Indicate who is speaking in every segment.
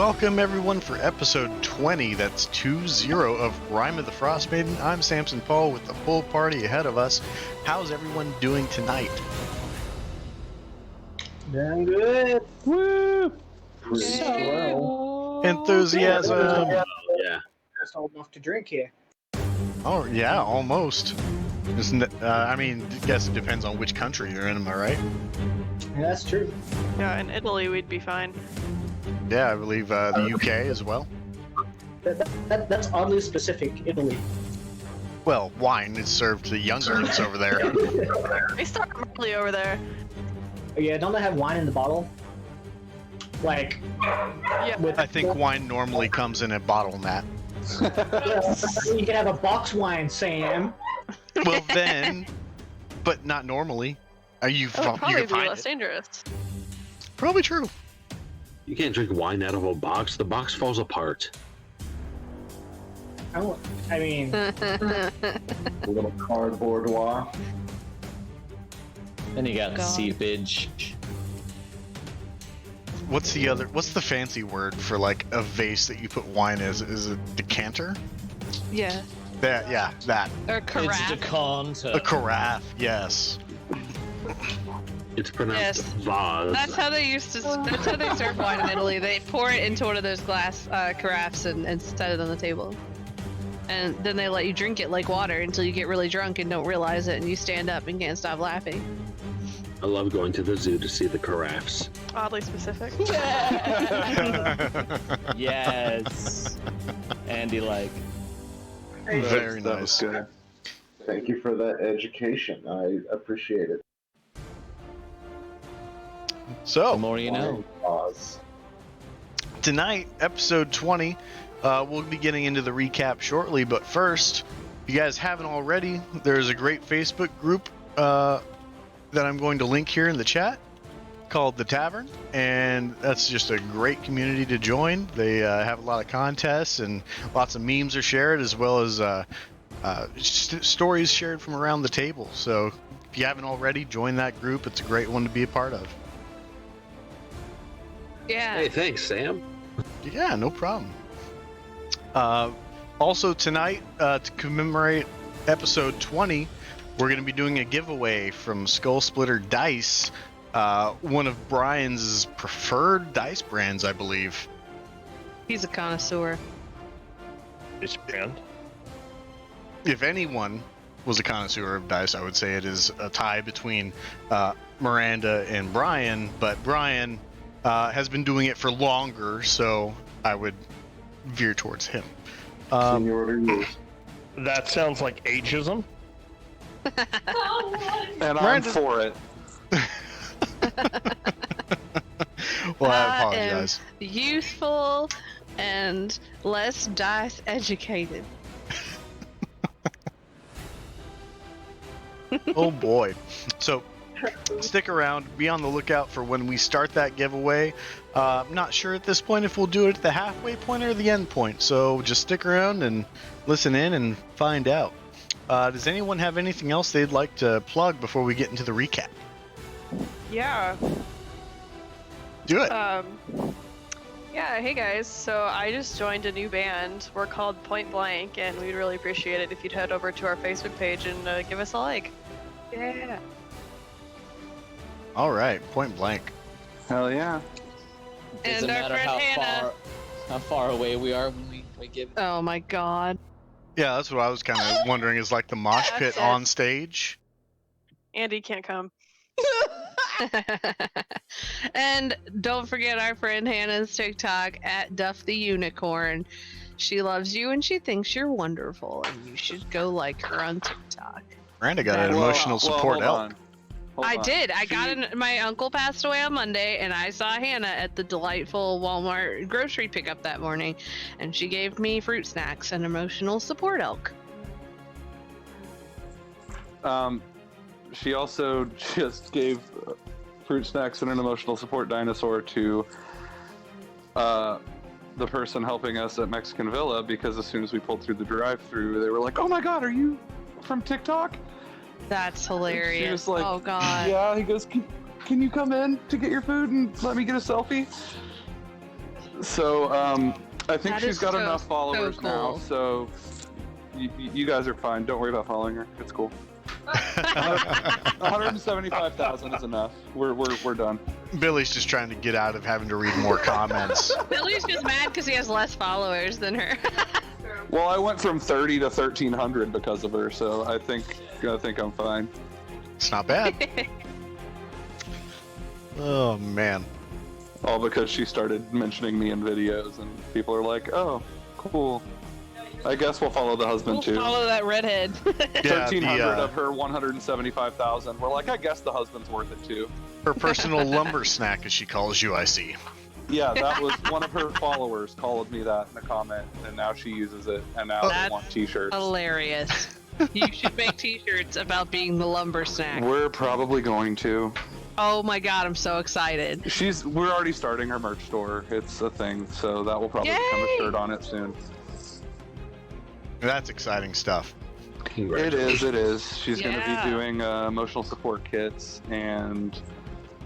Speaker 1: welcome everyone for episode 20, that's 20 of Rime of the Frost Maiden. I'm Samson Paul with the full party ahead of us. How's everyone doing tonight?
Speaker 2: Doing good.
Speaker 3: Woo!
Speaker 2: So,
Speaker 1: Enthusiasm!
Speaker 3: Yeah.
Speaker 2: just old enough to drink here.
Speaker 1: Oh, yeah, almost. I guess it depends on which country you're in, am I right?
Speaker 2: Yeah, that's true.
Speaker 4: Yeah, in Italy we'd be fine.
Speaker 1: Yeah, I believe the UK as well.
Speaker 2: That's oddly specific, Italy.
Speaker 1: Well, wine is served to younglings over there.
Speaker 4: They start early over there.
Speaker 2: Yeah, don't they have wine in the bottle? Like,
Speaker 4: Yeah.
Speaker 2: with
Speaker 1: I think wine normally comes in a bottle, Matt.
Speaker 2: you can have a box wine, Sam.
Speaker 1: Well, then, but not normally. You
Speaker 4: That would probably
Speaker 1: can
Speaker 4: be
Speaker 1: find
Speaker 4: less
Speaker 1: it.
Speaker 4: dangerous.
Speaker 1: Probably true.
Speaker 3: You can't drink wine out of a box. The box falls apart.
Speaker 2: I mean,
Speaker 5: A little cardboard wall.
Speaker 6: Then you got
Speaker 4: God.
Speaker 6: seepage.
Speaker 1: What's the fancy word for like a vase that you put wine in? Is it decanter?
Speaker 4: Yeah.
Speaker 1: That.
Speaker 4: Or
Speaker 6: It's
Speaker 4: carafe.
Speaker 6: decanter.
Speaker 1: A carafe, yes.
Speaker 3: It's pronounced
Speaker 4: Yes.
Speaker 3: vase.
Speaker 4: That's how they used to. That's how they serve wine in Italy. They pour it into one of those glass carafes and set it on the table, and then they let you drink it like water until you get really drunk and don't realize it, and you stand up and can't stop laughing.
Speaker 3: I love going to the zoo to see the carafes.
Speaker 4: Oddly specific.
Speaker 6: Yes. Andy like.
Speaker 1: Very
Speaker 5: That was
Speaker 1: nice.
Speaker 5: good. Thank you for that education. I appreciate it.
Speaker 6: The
Speaker 1: So,
Speaker 6: more you know.
Speaker 5: Pause.
Speaker 1: tonight, episode 20, we'll be getting into the recap shortly, but first, if you guys haven't already, there's a great Facebook group that I'm going to link here in the chat called The Tavern, and that's just a great community to join. They have a lot of contests and lots of memes are shared, as well as stories shared from around the table. So if you haven't already, join that group. It's a great one to be a part of.
Speaker 4: Yeah.
Speaker 3: Hey, thanks, Sam.
Speaker 1: Yeah, no problem. Also tonight, to commemorate episode 20, we're going to be doing a giveaway from Skull Splitter Dice, one of Brian's preferred dice brands, I believe.
Speaker 4: He's a connoisseur.
Speaker 7: This brand.
Speaker 1: If anyone was a connoisseur of dice, I would say it is a tie between Miranda and Brian, but Brian has been doing it for longer, so I would veer towards him.
Speaker 5: Seniority rules.
Speaker 7: That sounds like ageism.
Speaker 5: And I'm
Speaker 1: Miranda-
Speaker 5: for it.
Speaker 1: Well, I
Speaker 4: I am-
Speaker 1: apologize.
Speaker 4: Youthful and less dice educated.
Speaker 1: Oh boy. So stick around, be on the lookout for when we start that giveaway. I'm not sure at this point if we'll do it at the halfway point or the end point, so just stick around and listen in and find out. Does anyone have anything else they'd like to plug before we get into the recap?
Speaker 4: Yeah.
Speaker 1: Do it.
Speaker 4: Yeah, hey guys. So I just joined a new band. We're called Point Blank, and we'd really appreciate it if you'd head over to our Facebook page and give us a like. Yeah.
Speaker 1: All right, Point Blank.
Speaker 5: Hell yeah.
Speaker 6: Doesn't
Speaker 4: And our
Speaker 6: matter
Speaker 4: friend Hannah.
Speaker 6: how far away we are when we give.
Speaker 4: Oh my god.
Speaker 1: Yeah, that's what I was kind of wondering, is like the mosh
Speaker 4: That's
Speaker 1: pit
Speaker 4: it.
Speaker 1: on stage.
Speaker 4: Andy can't come. And don't forget our friend Hannah's TikTok at Duff the Unicorn. She loves you and she thinks you're wonderful, and you should go like her on TikTok.
Speaker 1: Miranda got an emotional support elk.
Speaker 4: I did. My uncle passed away on Monday, and I saw Hannah at the delightful Walmart grocery pickup that morning, and she gave me fruit snacks and emotional support elk.
Speaker 8: She also just gave fruit snacks and an emotional support dinosaur to the person helping us at Mexican Villa, because as soon as we pulled through the drive-thru, they were like, "Oh my God, are you from TikTok?"
Speaker 4: That's hilarious.
Speaker 8: She was like,
Speaker 4: oh god.
Speaker 8: "Yeah." He goes, "Can you come in to get your food and let me get a selfie?" So, I think
Speaker 4: That
Speaker 8: she's
Speaker 4: is
Speaker 8: got
Speaker 4: so-
Speaker 8: enough
Speaker 4: so
Speaker 8: followers now,
Speaker 4: cool.
Speaker 8: so you guys are fine. Don't worry about following her. It's cool. 175,000 is enough. We're done.
Speaker 1: Billy's just trying to get out of having to read more comments.
Speaker 4: Billy's just mad because he has less followers than her.
Speaker 8: Well, I went from 30 to 1,300 because of her, so I think I'm fine.
Speaker 1: It's not bad. Oh man.
Speaker 8: All because she started mentioning me in videos, and people are like, "Oh, cool. I guess we'll follow the husband
Speaker 4: We'll
Speaker 8: too."
Speaker 4: follow that redhead.
Speaker 1: Yeah,
Speaker 8: 1,300
Speaker 1: the,
Speaker 8: of her 175,000. We're like, I guess the husband's worth it too.
Speaker 1: her personal lumber snack, as she calls you, I see.
Speaker 8: Yeah, that was one of her followers called me that in a comment, and now she uses it, and now they
Speaker 4: That's
Speaker 8: want T-shirts.
Speaker 4: Hilarious. You should make t-shirts about being the lumber snack.
Speaker 8: We're probably going to.
Speaker 4: Oh my god, I'm so excited.
Speaker 8: We're already starting her merch store. It's a thing, so that will probably become a
Speaker 4: Yay!
Speaker 8: shirt on it soon.
Speaker 1: That's exciting stuff.
Speaker 8: It is. She's going to
Speaker 4: Yeah.
Speaker 8: be doing emotional support kits, and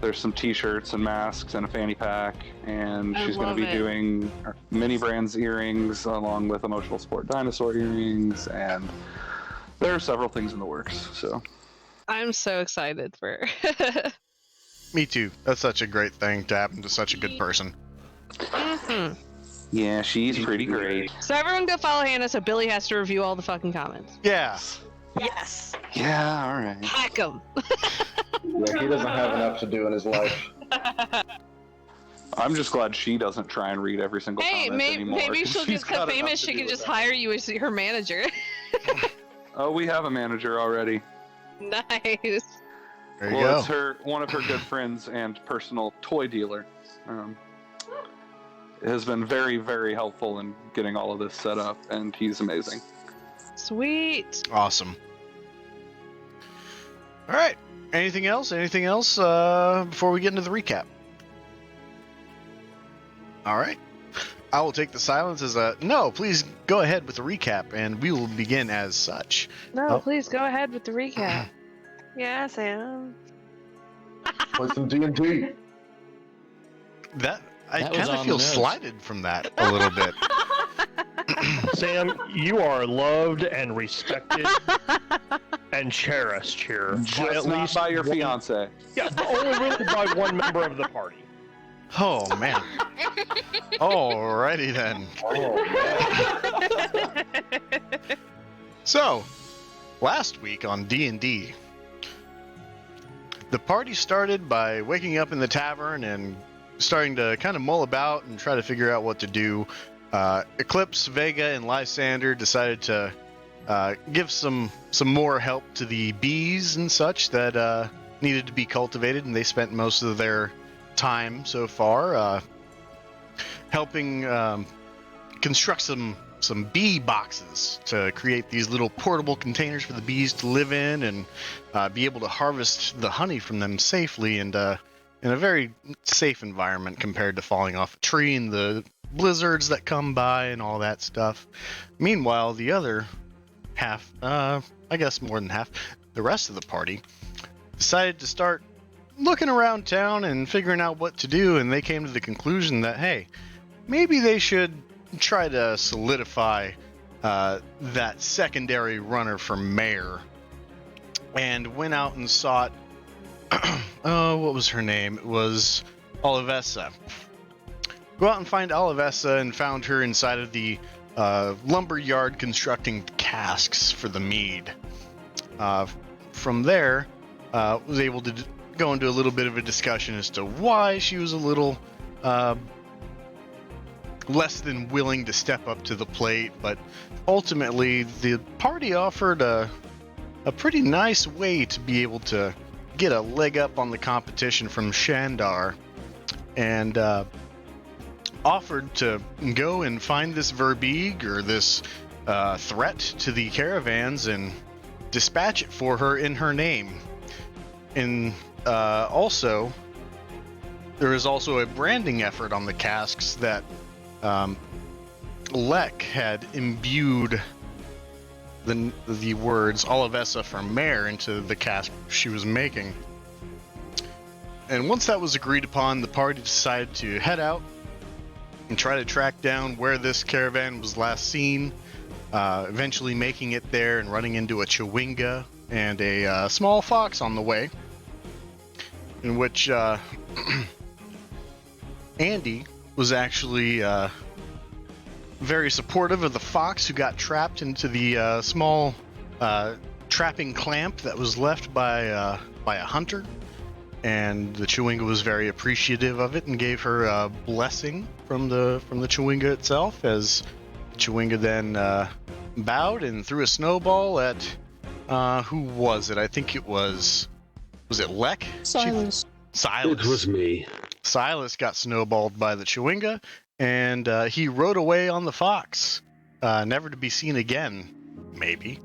Speaker 8: there's some T-shirts and masks and a fanny pack, and
Speaker 4: I
Speaker 8: she's going to be
Speaker 4: love it.
Speaker 8: doing mini brands earrings along with emotional support dinosaur earrings, and there are several things in the works. So
Speaker 4: I'm so excited for her.
Speaker 1: Me too. That's such a great thing to happen to such a good person.
Speaker 4: Mhm.
Speaker 8: yeah, she's pretty great.
Speaker 4: So everyone go follow Hannah so Billy has to review all the fucking comments.
Speaker 1: Yeah.
Speaker 4: Yes!
Speaker 8: Yeah, all right.
Speaker 4: Hack 'em!
Speaker 5: Yeah, he doesn't have enough to do in his life.
Speaker 8: I'm just glad she doesn't try and read every single
Speaker 4: Hey,
Speaker 8: comment anymore.
Speaker 4: maybe
Speaker 8: 'cause
Speaker 4: she'll
Speaker 8: she's
Speaker 4: just get
Speaker 8: got enough
Speaker 4: famous,
Speaker 8: to
Speaker 4: she
Speaker 8: do
Speaker 4: can
Speaker 8: with
Speaker 4: just
Speaker 8: that.
Speaker 4: hire you as her manager.
Speaker 8: Oh, we have a manager already.
Speaker 4: Nice.
Speaker 1: There you
Speaker 8: Well,
Speaker 1: go.
Speaker 8: it's one of her good friends and personal toy dealer. Has been very, very helpful in getting all of this set up, and he's amazing.
Speaker 4: Sweet.
Speaker 1: Awesome. All right. Anything else? Anything else before we get into the recap? All right. I will take the silence as a no. Please go ahead with the recap, and we will begin as such.
Speaker 4: No,
Speaker 1: Oh.
Speaker 4: please go ahead with the recap. Yeah, Sam.
Speaker 5: Play some D&D.
Speaker 1: That I
Speaker 6: That was
Speaker 1: kind of
Speaker 6: on
Speaker 1: feel
Speaker 6: the nose.
Speaker 1: slighted from that a little bit.
Speaker 7: Sam, you are loved and respected and cherished here.
Speaker 8: Just not by your
Speaker 7: one-
Speaker 8: fiance.
Speaker 7: Yeah, but only really by one member of the party.
Speaker 1: Oh man. Alrighty then.
Speaker 5: Oh, man.
Speaker 1: So, last week on D&D, the party started by waking up in the tavern and starting to kind of mull about and try to figure out what to do. Eclipse, Vega, and Lysander decided to give some more help to the bees and such that needed to be cultivated, and they spent most of their time so far helping construct some bee boxes to create these little portable containers for the bees to live in and be able to harvest the honey from them safely and in a very safe environment compared to falling off a tree and the blizzards that come by and all that stuff. Meanwhile, the other half, I guess more than half, the rest of the party decided to start looking around town and figuring out what to do, and they came to the conclusion that, hey, maybe they should try to solidify that secondary runner for mayor, and went out and sought what was her name? It was Olivessa. Go out and find Olivessa, and found her inside of the lumber yard constructing casks for the mead. From there, was able to go into a little bit of a discussion as to why she was a little less than willing to step up to the plate, but ultimately the party offered a pretty nice way to be able to get a leg up on the competition from Shandar, and offered to go and find this Verbeeg, or this threat to the caravans, and dispatch it for her in her name. And also, there is also a branding effort on the casks that Lek had imbued the words Olivessa for mayor into the cask she was making. And once that was agreed upon, the party decided to head out and try to track down where this caravan was last seen, eventually making it there and running into a chewinga and a small fox on the way, in which Andy was actually very supportive of the fox, who got trapped into the small trapping clamp that was left by a hunter, and the chewinga was very appreciative of it and gave her a blessing from the chewinga itself, as the chewinga then bowed and threw a snowball at who was it? I think it was it Lek?
Speaker 6: Silas.
Speaker 1: Silas.
Speaker 3: It was me.
Speaker 1: Silas got snowballed by the chewinga, and he rode away on the fox, never to be seen again, maybe.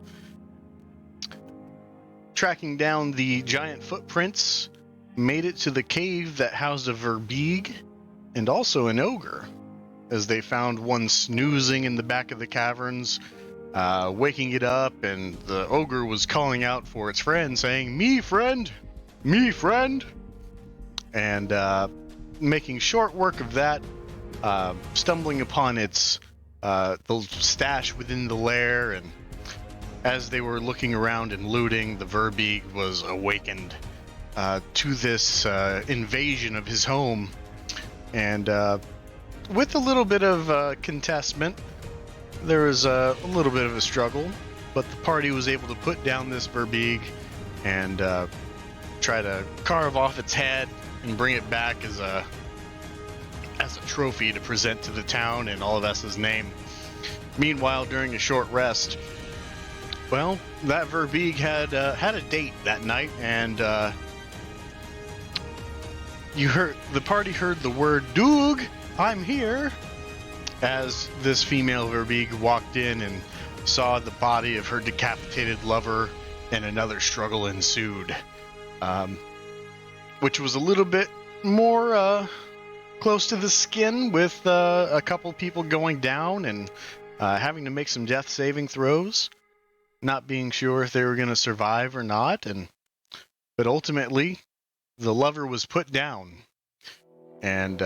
Speaker 1: Tracking down the giant footprints, made it to the cave that housed a verbeeg and also an ogre, as they found one snoozing in the back of the caverns, waking it up, and the ogre was calling out for its friend, saying, "Me friend! Me friend!" And making short work of that, stumbling upon its the stash within the lair, and as they were looking around and looting, the verbeeg was awakened to this invasion of his home, and with a little bit of contestment, there was a little bit of a struggle, but the party was able to put down this verbeeg and try to carve off its head and bring it back as a trophy to present to the town in all of S's name. Meanwhile, during a short rest, well, that verbeeg had a date that night, and the party heard the word "Doog, I'm here," as this female verbeeg walked in and saw the body of her decapitated lover, and another struggle ensued, which was a little bit more close to the skin, with a couple people going down and having to make some death saving throws, not being sure if they were going to survive or not, but ultimately the lover was put down, and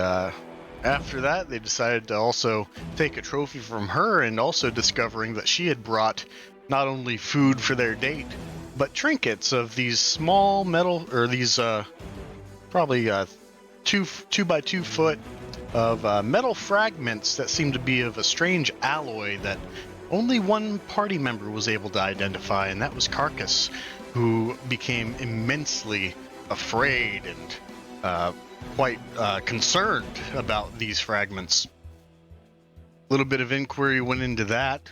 Speaker 1: after that they decided to also take a trophy from her, and also discovering that she had brought not only food for their date, but trinkets of these small metal, or these probably 2 by 2 foot of metal fragments that seemed to be of a strange alloy that only one party member was able to identify, and that was Carcass, who became immensely afraid and quite concerned about these fragments. A little bit of inquiry went into that,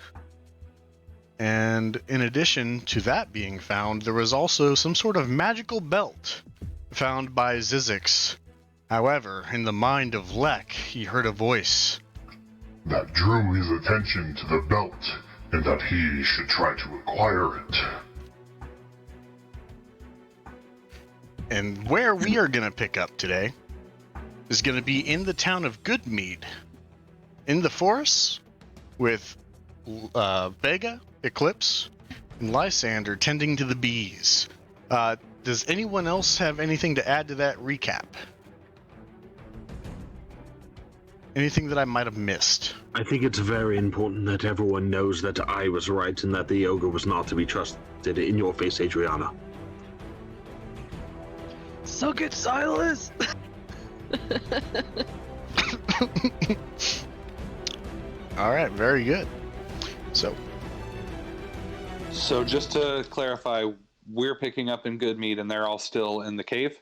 Speaker 1: and in addition to that being found, there was also some sort of magical belt found by Zizix. However, in the mind of Lek, he heard a voice
Speaker 9: that drew his attention to the belt, and that he should try to acquire it.
Speaker 1: And where we are going to pick up today is going to be in the town of Goodmead, in the forest, with Vega, Eclipsa, and Lysander tending to the bees. Does anyone else have anything to add to that recap? Anything that I might have missed?
Speaker 3: I think it's very important that everyone knows that I was right and that the ogre was not to be trusted. In your face, Adriana.
Speaker 4: Suck it, Silas!
Speaker 1: Alright, very good. So
Speaker 8: just to clarify, we're picking up in Goodmead and they're all still in the cave?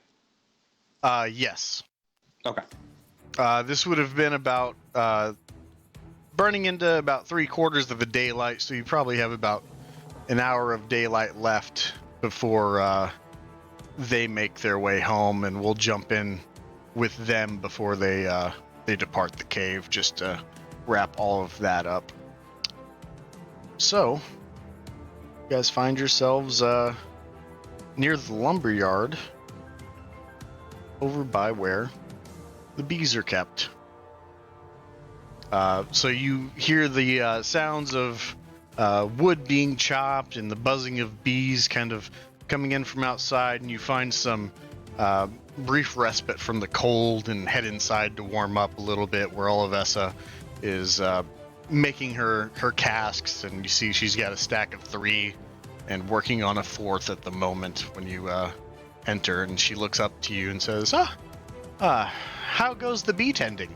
Speaker 1: yes.
Speaker 8: Okay.
Speaker 1: This would have been about burning into about 3/4 of the daylight, so you probably have about an hour of daylight left before they make their way home, and we'll jump in with them before they depart the cave, just to wrap all of that up. So, you guys find yourselves near the lumberyard, over by where the bees are kept. So you hear the sounds of wood being chopped and the buzzing of bees kind of coming in from outside, and you find some brief respite from the cold and head inside to warm up a little bit, where Olivessa is making her casks, and you see she's got a stack of 3 and working on a 4th at the moment when you enter, and she looks up to you and says, how goes the bee tending?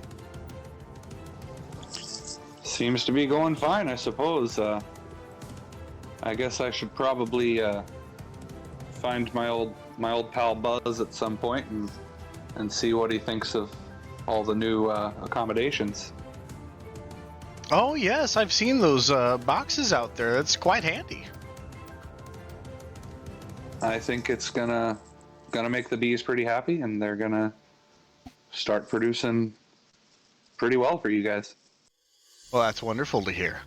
Speaker 8: Seems to be going fine, I suppose. I guess I should probably find my old pal Buzz at some point and see what he thinks of all the new accommodations.
Speaker 1: Oh yes, I've seen those boxes out there. It's quite handy.
Speaker 8: I think it's gonna make the bees pretty happy, and they're gonna start producing pretty well for you guys.
Speaker 1: Well, that's wonderful to hear.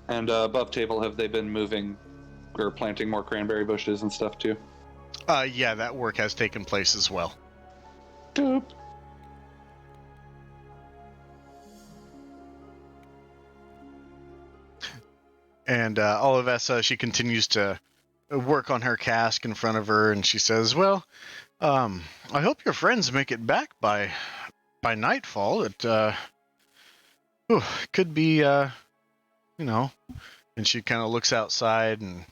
Speaker 8: And above table, have they been moving or planting more cranberry bushes and stuff too?
Speaker 1: Yeah, that work has taken place as well.
Speaker 8: Dope.
Speaker 1: And Olivessa, she continues to work on her cask in front of her, and she says, well, I hope your friends make it back by nightfall. It could be, and she kind of looks outside and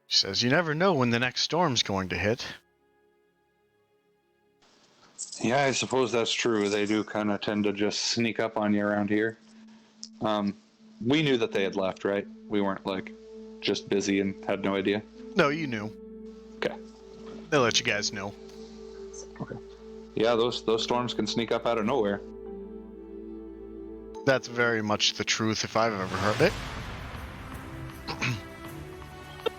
Speaker 1: she says, you never know when the next storm's going to hit.
Speaker 8: Yeah, I suppose that's true. They do kind of tend to just sneak up on you around here. We knew that they had left, right? We weren't just busy and had no idea.
Speaker 1: No, you knew.
Speaker 8: Okay.
Speaker 1: They'll let you guys know.
Speaker 8: Okay. Yeah, those storms can sneak up out of nowhere.
Speaker 1: That's very much the truth if I've ever heard it.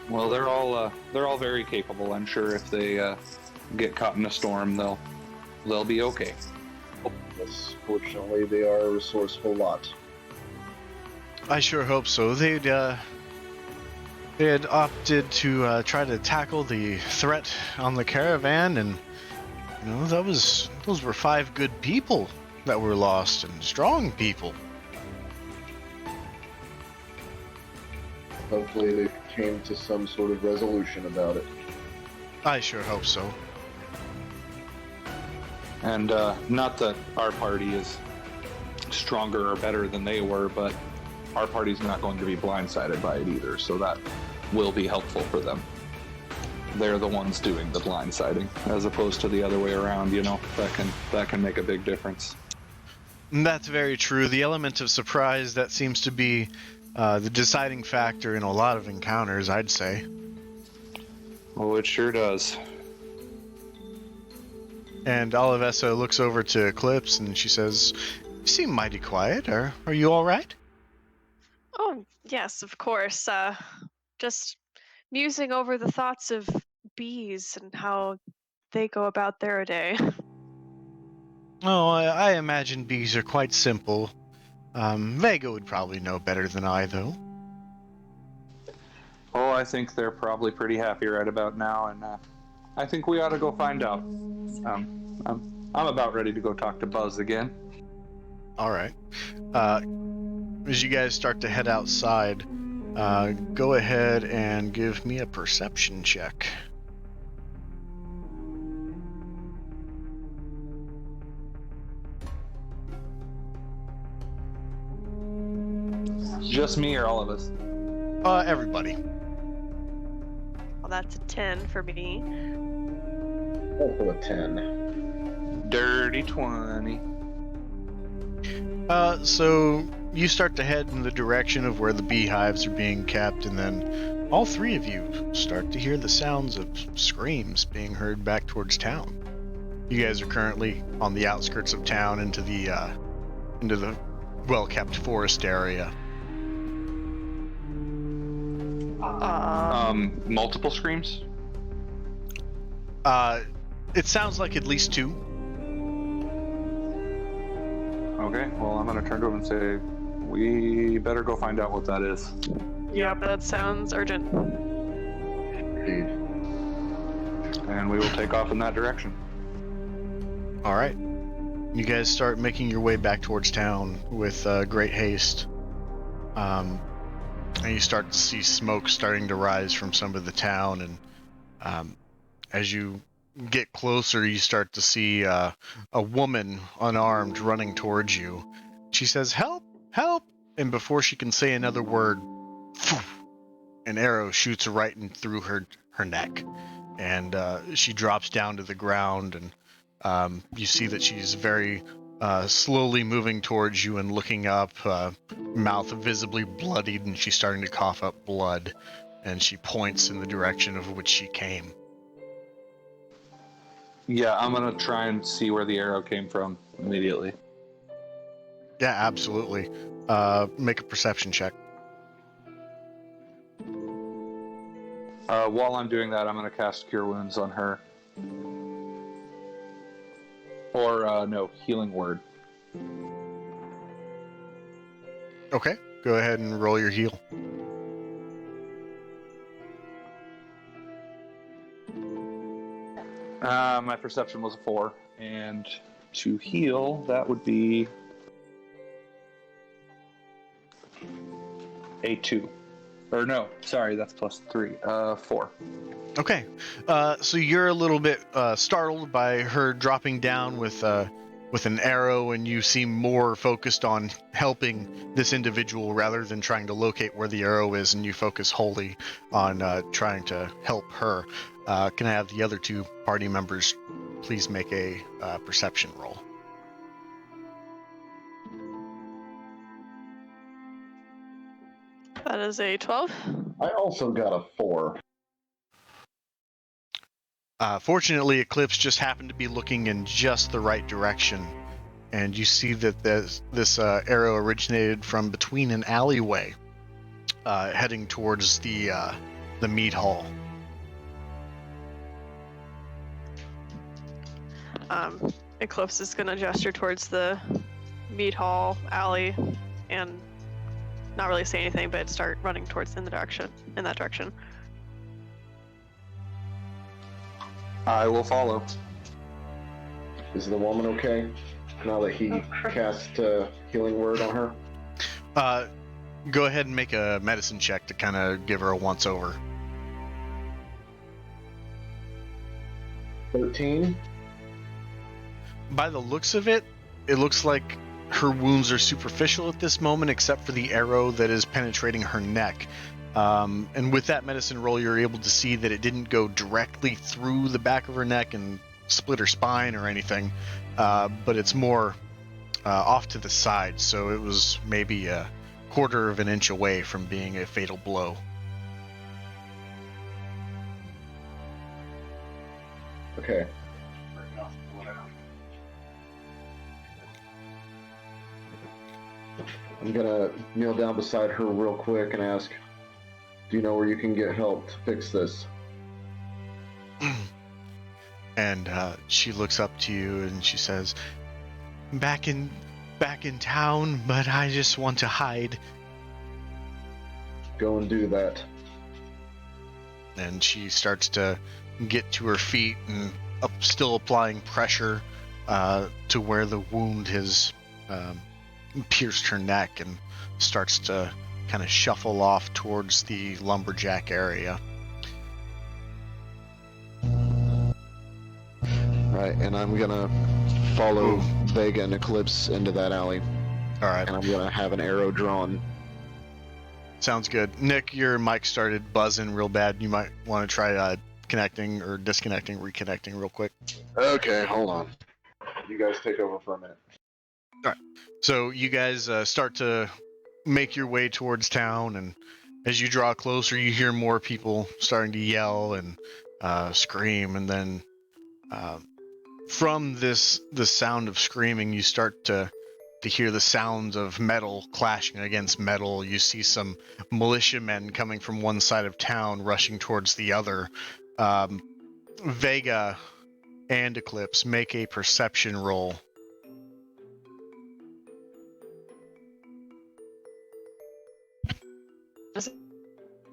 Speaker 8: Well, they're all very capable. I'm sure if they get caught in a storm, they'll be okay.
Speaker 5: Yes, fortunately, they are a resourceful lot.
Speaker 1: I sure hope so. They had opted to try to tackle the threat on the caravan, and those were 5 good people that were lost, and strong people.
Speaker 5: Hopefully they came to some sort of resolution about it.
Speaker 1: I sure hope so.
Speaker 8: And not that our party is stronger or better than they were, but our party's not going to be blindsided by it either, so that will be helpful for them. They're the ones doing the blindsiding, as opposed to the other way around. That can make a big difference.
Speaker 1: And that's very true. The element of surprise, that seems to be the deciding factor in a lot of encounters, I'd say.
Speaker 8: Oh, it sure does.
Speaker 1: And Olivessa looks over to Eclipse and she says, you seem mighty quiet. Are you all right?
Speaker 10: Oh, yes, of course. Just musing over the thoughts of bees and how they go about their day.
Speaker 1: Oh, I imagine bees are quite simple. Vega would probably know better than I, though.
Speaker 8: Oh, I think they're probably pretty happy right about now, and I think we ought to go find out. I'm about ready to go talk to Buzz again.
Speaker 1: All right. As you guys start to head outside, go ahead and give me a perception check.
Speaker 8: Just me or all of us?
Speaker 1: Everybody.
Speaker 10: Well, that's a 10 for me.
Speaker 5: Also a 10.
Speaker 8: Dirty 20.
Speaker 1: So you start to head in the direction of where the beehives are being kept, and then all 3 of you start to hear the sounds of screams being heard back towards town. You guys are currently on the outskirts of town into the well-kept forest area.
Speaker 8: Multiple screams?
Speaker 1: It sounds like at least 2.
Speaker 8: Okay, well, I'm gonna turn to him and say, we better go find out what that is.
Speaker 10: Yep, that sounds urgent.
Speaker 5: Indeed.
Speaker 8: And we will take off in that direction.
Speaker 1: All right. You guys start making your way back towards town with great haste. And you start to see smoke starting to rise from some of the town, and as you get closer, you start to see a woman unarmed running towards you. She says, "Help! Help!" And before she can say another word, an arrow shoots right in through her neck, and she drops down to the ground. And you see that she's very slowly moving towards you and looking up, mouth visibly bloodied, and she's starting to cough up blood. And she points in the direction of which she came.
Speaker 8: Yeah, I'm gonna try and see where the arrow came from immediately.
Speaker 1: Yeah, absolutely. Make a perception check.
Speaker 8: While I'm doing that, I'm gonna cast Cure Wounds on her. Or, no, Healing Word.
Speaker 1: Okay, go ahead and roll your heal.
Speaker 8: My perception was a 4, and to heal, that would be a 2. Or no, sorry, that's plus 3. 4.
Speaker 1: Okay, so you're a little bit startled by her dropping down with an arrow, and you seem more focused on helping this individual rather than trying to locate where the arrow is, and you focus wholly on trying to help her. Can I have the other two party members please make a perception roll?
Speaker 10: That is a 12.
Speaker 5: I also got a 4.
Speaker 1: Fortunately, Eclipse just happened to be looking in just the right direction, and you see that this arrow originated from between an alleyway, heading towards the meat hall.
Speaker 10: Eclipse is gonna gesture towards the meat hall alley and not really say anything, but start running towards in that direction.
Speaker 8: I will follow.
Speaker 5: Is the woman okay? Now that he cast Healing Word on her?
Speaker 1: Go ahead and make a medicine check to kind of give her a once-over.
Speaker 5: 13?
Speaker 1: By the looks of it, it looks like her wounds are superficial at this moment, except for the arrow that is penetrating her neck. And with that medicine roll, you're able to see that it didn't go directly through the back of her neck and split her spine or anything, but it's more off to the side, so it was maybe a quarter of an inch away from being a fatal blow.
Speaker 5: Okay. I'm gonna kneel down beside her real quick and ask, do you know where you can get help to fix this?
Speaker 1: And she looks up to you and she says, back in town, but I just want to hide.
Speaker 5: Go and do that.
Speaker 1: And she starts to get to her feet and still applying pressure to where the wound has pierced her neck, and starts to kind of shuffle off towards the lumberjack area.
Speaker 5: Right, and I'm gonna follow Vega and Eclipse into that alley.
Speaker 1: All right.
Speaker 5: And I'm gonna have an arrow drawn.
Speaker 1: Sounds good. Nick, your mic started buzzing real bad. You might want to try connecting or disconnecting, reconnecting real quick.
Speaker 5: Okay, hold on. You guys take over for a minute.
Speaker 1: All right. So you guys start to make your way towards town, and as you draw closer, you hear more people starting to yell and scream, and then from the sound of screaming, you start to hear the sounds of metal clashing against metal. You see some militiamen coming from one side of town rushing towards the other. Vega and Eclipse, make a perception roll.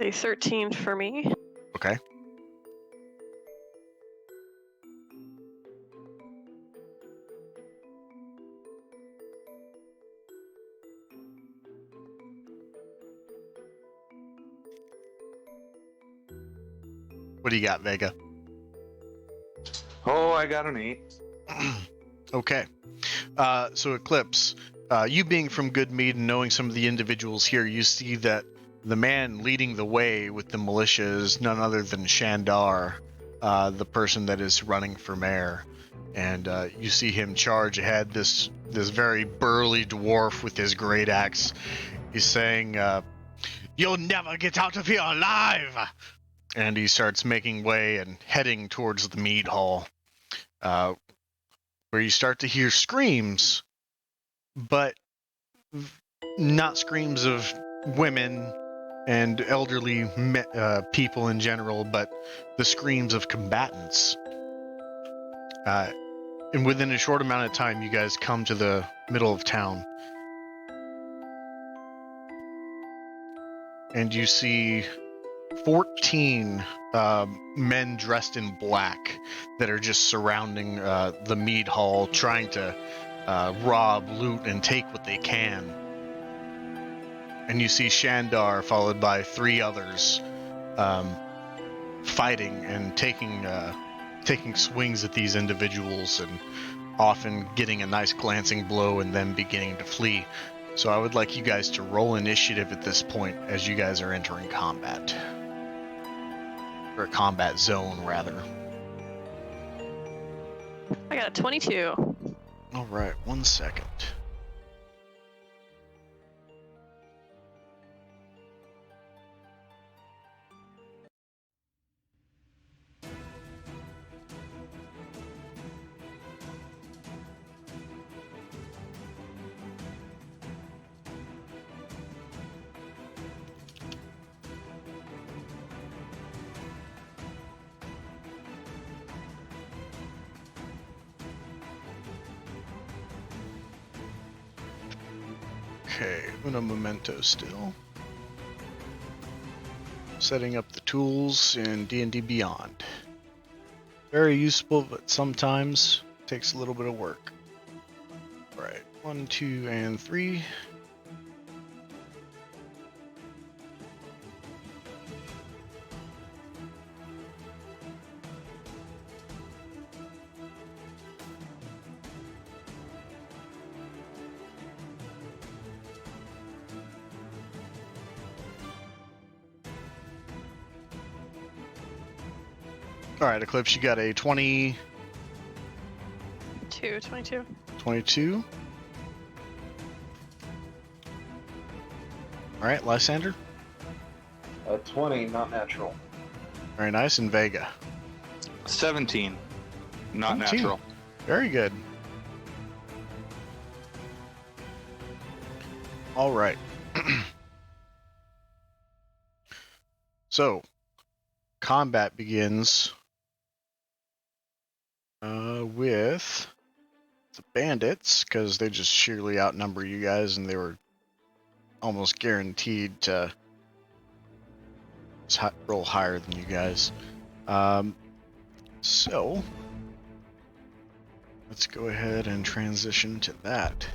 Speaker 10: A 13 for me.
Speaker 1: Okay. What do you got, Vega?
Speaker 8: Oh, I got an 8.
Speaker 1: Okay. So Eclipse, you being from Good Mead and knowing some of the individuals here, you see that the man leading the way with the militia is none other than Shandar, the person that is running for mayor. And you see him charge ahead, this very burly dwarf with his great axe. He's saying, "You'll never get out of here alive!" And he starts making way and heading towards the mead hall, where you start to hear screams, but not screams of women and elderly people in general, but the screams of combatants. And within a short amount of time, you guys come to the middle of town. And you see 14 men dressed in black that are just surrounding the mead hall, trying to rob, loot, and take what they can. And you see Shandar followed by 3 others fighting and taking swings at these individuals, and often getting a nice glancing blow and then beginning to flee. So I would like you guys to roll initiative at this point as you guys are entering combat. Or a combat zone, rather.
Speaker 10: I got a 22.
Speaker 1: Alright, 1 second. Okay, uno momento still. Setting up the tools in D&D Beyond. Very useful, but sometimes takes a little bit of work. Alright, 1, 2, and 3. Alright, Eclipse, you got a 22. 22. Alright, Lysander.
Speaker 5: 20, not natural.
Speaker 1: Very nice, and Vega.
Speaker 8: 17. Not
Speaker 1: 17.
Speaker 8: natural.
Speaker 1: Very good. Alright. So, combat begins with the bandits, because they just sheerly outnumber you guys, and they were almost guaranteed to roll higher than you guys. So, let's go ahead and transition to that.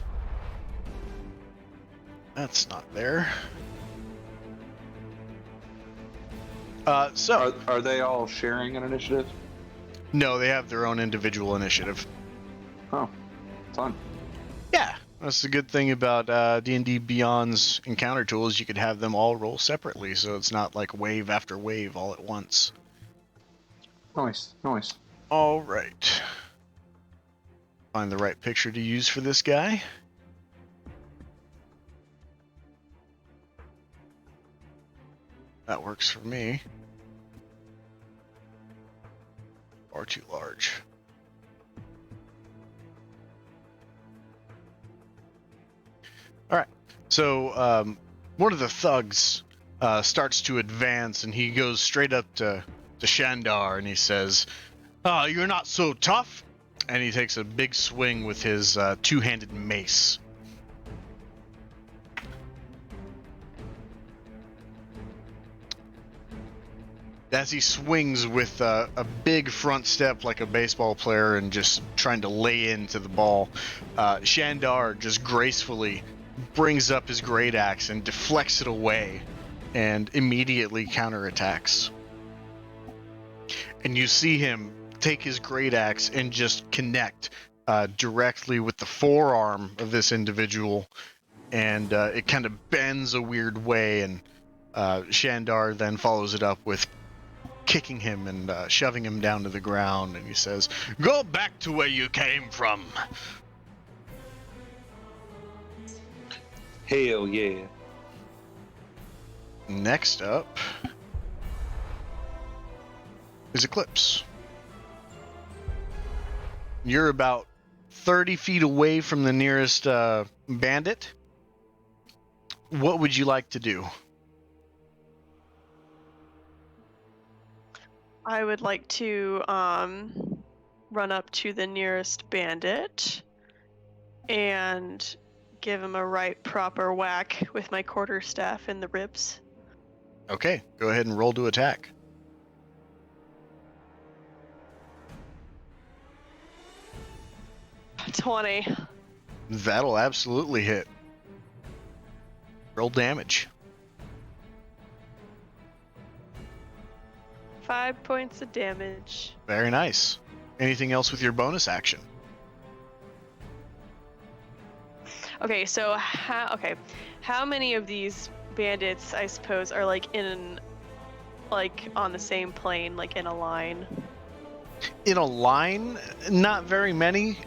Speaker 1: That's not there. So
Speaker 8: Are they all sharing an initiative?
Speaker 1: no, they have their own individual initiative.
Speaker 8: Oh, fun.
Speaker 1: Yeah, that's the good thing about D&D Beyond's encounter tools. You could have them all roll separately, so it's not like wave after wave all at once.
Speaker 8: Nice.
Speaker 1: All right. Find the right picture to use for this guy. That works for me. Far too large. Alright, so one of the thugs starts to advance, and he goes straight up to Shandar, and he says, "You're not so tough," and he takes a big swing with his two-handed mace. As he swings with a big front step like a baseball player and just trying to lay into the ball, Shandar just gracefully brings up his great axe and deflects it away and immediately counterattacks. And you see him take his great axe and just connect directly with the forearm of this individual, and it kind of bends a weird way, and Shandar then follows it up with kicking him and shoving him down to the ground, and he says, "Go back to where you came from."
Speaker 8: Hell yeah.
Speaker 1: Next up is Eclipse. You're about 30 feet away from the nearest bandit. What would you like to do?
Speaker 10: I would like to run up to the nearest bandit and give him a right proper whack with my quarterstaff in the ribs.
Speaker 1: Okay, go ahead and roll to attack.
Speaker 10: $20.
Speaker 1: That'll absolutely hit. Roll damage.
Speaker 10: 5 points of damage.
Speaker 1: Very nice. Anything else with your bonus action?
Speaker 10: Okay, so how many of these bandits, I suppose, are like on the same plane, like in a line?
Speaker 1: In a line, not very many.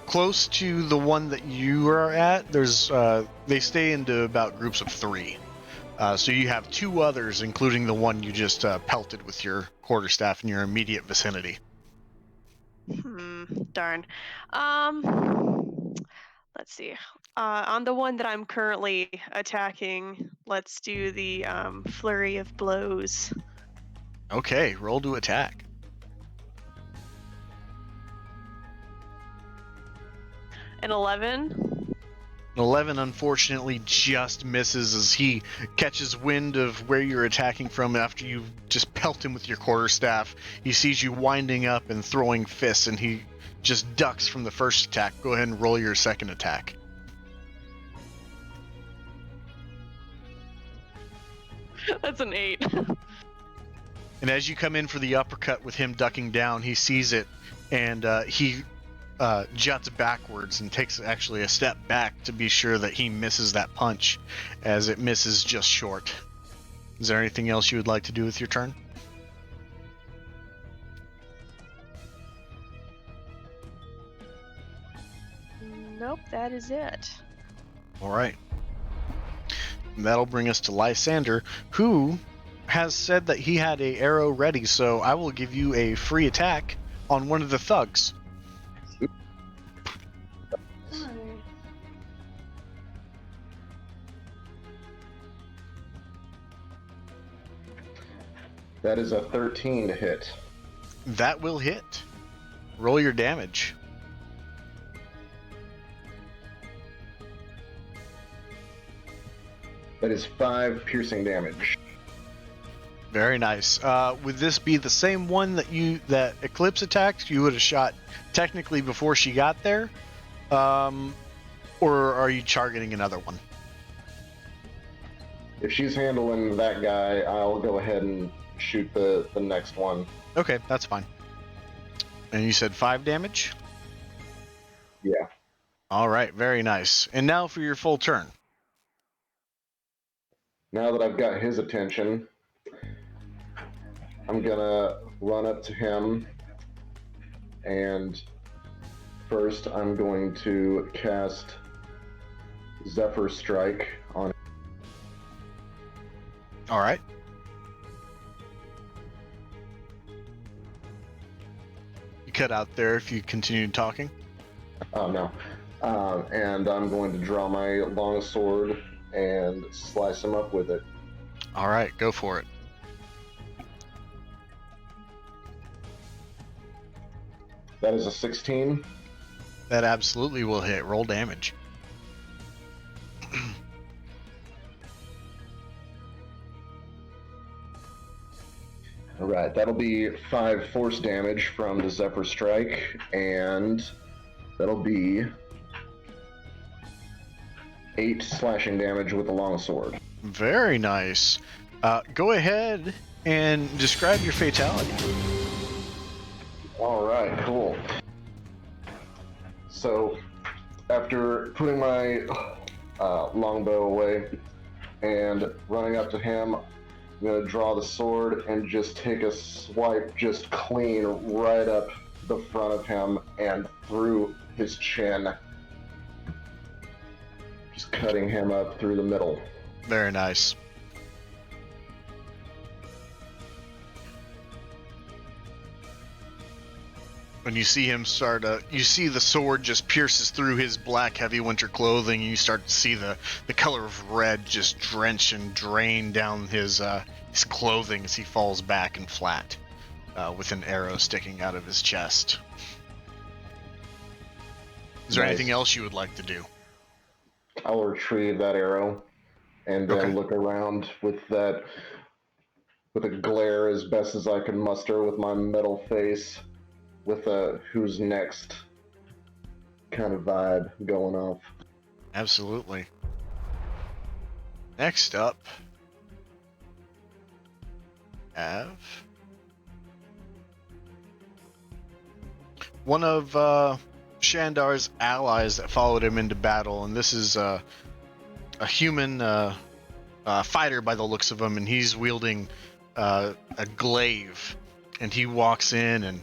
Speaker 1: Close to the one that you are at, there's they stay into about groups of 3. So you have 2 others, including the one you just pelted with your quarterstaff in your immediate vicinity.
Speaker 10: Darn. Let's see. On the one that I'm currently attacking, let's do the flurry of blows.
Speaker 1: Okay, roll to attack.
Speaker 10: 11.
Speaker 1: 11 unfortunately just misses as he catches wind of where you're attacking from after you just pelt him with your quarterstaff. He sees you winding up and throwing fists, and he just ducks from the first attack. Go ahead and roll your second attack.
Speaker 10: That's an 8.
Speaker 1: And as you come in for the uppercut with him ducking down, he sees it, and he juts backwards and takes actually a step back to be sure that he misses that punch, as it misses just short. Is there anything else you would like to do with your turn?
Speaker 10: Nope, that is it.
Speaker 1: All right. That'll bring us to Lysander, who has said that he had a arrow ready, so I will give you a free attack on one of the thugs.
Speaker 5: That is a 13 to hit.
Speaker 1: That will hit. Roll your damage.
Speaker 5: That is 5 piercing damage.
Speaker 1: Very nice. Would this be the same one that Eclipse attacked? You would have shot technically before she got there, or are you targeting another one?
Speaker 5: If she's handling that guy, I'll go ahead and shoot the next one.
Speaker 1: Okay, that's fine. And you said 5 damage?
Speaker 5: Yeah.
Speaker 1: All right, very nice. And now for your full turn.
Speaker 5: Now that I've got his attention, I'm gonna run up to him, and first I'm going to cast Zephyr Strike on him.
Speaker 1: All right. You cut out there if you continue talking.
Speaker 5: Oh, no. And I'm going to draw my long sword and slice him up with it.
Speaker 1: All right, go for it.
Speaker 5: That is a 16.
Speaker 1: That absolutely will hit. Roll damage.
Speaker 5: All right, that'll be 5 force damage from the Zephyr Strike, and that'll be 8 slashing damage with the longsword.
Speaker 1: Very nice. Go ahead and describe your fatality.
Speaker 5: All right, cool. So, after putting my longbow away and running up to him, I'm gonna draw the sword and just take a swipe just clean right up the front of him and through his chin. Just cutting him up through the middle.
Speaker 1: Very nice. When you see him start, you see the sword just pierces through his black heavy winter clothing, and you start to see the color of red just drench and drain down his clothing as he falls back and flat, with an arrow sticking out of his chest. Is there
Speaker 5: Nice.
Speaker 1: anything else you would like to do?
Speaker 5: I'll retrieve that arrow and then
Speaker 1: Okay.
Speaker 5: look around with a glare as best as I can muster with my metal face, with a who's next kind of vibe going off.
Speaker 1: Absolutely. Next up, have one of Shandar's allies that followed him into battle, and this is a human fighter by the looks of him, and he's wielding a glaive, and he walks in and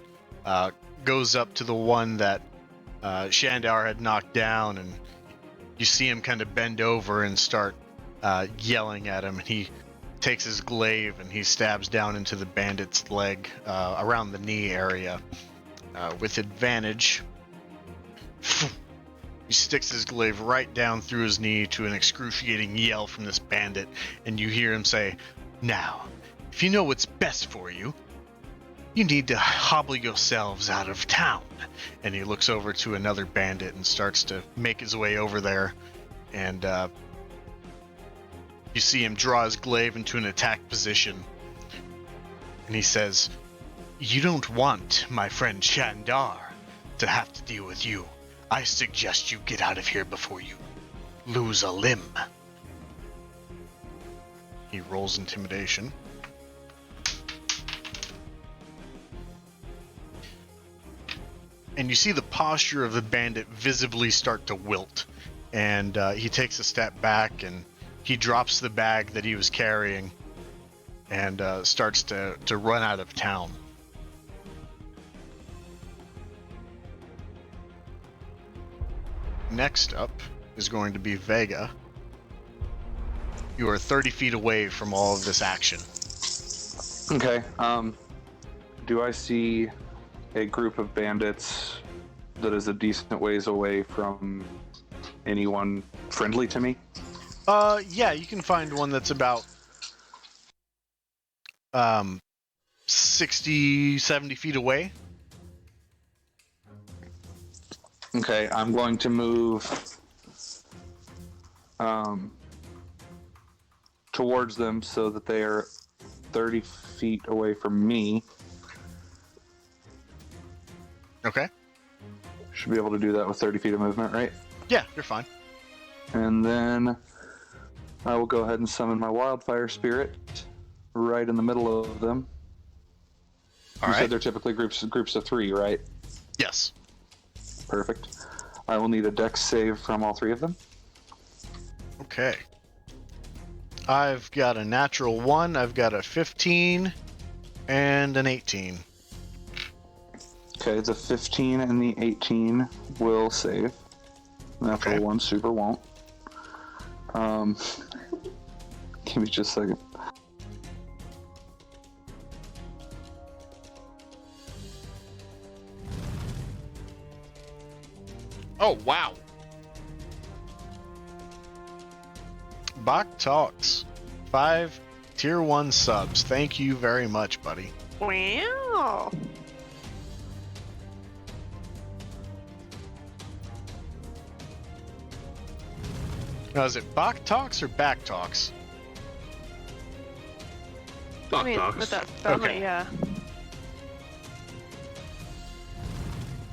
Speaker 1: goes up to the one that Shandar had knocked down, and you see him kind of bend over and start yelling at him, and he takes his glaive and he stabs down into the bandit's leg around the knee area with advantage. He sticks his glaive right down through his knee to an excruciating yell from this bandit, and you hear him say, "Now, if you know what's best for you, you need to hobble yourselves out of town." And he looks over to another bandit and starts to make his way over there, and you see him draw his glaive into an attack position, and he says, "You don't want my friend Shandar to have to deal with you. I suggest you get out of here before you lose a limb." He rolls intimidation. And you see the posture of the bandit visibly start to wilt. And he takes a step back and he drops the bag that he was carrying and starts to run out of town. Next up is going to be Vega. You are 30 feet away from all of this action.
Speaker 8: Okay. Do I see a group of bandits that is a decent ways away from anyone friendly to me?
Speaker 1: Yeah, you can find one that's about 60, 70 feet away.
Speaker 8: Okay, I'm going to move towards them so that they are 30 feet away from me.
Speaker 1: Okay.
Speaker 8: Should be able to do that with 30 feet of movement, right?
Speaker 1: Yeah, you're fine.
Speaker 8: And then I will go ahead and summon my wildfire spirit right in the middle of them.
Speaker 1: All
Speaker 8: You
Speaker 1: right.
Speaker 8: said they're typically groups of 3, right?
Speaker 1: Yes.
Speaker 8: Perfect. I will need a dex save from all 3 of them.
Speaker 1: Okay. I've got a natural 1, I've got a 15, and an 18.
Speaker 8: Okay, the 15 and the 18 will save. Natural
Speaker 1: Okay.
Speaker 8: 1 super won't. Give me just a second.
Speaker 1: Oh, wow. Bach Talks. 5 tier 1 subs. Thank you very much, buddy.
Speaker 10: Wow.
Speaker 1: Now, is it Bach Talks or Back Talks?
Speaker 10: I mean,
Speaker 3: Talks.
Speaker 10: with that family,
Speaker 1: Okay.
Speaker 10: yeah.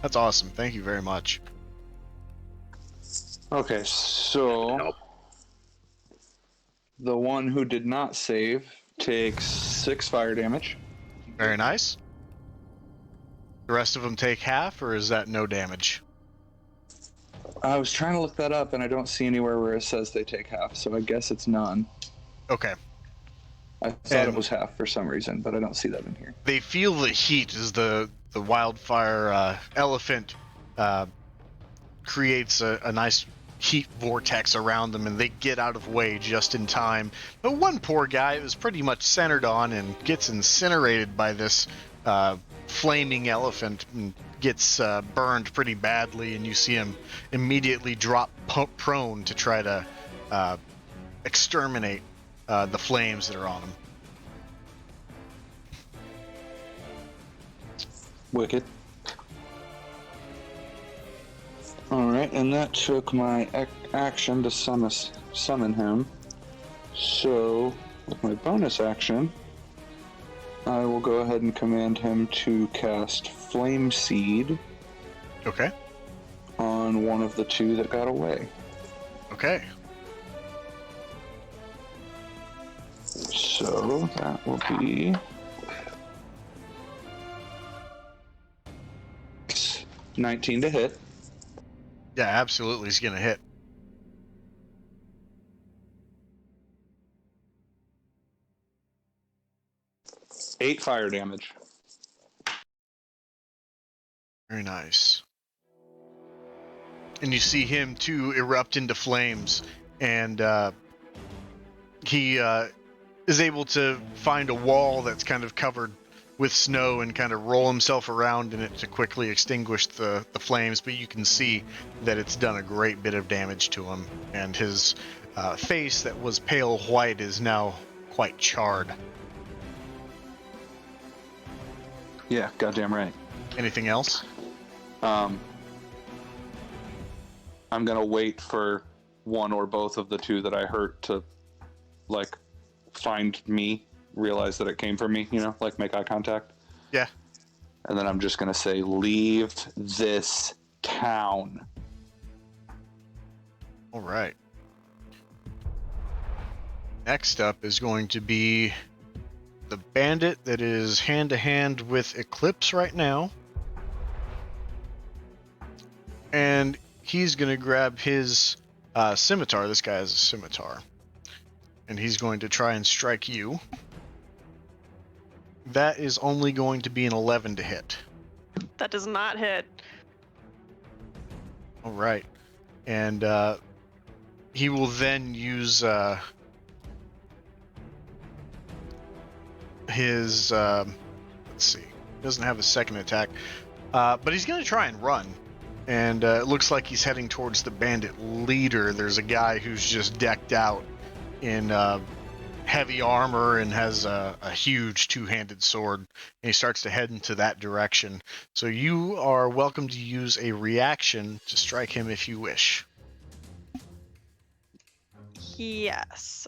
Speaker 1: That's awesome. Thank you very much.
Speaker 8: Okay, so the one who did not save takes 6 fire damage.
Speaker 1: Very nice. The rest of them take half, or is that no damage?
Speaker 8: I was trying to look that up, and I don't see anywhere where it says they take half, so I guess it's none.
Speaker 1: Okay.
Speaker 8: I thought it was half for some reason, but I don't see that in here.
Speaker 1: They feel the heat as the wildfire elephant creates a nice heat vortex around them, and they get out of the way just in time. But one poor guy was pretty much centered on and gets incinerated by this flaming elephant and gets burned pretty badly, and you see him immediately drop prone to try to exterminate the flames that are on him.
Speaker 8: Wicked. Alright, and that took my action to summon him. So, with my bonus action, I will go ahead and command him to cast Flame Seed.
Speaker 1: Okay.
Speaker 8: On one of the two that got away.
Speaker 1: Okay.
Speaker 8: So, that will be 19 to hit.
Speaker 1: Yeah, absolutely, he's gonna hit.
Speaker 8: Eight fire damage.
Speaker 1: Very nice. And you see him too erupt into flames, and he is able to find a wall that's kind of covered with snow and kind of roll himself around in it to quickly extinguish the flames, but you can see that it's done a great bit of damage to him, and his face that was pale white is now quite charred.
Speaker 8: Yeah, goddamn right.
Speaker 1: Anything else?
Speaker 8: I'm gonna wait for one or both of the two that I hurt to, like, find me, realize that it came from me, like make eye contact.
Speaker 1: Yeah.
Speaker 8: And then I'm just gonna say, leave this town.
Speaker 1: All right. Next up is going to be the bandit that is hand-to-hand with Eclipsa right now. And he's going to grab his scimitar. This guy has a scimitar. And he's going to try and strike you. That is only going to be an 11 to hit.
Speaker 10: That does not hit.
Speaker 1: All right. And he will then use his let's see, he doesn't have a second attack, but he's going to try and run, and it looks like he's heading towards the bandit leader. There's a guy who's just decked out in heavy armor and has a huge two-handed sword, and he starts to head into that direction. So you are welcome to use a reaction to strike him if you wish.
Speaker 10: Yes.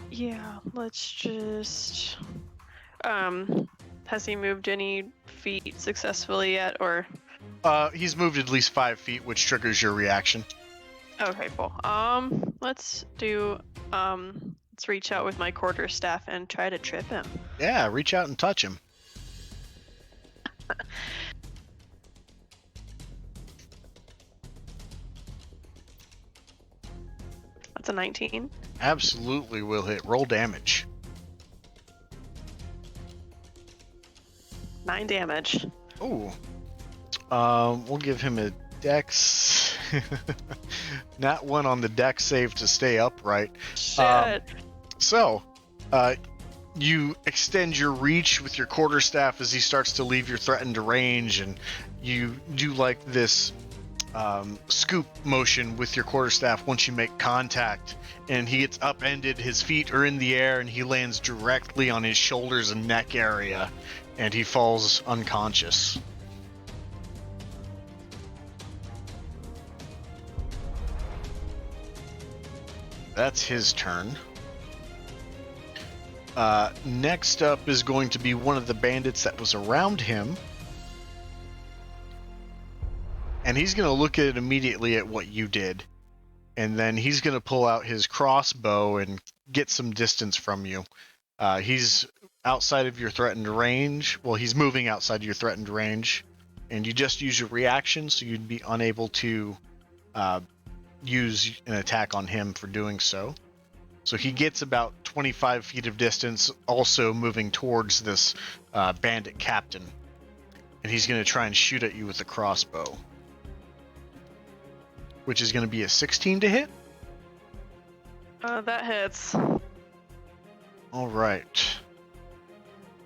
Speaker 10: Yeah, let's just... has he moved any feet successfully yet, or...?
Speaker 1: He's moved at least 5 feet, which triggers your reaction.
Speaker 10: Okay, cool. Let's do, let's reach out with my quarterstaff and try to trip him.
Speaker 1: Yeah, reach out and touch him.
Speaker 10: That's a 19.
Speaker 1: Absolutely will hit. Roll damage.
Speaker 10: 9 damage.
Speaker 1: Ooh. We'll give him a dex. Not one on the dex save to stay upright.
Speaker 10: Shit.
Speaker 1: You extend your reach with your quarterstaff as he starts to leave your threatened range, and you do like this scoop motion with your quarterstaff once you make contact, and he gets upended. His feet are in the air, and he lands directly on his shoulders and neck area, and he falls unconscious. That's his turn. Next up is going to be one of the bandits that was around him. And he's going to look at it immediately at what you did. and then he's going to pull out his crossbow and get some distance from you. He's outside of your threatened range. Well, he's moving outside of your threatened range, and you just use your reaction, so you'd be unable to use an attack on him for doing so. So he gets about 25 feet of distance, also moving towards this bandit captain. And he's going to try and shoot at you with a crossbow. Which is going to be a 16 to hit.
Speaker 10: That hits.
Speaker 1: Alright.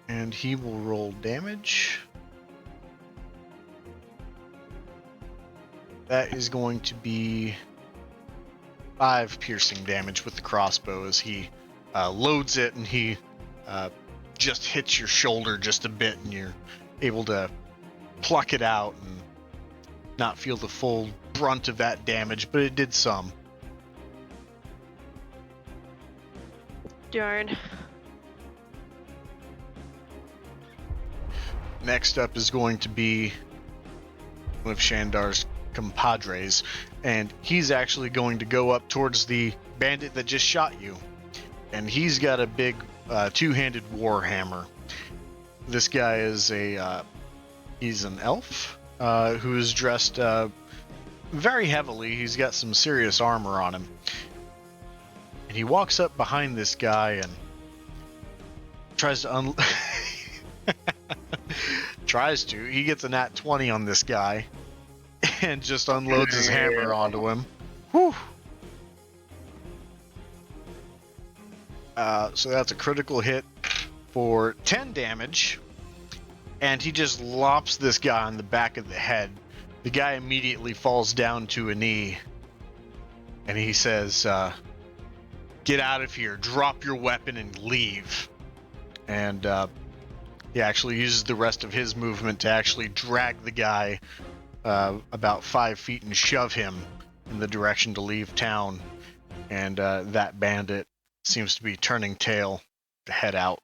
Speaker 1: And he will roll damage. That is going to be 5 piercing damage with the crossbow as he loads it, and he just hits your shoulder just a bit, and you're able to pluck it out and not feel the full brunt of that damage, but it did some.
Speaker 10: Darn.
Speaker 1: Next up is going to be one of Shandar's compadres, and he's actually going to go up towards the bandit that just shot you. And he's got a big two-handed warhammer. This guy is he's an elf who is dressed very heavily. He's got some serious armor on him. And he walks up behind this guy and tries to he gets a nat 20 on this guy and just unloads his hammer onto him. Whew. So that's a critical hit for 10 damage, and he just lops this guy on the back of the head. The guy immediately falls down to a knee, and he says, "Get out of here, drop your weapon and leave." And he actually uses the rest of his movement to actually drag the guy about 5 feet and shove him in the direction to leave town. And that bandit seems to be turning tail to head out.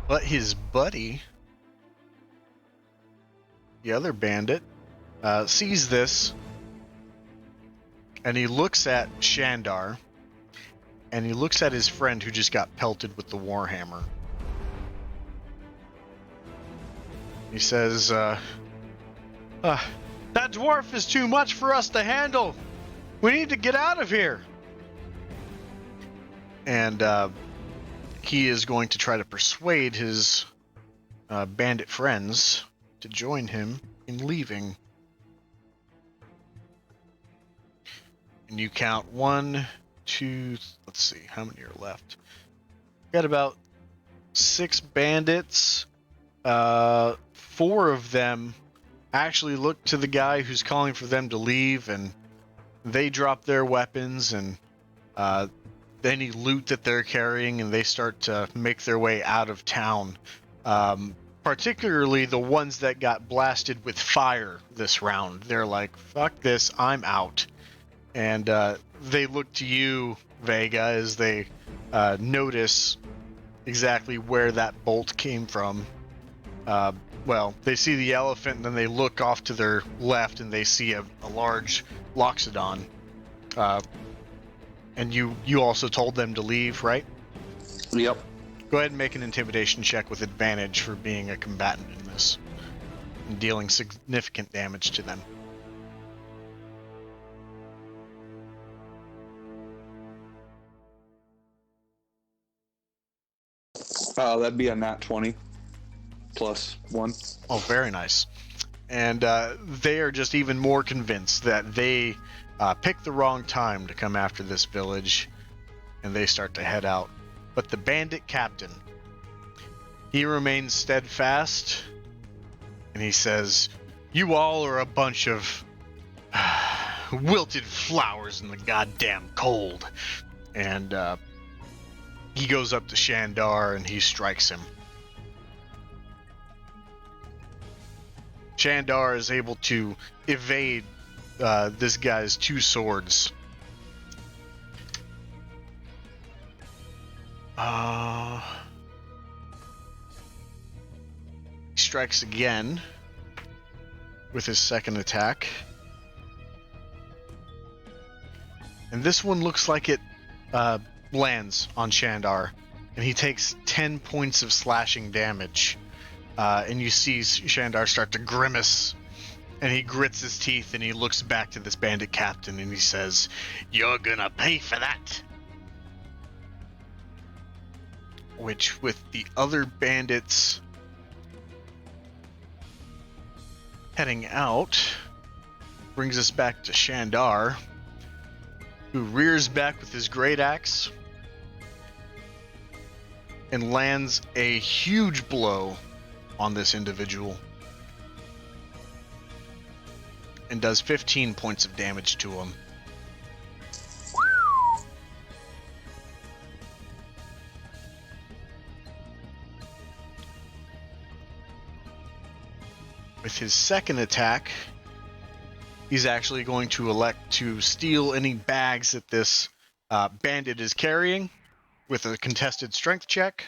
Speaker 1: But his buddy, the other bandit, sees this, and he looks at Shandar, and he looks at his friend who just got pelted with the warhammer. He says, that dwarf is too much for us to handle. We need to get out of here. And he is going to try to persuade his bandit friends to join him in leaving. And you count 1, 2, let's see, how many are left? Got about 6 bandits. 4 of them actually look to the guy who's calling for them to leave, and they drop their weapons and any loot that they're carrying, and they start to make their way out of town. Particularly the ones that got blasted with fire this round. They're like, fuck this, I'm out. And they look to you, Vega, as they notice exactly where that bolt came from. Well, they see the elephant, and then they look off to their left, and they see a large loxodon. And you also told them to leave, right?
Speaker 8: Yep.
Speaker 1: Go ahead and make an intimidation check with advantage for being a combatant in this and dealing significant damage to them.
Speaker 8: That'd be a nat 20 plus 1.
Speaker 1: Oh, very nice. And they are just even more convinced that they picked the wrong time to come after this village, and they start to head out. But the bandit captain, he remains steadfast, and he says, "You all are a bunch of wilted flowers in the goddamn cold." And he goes up to Shandar and he strikes him. Shandar is able to evade this guy's 2 swords. He strikes again. with his second attack. And this one looks like it lands on Shandar, and he takes 10 points of slashing damage. And you see Shandar start to grimace, and he grits his teeth, and he looks back to this bandit captain, and he says, "You're gonna pay for that." Which, with the other bandits heading out, brings us back to Shandar, who rears back with his great axe and lands a huge blow on this individual and does 15 points of damage to him. With his second attack, he's actually going to elect to steal any bags that this bandit is carrying with a contested strength check.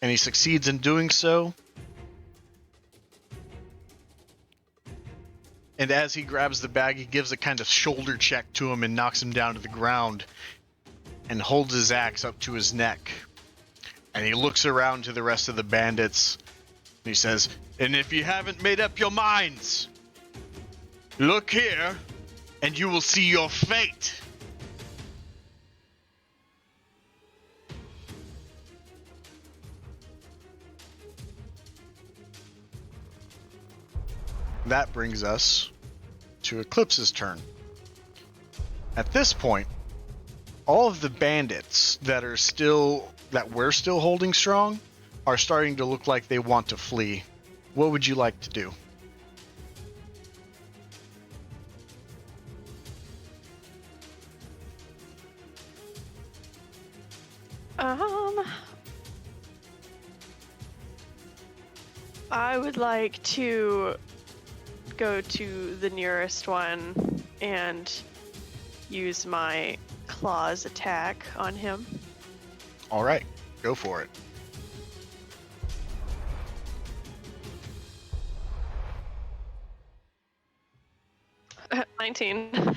Speaker 1: And he succeeds in doing so. And as he grabs the bag, he gives a kind of shoulder check to him and knocks him down to the ground and holds his axe up to his neck. And he looks around to the rest of the bandits, and he says, "And if you haven't made up your minds, look here, and you will see your fate." That brings us to Eclipsa's turn. At this point, all of the bandits that we're still holding strong are starting to look like they want to flee. What would you like to do?
Speaker 10: I would like to go to the nearest one and use my claws attack on him.
Speaker 1: All right, go for it.
Speaker 10: Uh, 19.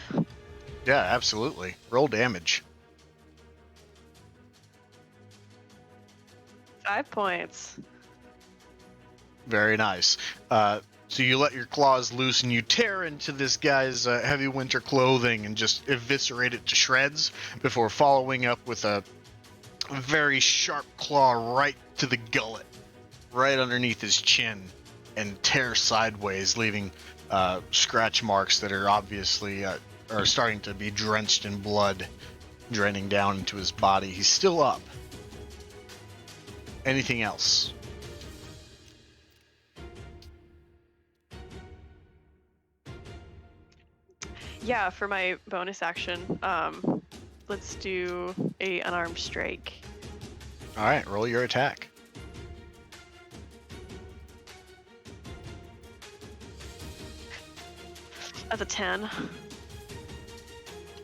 Speaker 1: Yeah, absolutely. Roll damage.
Speaker 10: 5 points.
Speaker 1: Very nice. So you let your claws loose and you tear into this guy's heavy winter clothing and just eviscerate it to shreds before following up with a very sharp claw right to the gullet, right underneath his chin, and tear sideways, leaving scratch marks that are obviously are starting to be drenched in blood, draining down into his body. He's still up. Anything else?
Speaker 10: Yeah, for my bonus action, let's do a unarmed strike.
Speaker 1: All right, roll your attack.
Speaker 10: That's a 10.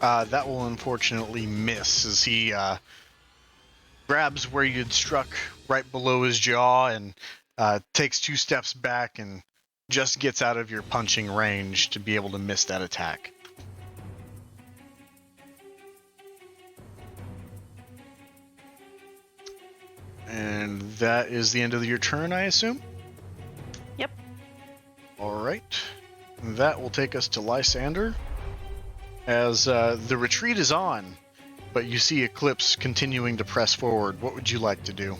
Speaker 1: That will unfortunately miss as he grabs where you'd struck right below his jaw and takes 2 steps back and just gets out of your punching range to be able to miss that attack. And that is the end of your turn, I assume?
Speaker 10: Yep.
Speaker 1: All right. That will take us to Lysander. As the retreat is on, but you see Eclipse continuing to press forward. What would you like to do?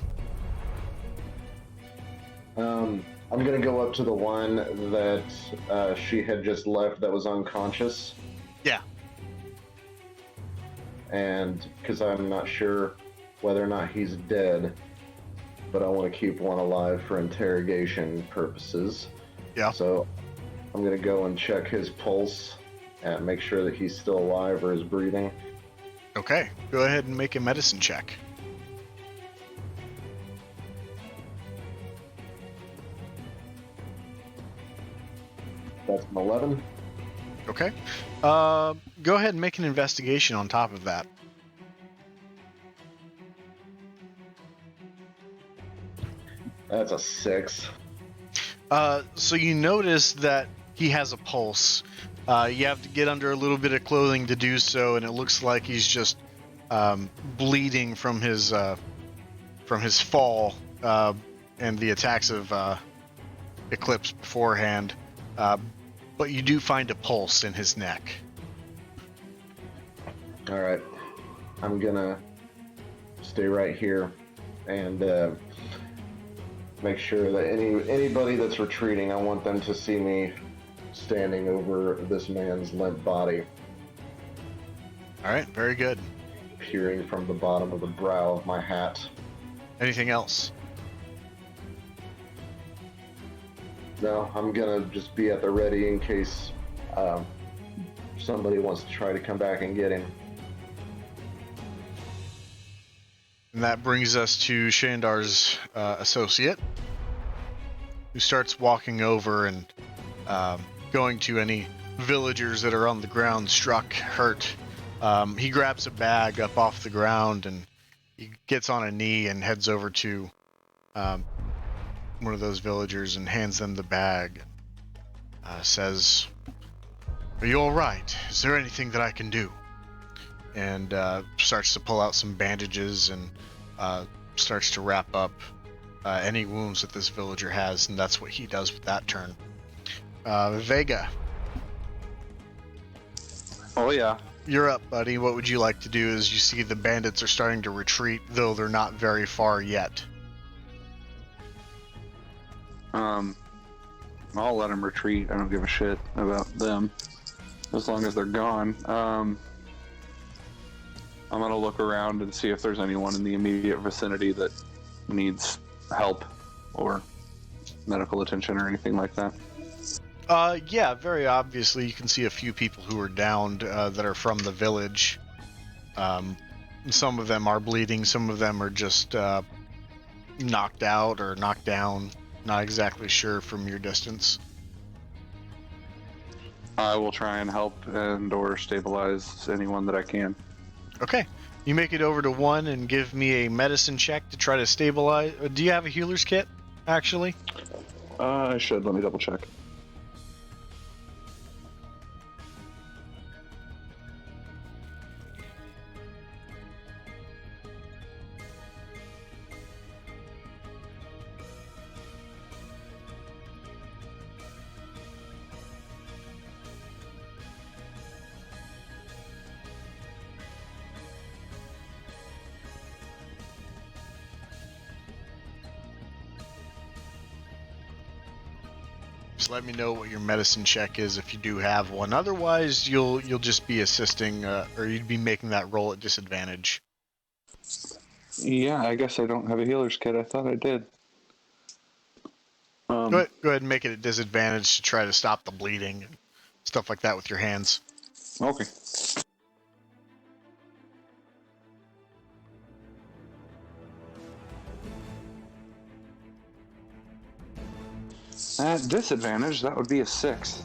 Speaker 5: I'm gonna go up to the one that she had just left that was unconscious.
Speaker 1: Yeah.
Speaker 5: And because I'm not sure whether or not he's dead, but I want to keep one alive for interrogation purposes.
Speaker 1: Yeah.
Speaker 5: So I'm gonna go and check his pulse and make sure that he's still alive or is breathing.
Speaker 1: Okay. Go ahead and make a medicine check.
Speaker 5: That's an 11.
Speaker 1: Okay. Go ahead and make an investigation on top of that.
Speaker 5: That's a 6.
Speaker 1: So you notice that he has a pulse. You have to get under a little bit of clothing to do so, and it looks like he's just bleeding from his fall and the attacks of Eclipse beforehand. But you do find a pulse in his neck.
Speaker 5: All right, I'm gonna stay right here and make sure that anybody that's retreating, I want them to see me standing over this man's limp body,
Speaker 1: All right, very good.
Speaker 5: peering from the bottom of the brow of my hat.
Speaker 1: Anything else?
Speaker 5: No, I'm gonna just be at the ready in case somebody wants to try to come back and get him.
Speaker 1: And that brings us to Shandar's associate, who starts walking over and going to any villagers that are on the ground struck, hurt. He grabs a bag up off the ground and he gets on a knee and heads over to one of those villagers and hands them the bag. Says, "Are you all right? Is there anything that I can do?" And starts to pull out some bandages and starts to wrap up any wounds that this villager has, and that's what he does with that turn. Vega,
Speaker 8: Oh yeah.
Speaker 1: you're up, buddy. What would you like to do as you see the bandits are starting to retreat, though they're not very far yet?
Speaker 8: I'll let them retreat. I don't give a shit about them as long as they're gone. I'm gonna look around and see if there's anyone in the immediate vicinity that needs help or medical attention or anything like that.
Speaker 1: Yeah, very obviously you can see a few people who are downed that are from the village. Some of them are bleeding, some of them are just knocked out or knocked down. Not exactly sure from your distance.
Speaker 8: I will try and help and or stabilize anyone that I can.
Speaker 1: Okay. You make it over to one and give me a medicine check to try to stabilize. Do you have a healer's kit, actually?
Speaker 8: I should. Let me double check.
Speaker 1: Just let me know what your medicine check is if you do have one. Otherwise, you'll just be assisting, or you'd be making that roll at disadvantage.
Speaker 8: Yeah, I guess I don't have a healer's kit. I thought I did.
Speaker 1: Go ahead and make it at disadvantage to try to stop the bleeding and stuff like that with your hands.
Speaker 8: Okay. At disadvantage, that would be a 6.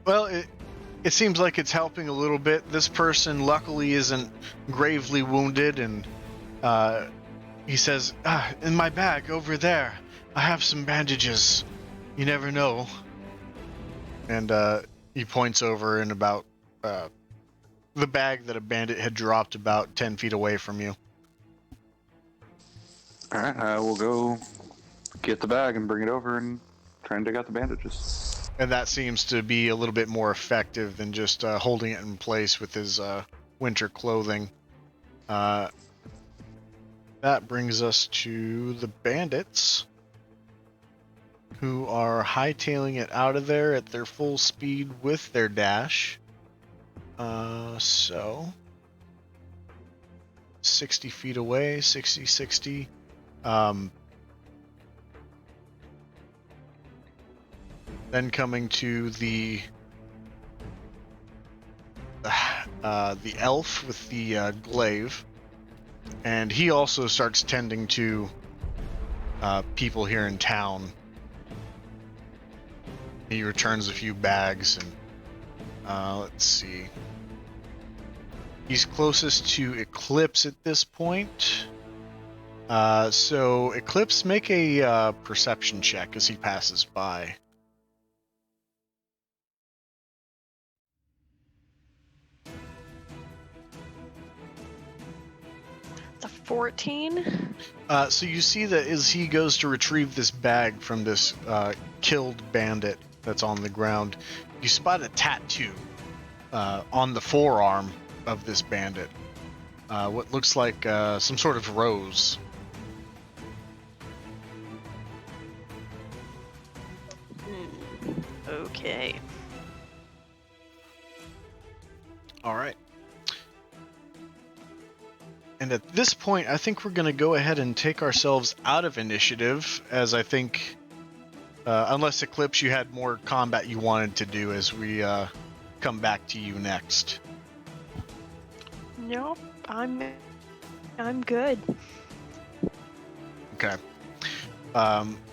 Speaker 1: Well, it seems like it's helping a little bit. This person luckily isn't gravely wounded, and he says, in my bag over there, I have some bandages. You never know. And he points over in about the bag that a bandit had dropped about 10 feet away from you.
Speaker 8: Alright, I will go get the bag and bring it over and try and dig out the bandages.
Speaker 1: And that seems to be a little bit more effective than just holding it in place with his winter clothing. That brings us to the bandits, who are hightailing it out of there at their full speed with their dash. So 60 feet away, 60. Then coming to the elf with the glaive, and he also starts tending to people here in town. He returns a few bags, and let's see. He's closest to Eclipse at this point. So Eclipse, make a perception check as he passes by.
Speaker 10: The 14.
Speaker 1: So you see that as he goes to retrieve this bag from this killed bandit that's on the ground, you spot a tattoo on the forearm of this bandit. What looks like some sort of rose.
Speaker 10: Okay.
Speaker 1: All right. And at this point, I think we're going to go ahead and take ourselves out of initiative, as I think, unless Eclipse, you had more combat you wanted to do as we come back to you next.
Speaker 10: Nope, I'm good.
Speaker 1: Okay.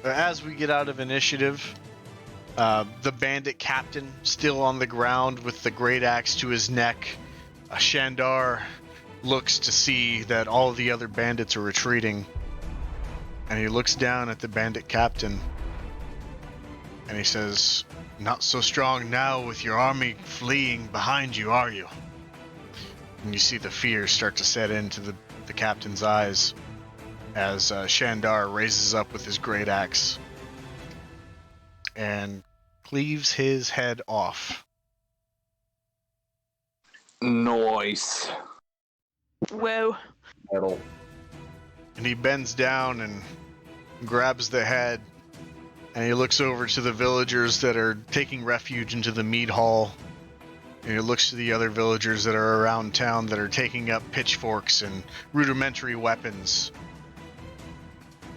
Speaker 1: As we get out of initiative, the bandit captain still on the ground with the great axe to his neck. Shandar looks to see that all of the other bandits are retreating, and he looks down at the bandit captain and he says, "Not so strong now with your army fleeing behind you, are you?" And you see the fear start to set into the captain's eyes as Shandar raises up with his great axe and cleaves his head off.
Speaker 8: Nice.
Speaker 10: Whoa.
Speaker 5: Metal.
Speaker 1: And he bends down and grabs the head, and he looks over to the villagers that are taking refuge into the mead hall, and he looks to the other villagers that are around town that are taking up pitchforks and rudimentary weapons.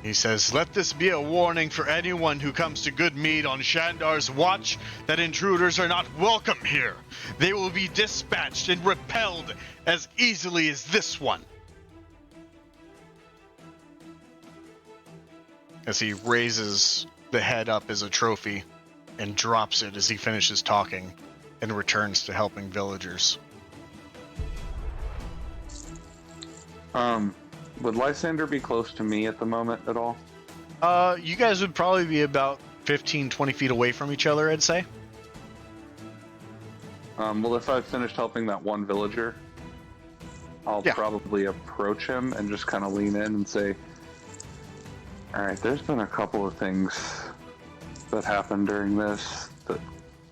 Speaker 1: He says, "Let this be a warning for anyone who comes to good mead on Shandar's watch that intruders are not welcome here. They will be dispatched and repelled as easily as this one." As he raises the head up as a trophy and drops it as he finishes talking and returns to helping villagers.
Speaker 8: Would Lysander be close to me at the moment at all?
Speaker 1: You guys would probably be about 15, 20 feet away from each other, I'd say.
Speaker 8: Well, if I've finished helping that one villager, I'll probably approach him and just kind of lean in and say, "Alright, there's been a couple of things that happened during this that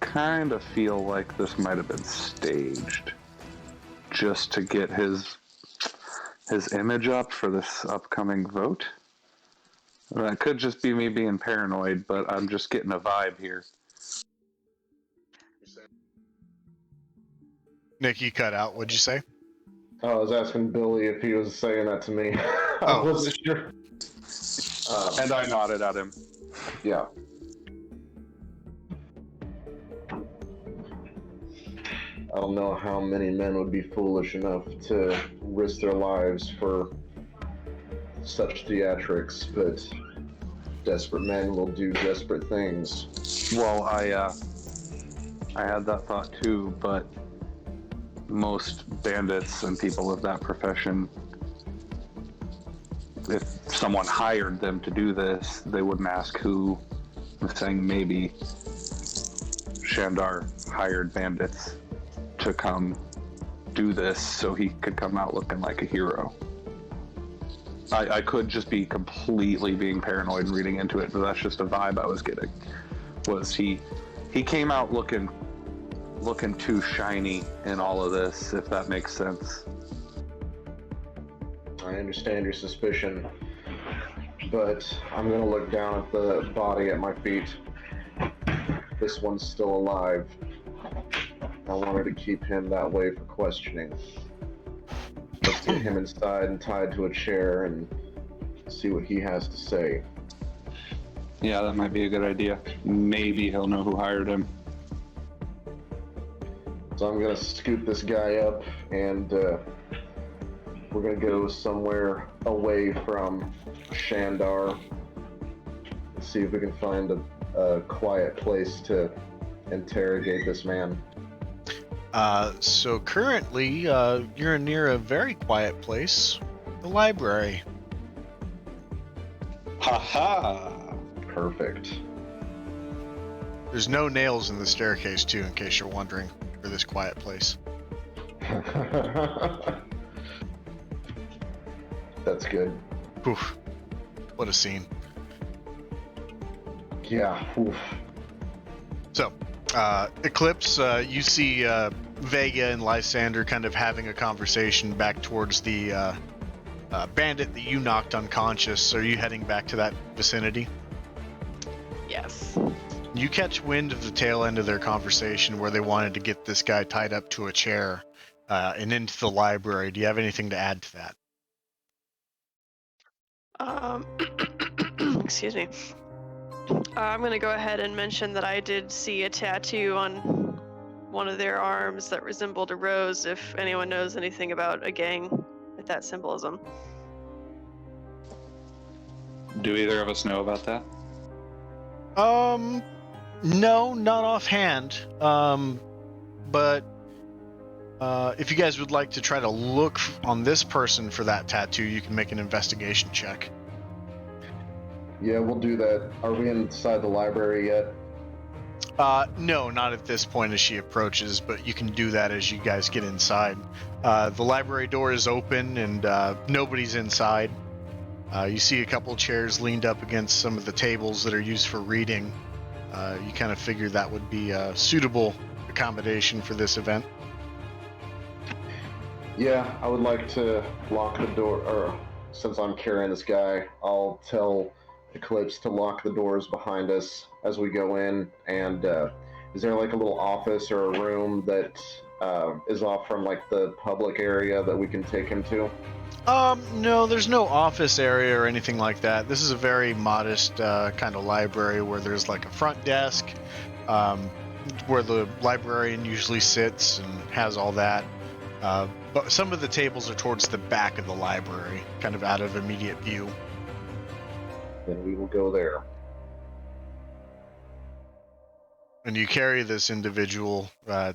Speaker 8: kind of feel like this might have been staged just to get his image up for this upcoming vote. That could just be me being paranoid, but I'm just getting a vibe here."
Speaker 1: Nick, you cut out. What'd you say?
Speaker 5: I was asking Billy if he was saying that to me. I
Speaker 1: Oh.
Speaker 5: wasn't sure.
Speaker 8: And I nodded at him.
Speaker 5: Yeah. I don't know how many men would be foolish enough to risk their lives for such theatrics, but desperate men will do desperate things.
Speaker 8: Well, I had that thought too, but most bandits and people of that profession, if someone hired them to do this, they wouldn't ask who. I'm saying maybe Shandar hired bandits to come do this so he could come out looking like a hero. I could just be completely being paranoid and reading into it, but that's just a vibe I was getting. Was he came out looking too shiny in all of this, if that makes sense.
Speaker 5: I understand your suspicion, but I'm gonna look down at the body at my feet. This one's still alive. I wanted to keep him that way for questioning. Let's get him inside and tied to a chair and see what he has to say.
Speaker 8: Yeah, that might be a good idea. Maybe he'll know who hired him.
Speaker 5: So I'm gonna scoop this guy up and we're gonna go somewhere away from Shandar. See if we can find a quiet place to interrogate this man.
Speaker 1: So currently, you're near a very quiet place, the library.
Speaker 8: Ha ha!
Speaker 5: Perfect.
Speaker 1: There's no nails in the staircase, too, in case you're wondering, for this quiet place.
Speaker 5: That's good.
Speaker 1: Oof. What a scene.
Speaker 5: Yeah. Oof.
Speaker 1: So, Eclipse, you see Vega and Lysander kind of having a conversation back towards the bandit that you knocked unconscious. Are you heading back to that vicinity?
Speaker 10: Yes.
Speaker 1: You catch wind of the tail end of their conversation where they wanted to get this guy tied up to a chair and into the library. Do you have anything to add to that?
Speaker 10: Excuse me. I'm gonna go ahead and mention that I did see a tattoo on one of their arms that resembled a rose, if anyone knows anything about a gang with that symbolism.
Speaker 8: Do either of us know about that?
Speaker 1: No, not offhand. But if you guys would like to try to look on this person for that tattoo, you can make an investigation check.
Speaker 5: Yeah, we'll do that. Are we inside the library yet?
Speaker 1: No, not at this point as she approaches, but you can do that as you guys get inside. The library door is open and nobody's inside. You see a couple chairs leaned up against some of the tables that are used for reading. You kind of figure that would be a suitable accommodation for this event.
Speaker 5: Yeah, I would like to lock the door, or since I'm carrying this guy, I'll tell Eclipse to lock the doors behind us as we go in. And is there like a little office or a room that is off from like the public area that we can take him to?
Speaker 1: No, there's no office area or anything like that. This is a very modest kind of library where there's like a front desk where the librarian usually sits and has all that. But some of the tables are towards the back of the library, kind of out of immediate view.
Speaker 5: Then we will go there.
Speaker 1: And you carry this individual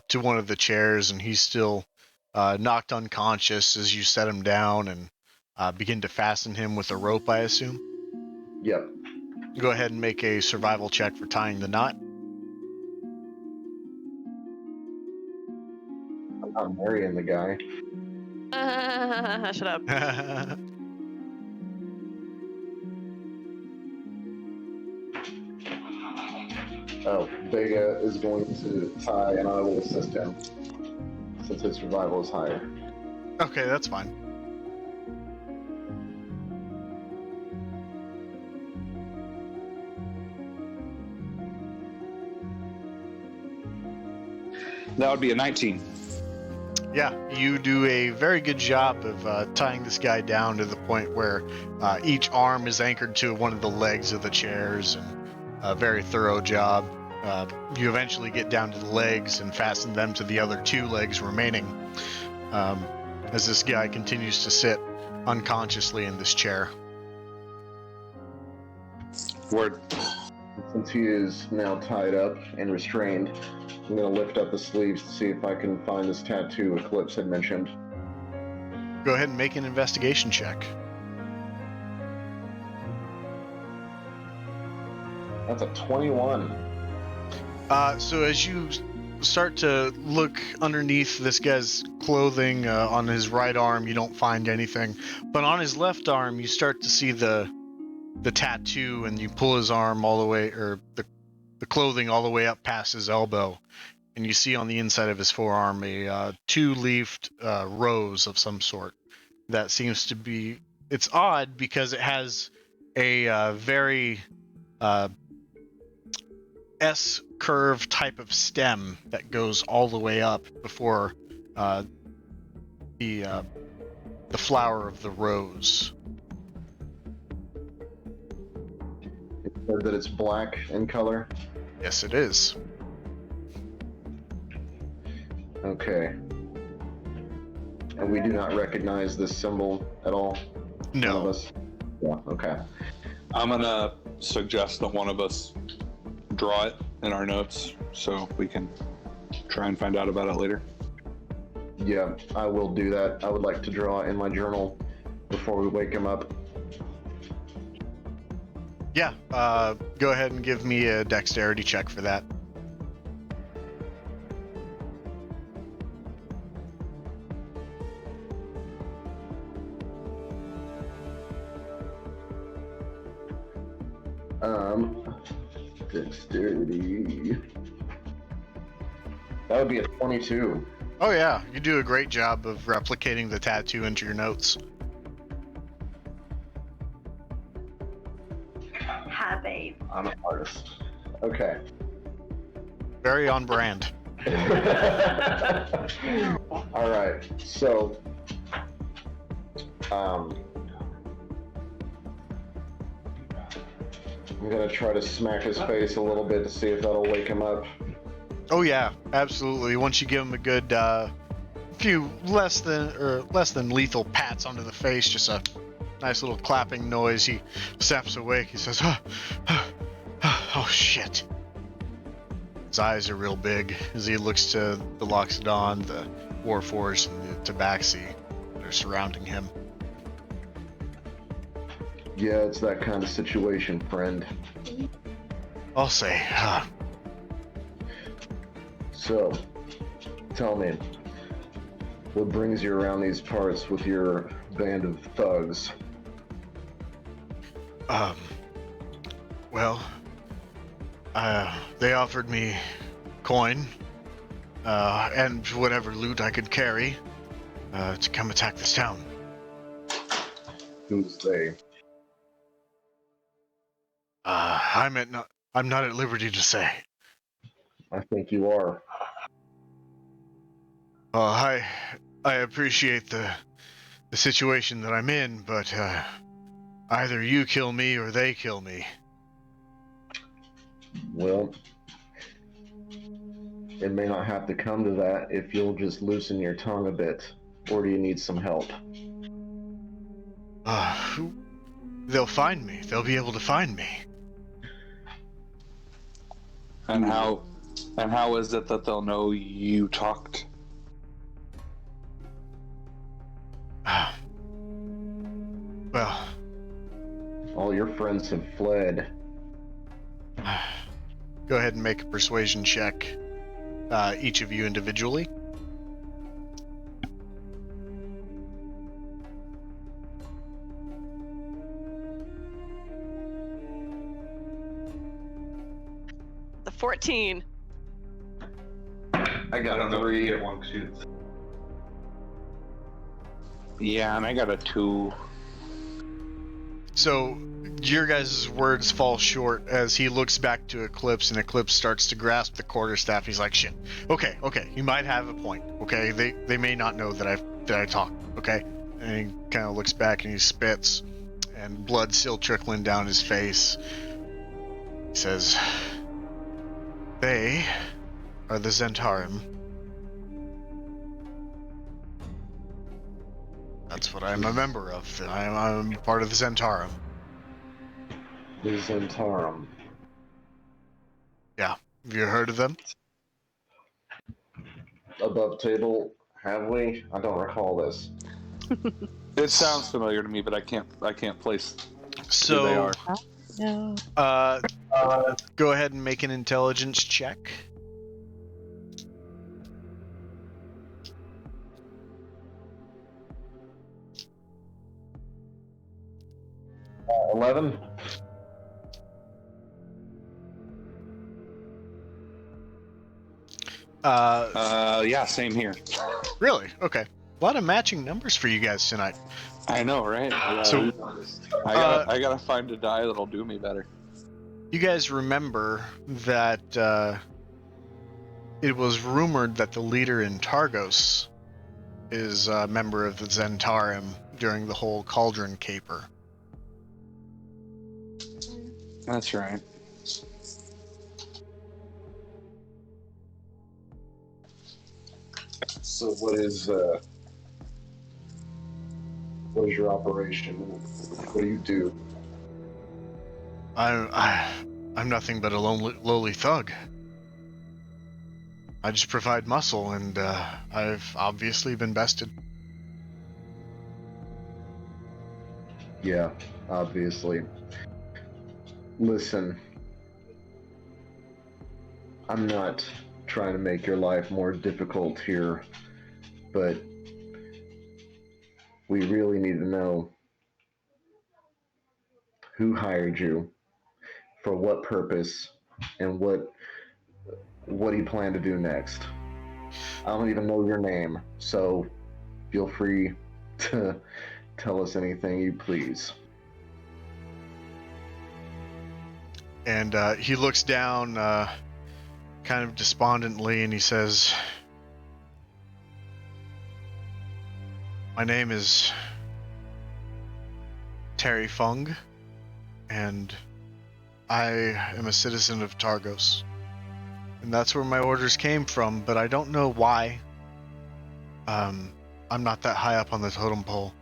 Speaker 1: to one of the chairs, and he's still knocked unconscious as you set him down and begin to fasten him with a rope, I assume?
Speaker 5: Yep.
Speaker 1: Go ahead and make a survival check for tying the knot.
Speaker 5: I'm not marrying the guy.
Speaker 10: Shut up.
Speaker 5: Oh, Vega is going to tie, and I will assist him, since his survival is higher.
Speaker 1: Okay, that's fine.
Speaker 8: That would be a 19.
Speaker 1: Yeah, you do a very good job of tying this guy down to the point where each arm is anchored to one of the legs of the chairs, and a very thorough job. You eventually get down to the legs and fasten them to the other two legs remaining as this guy continues to sit unconsciously in this chair.
Speaker 8: Word.
Speaker 5: Since he is now tied up and restrained, I'm going to lift up the sleeves to see if I can find this tattoo Eclipse had mentioned.
Speaker 1: Go ahead and make an investigation check.
Speaker 5: That's a 21.
Speaker 1: So as you start to look underneath this guy's clothing on his right arm, you don't find anything. But on his left arm, you start to see the tattoo, and you pull his arm all the way, or the clothing all the way up past his elbow. And you see on the inside of his forearm a two-leafed rose of some sort. That seems to be... It's odd because it has a very... S-curve type of stem that goes all the way up before the flower of the rose.
Speaker 5: It says that it's black in color.
Speaker 1: Yes, it is.
Speaker 5: Okay. And we do not recognize this symbol at all? None of
Speaker 1: No.
Speaker 5: us? Yeah, okay.
Speaker 8: I'm gonna suggest that one of us draw it in our notes so we can try and find out about it later.
Speaker 5: Yeah, I will do that. I would like to draw in my journal before we wake him up.
Speaker 1: Yeah, go ahead and give me a dexterity check for that.
Speaker 5: Dexterity. That would be a 22.
Speaker 1: Oh yeah, you do a great job of replicating the tattoo into your notes.
Speaker 11: Hi, babe.
Speaker 5: I'm an artist. Okay.
Speaker 1: Very on brand.
Speaker 5: All right. So, I'm gonna try to smack his face a little bit to see if that'll wake him up.
Speaker 1: Oh yeah, absolutely. Once you give him a good few less than lethal pats onto the face, just a nice little clapping noise, he snaps awake. He says, oh shit. His eyes are real big as he looks to the Loxodon, the Warforged, and the Tabaxi that are surrounding him.
Speaker 5: Yeah, it's that kind of situation, friend.
Speaker 1: I'll say,
Speaker 5: So, tell me, what brings you around these parts with your band of thugs?
Speaker 1: Well, they offered me coin, and whatever loot I could carry, to come attack this town.
Speaker 5: Who's they?
Speaker 1: I'm not at liberty to say.
Speaker 5: I think you are.
Speaker 1: I appreciate the situation that I'm in, but either you kill me or they kill me.
Speaker 5: Well, it may not have to come to that if you'll just loosen your tongue a bit. Or do you need some help?
Speaker 1: They'll find me. They'll be able to find me.
Speaker 8: And how is it that they'll know you talked?
Speaker 1: Well,
Speaker 5: all your friends have fled.
Speaker 1: Go ahead and make a persuasion check, each of you individually.
Speaker 10: The 14.
Speaker 5: I got a 3 at one shoots.
Speaker 8: Yeah, and I got a 2.
Speaker 1: So, your guys' words fall short as he looks back to Eclipse, and Eclipse starts to grasp the quarterstaff. He's like, "Shit. Okay, you might have a point. Okay, they may not know that I talk. Okay," and he kind of looks back and he spits, and blood still trickling down his face. He says, "They are the Zentarum. That's what I'm a member of. I'm part of the Zentarum."
Speaker 5: The Zentarum.
Speaker 1: Yeah. Have you heard of them?
Speaker 5: Above table, have we? I don't recall this.
Speaker 8: It sounds familiar to me, but I can't place
Speaker 1: So,
Speaker 8: who they are.
Speaker 4: No.
Speaker 1: Go ahead and make an intelligence check.
Speaker 5: Uh, 11.
Speaker 8: Yeah, same here.
Speaker 1: Really? Okay. A lot of matching numbers for you guys tonight.
Speaker 8: I know, right?
Speaker 1: So,
Speaker 8: I gotta find a die that'll do me better.
Speaker 1: you guys remember that it was rumored that the leader in Targos is a member of the Zentarum during the whole Cauldron Caper.
Speaker 8: That's right.
Speaker 5: So what is your operation? What do you do?
Speaker 1: I'm nothing but a lowly thug. I just provide muscle, and I've obviously been bested.
Speaker 5: Yeah, obviously. Listen, I'm not trying to make your life more difficult here, but we really need to know who hired you, for what purpose, and what do you plan to do next. I don't even know your name, so feel free to tell us anything you please.
Speaker 1: And he looks down kind of despondently and he says, my name is Terry Fung, and I am a citizen of Targos. And that's where my orders came from, but I don't know why. I'm not that high up on the totem pole.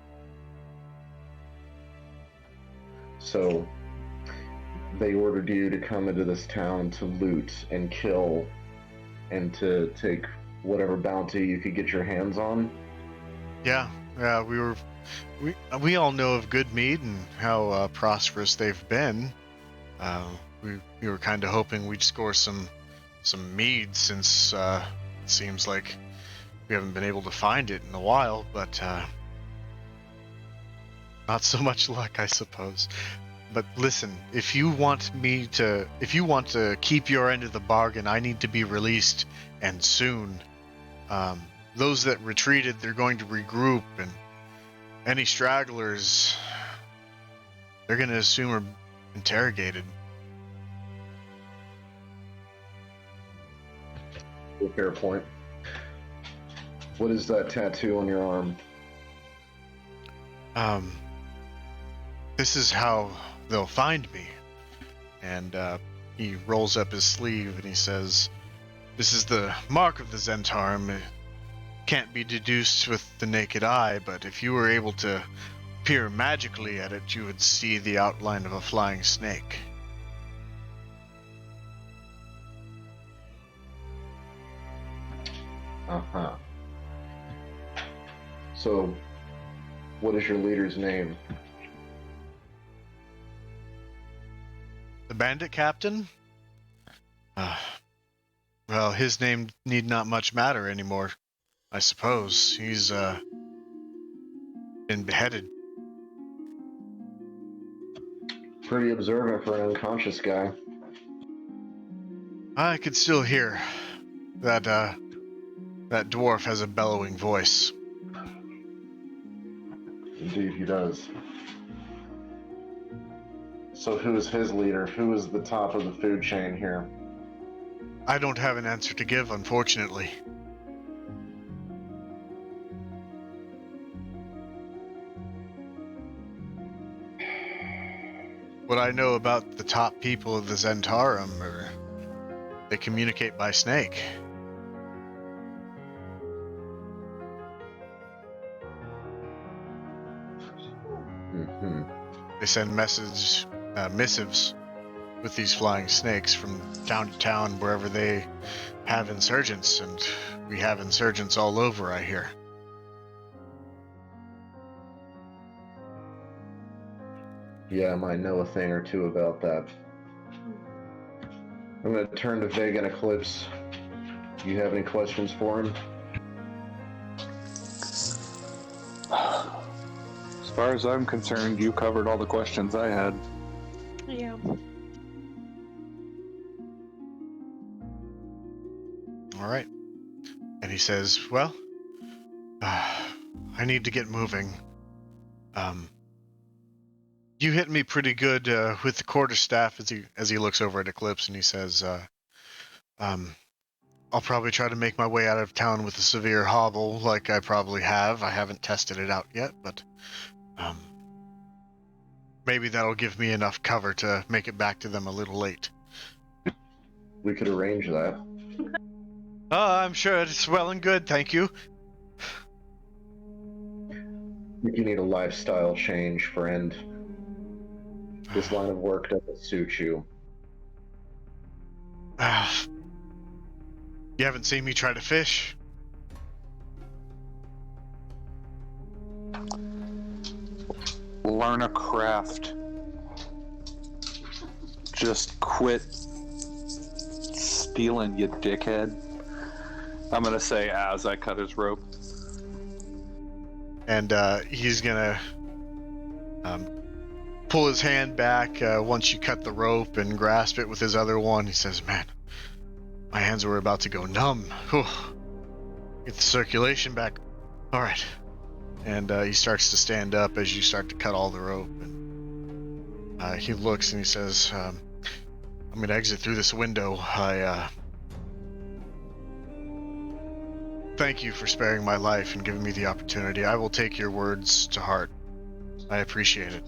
Speaker 5: So, they ordered you to come into this town to loot and kill and to take whatever bounty you could get your hands on?
Speaker 1: Yeah, we all know of Good Mead and how prosperous they've been. We were kind of hoping we'd score some mead, since it seems like we haven't been able to find it in a while, but not so much luck, I suppose. But listen, if you want to keep your end of the bargain, I need to be released, and soon. Those that retreated, they're going to regroup, and any stragglers, they're going to assume are interrogated.
Speaker 5: Fair point. What is that tattoo on your arm?
Speaker 1: This is how they'll find me. And he rolls up his sleeve and he says, this is the mark of the Zentarum. It can't be deduced with the naked eye, but if you were able to peer magically at it, you would see the outline of a flying snake.
Speaker 5: Uh-huh. So, what is your leader's name?
Speaker 1: The bandit captain? Well, his name need not much matter anymore, I suppose. He's, been beheaded.
Speaker 5: Pretty observant for an unconscious guy.
Speaker 1: I could still hear that dwarf has a bellowing voice.
Speaker 5: Indeed he does. So who is his leader? Who is the top of the food chain here?
Speaker 1: I don't have an answer to give, unfortunately. What I know about the top people of the Zentarum are they communicate by snake.
Speaker 5: Mm-hmm.
Speaker 1: They send missives with these flying snakes from town to town wherever they have insurgents, and we have insurgents all over, I hear.
Speaker 5: Yeah, I might know a thing or two about that. I'm going to turn to Vega and Eclipse. Do you have any questions for him?
Speaker 8: As far as I'm concerned, you covered all the questions I had.
Speaker 10: Yeah.
Speaker 1: All right. And he says, well, I need to get moving. You hit me pretty good with the quarterstaff as he looks over at Eclipse, and he says, I'll probably try to make my way out of town with a severe hobble, like I probably have. I haven't tested it out yet, but maybe that'll give me enough cover to make it back to them a little late.
Speaker 5: We could arrange that.
Speaker 1: I'm sure it's well and good, thank you.
Speaker 5: You need a lifestyle change, friend. This line of work doesn't suit you.
Speaker 1: You haven't seen me try to fish?
Speaker 8: Learn a craft. Just quit stealing, you dickhead. I'm gonna say as I cut his rope.
Speaker 1: And he's gonna pull his hand back once you cut the rope and grasp it with his other one. He says, "Man, my hands were about to go numb. Whew. Get the circulation back. All right." And he starts to stand up as you start to cut all the rope. And he looks and he says, "I'm going to exit through this window. I thank you for sparing my life and giving me the opportunity. I will take your words to heart. I appreciate it."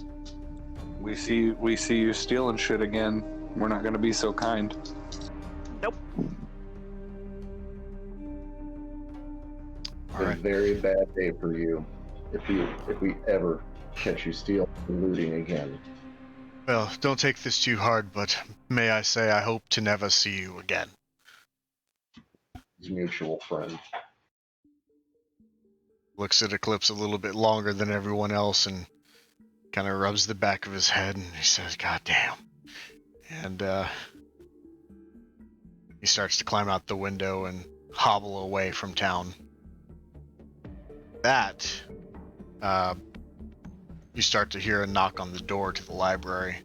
Speaker 8: We see you stealing shit again. We're not gonna be so kind.
Speaker 10: Nope.
Speaker 1: All right.
Speaker 5: A very bad day for you if we ever catch you stealing and looting again.
Speaker 1: Well, don't take this too hard, but may I say I hope to never see you again.
Speaker 5: His mutual friend.
Speaker 1: Looks at Eclipse a little bit longer than everyone else and kind of rubs the back of his head and he says, "God damn." And he starts to climb out the window and hobble away from town. That, you start to hear a knock on the door to the library.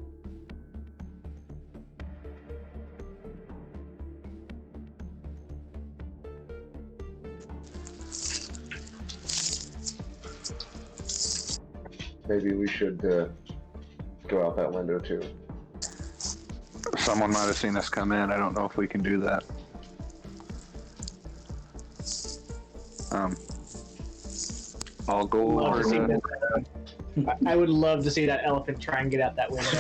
Speaker 5: Maybe we should go out that window too.
Speaker 8: Someone might have seen us come in. I don't know if we can do that. I'll go
Speaker 2: Love
Speaker 8: over
Speaker 2: to see
Speaker 8: to...
Speaker 2: that. I would love to see that elephant try and get out that window.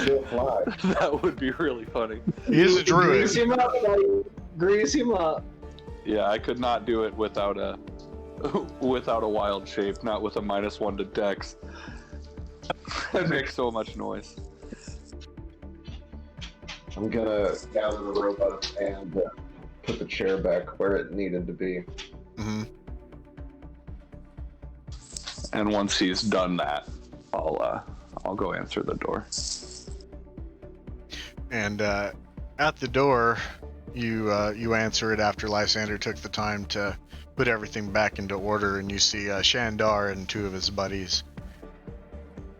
Speaker 5: Still fly.
Speaker 8: That would be really funny.
Speaker 1: He is a druid.
Speaker 2: Grease him up, buddy. Grease him up.
Speaker 8: Yeah, I could not do it without a wild shape, not with a -1 to dex. That makes so much noise.
Speaker 5: I'm gonna gather the rope up and put the chair back where it needed to be.
Speaker 1: Mm-hmm.
Speaker 8: And once he's done that, I'll go answer the door.
Speaker 1: And at the door, you answer it after Lysander took the time to put everything back into order, and you see Shandar and two of his buddies.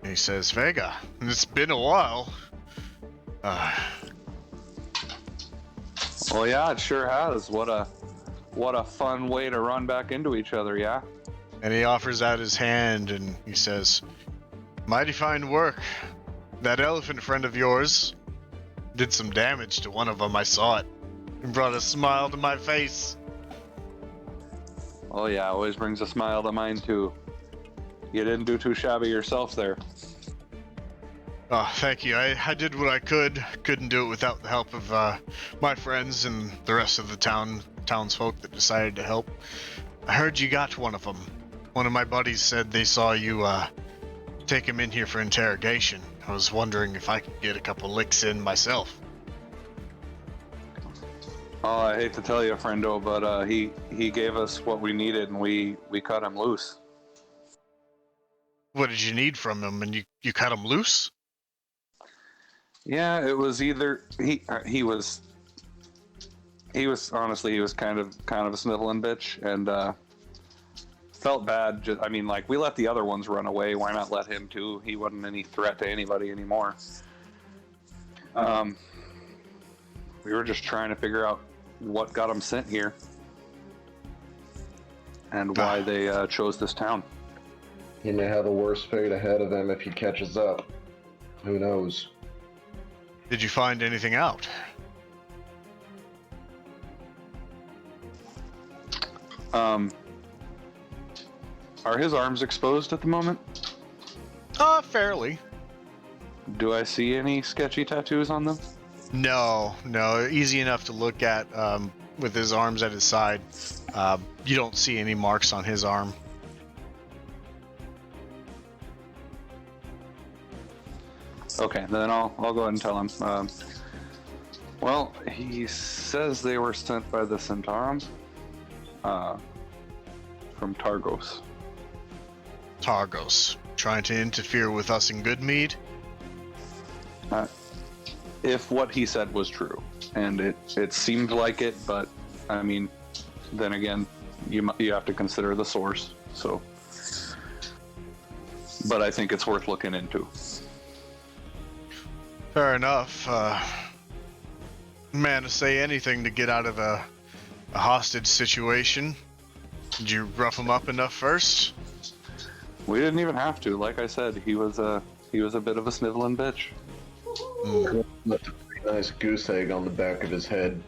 Speaker 1: And he says, "Vega, it's been a while."
Speaker 8: Well, yeah, it sure has. What a fun way to run back into each other, yeah?
Speaker 1: And he offers out his hand and he says, "Mighty fine work. That elephant friend of yours did some damage to one of them. I saw it. It brought a smile to my face."
Speaker 8: Oh yeah, always brings a smile to mine too. You didn't do too shabby yourself there.
Speaker 1: Oh, thank you. I did what I could. Couldn't do it without the help of my friends and the rest of the townsfolk that decided to help. I heard you got one of them. One of my buddies said they saw you take him in here for interrogation. I was wondering if I could get a couple licks in myself.
Speaker 8: Oh, I hate to tell you, friendo, but he gave us what we needed and we cut him loose.
Speaker 1: What did you need from him? And you cut him loose?
Speaker 8: Yeah, it was either he was honestly, he was kind of a sniveling bitch, and felt bad. I mean, like, we let the other ones run away. Why not let him too? He wasn't any threat to anybody anymore. We were just trying to figure out what got him sent here and why they chose this town.
Speaker 5: He may have a worse fate ahead of him if he catches up. Who knows?
Speaker 1: Did you find anything out?
Speaker 8: Are his arms exposed at the moment?
Speaker 1: Fairly.
Speaker 8: Do I see any sketchy tattoos on them?
Speaker 1: No, easy enough to look at with his arms at his side. You don't see any marks on his arm.
Speaker 8: Okay, then I'll go ahead and tell him. Well, he says they were sent by the Centaurum from Targos.
Speaker 1: Targos, trying to interfere with us in Goodmead?
Speaker 8: If what he said was true, and it seemed like it, but I mean, then again, you have to consider the source. So, but I think it's worth looking into.
Speaker 1: Fair enough. Man, to say anything to get out of a hostage situation. Did you rough him up enough first?
Speaker 8: We didn't even have to. Like I said, he was a bit of a sniveling bitch.
Speaker 5: Left a pretty nice goose egg on the back of his head.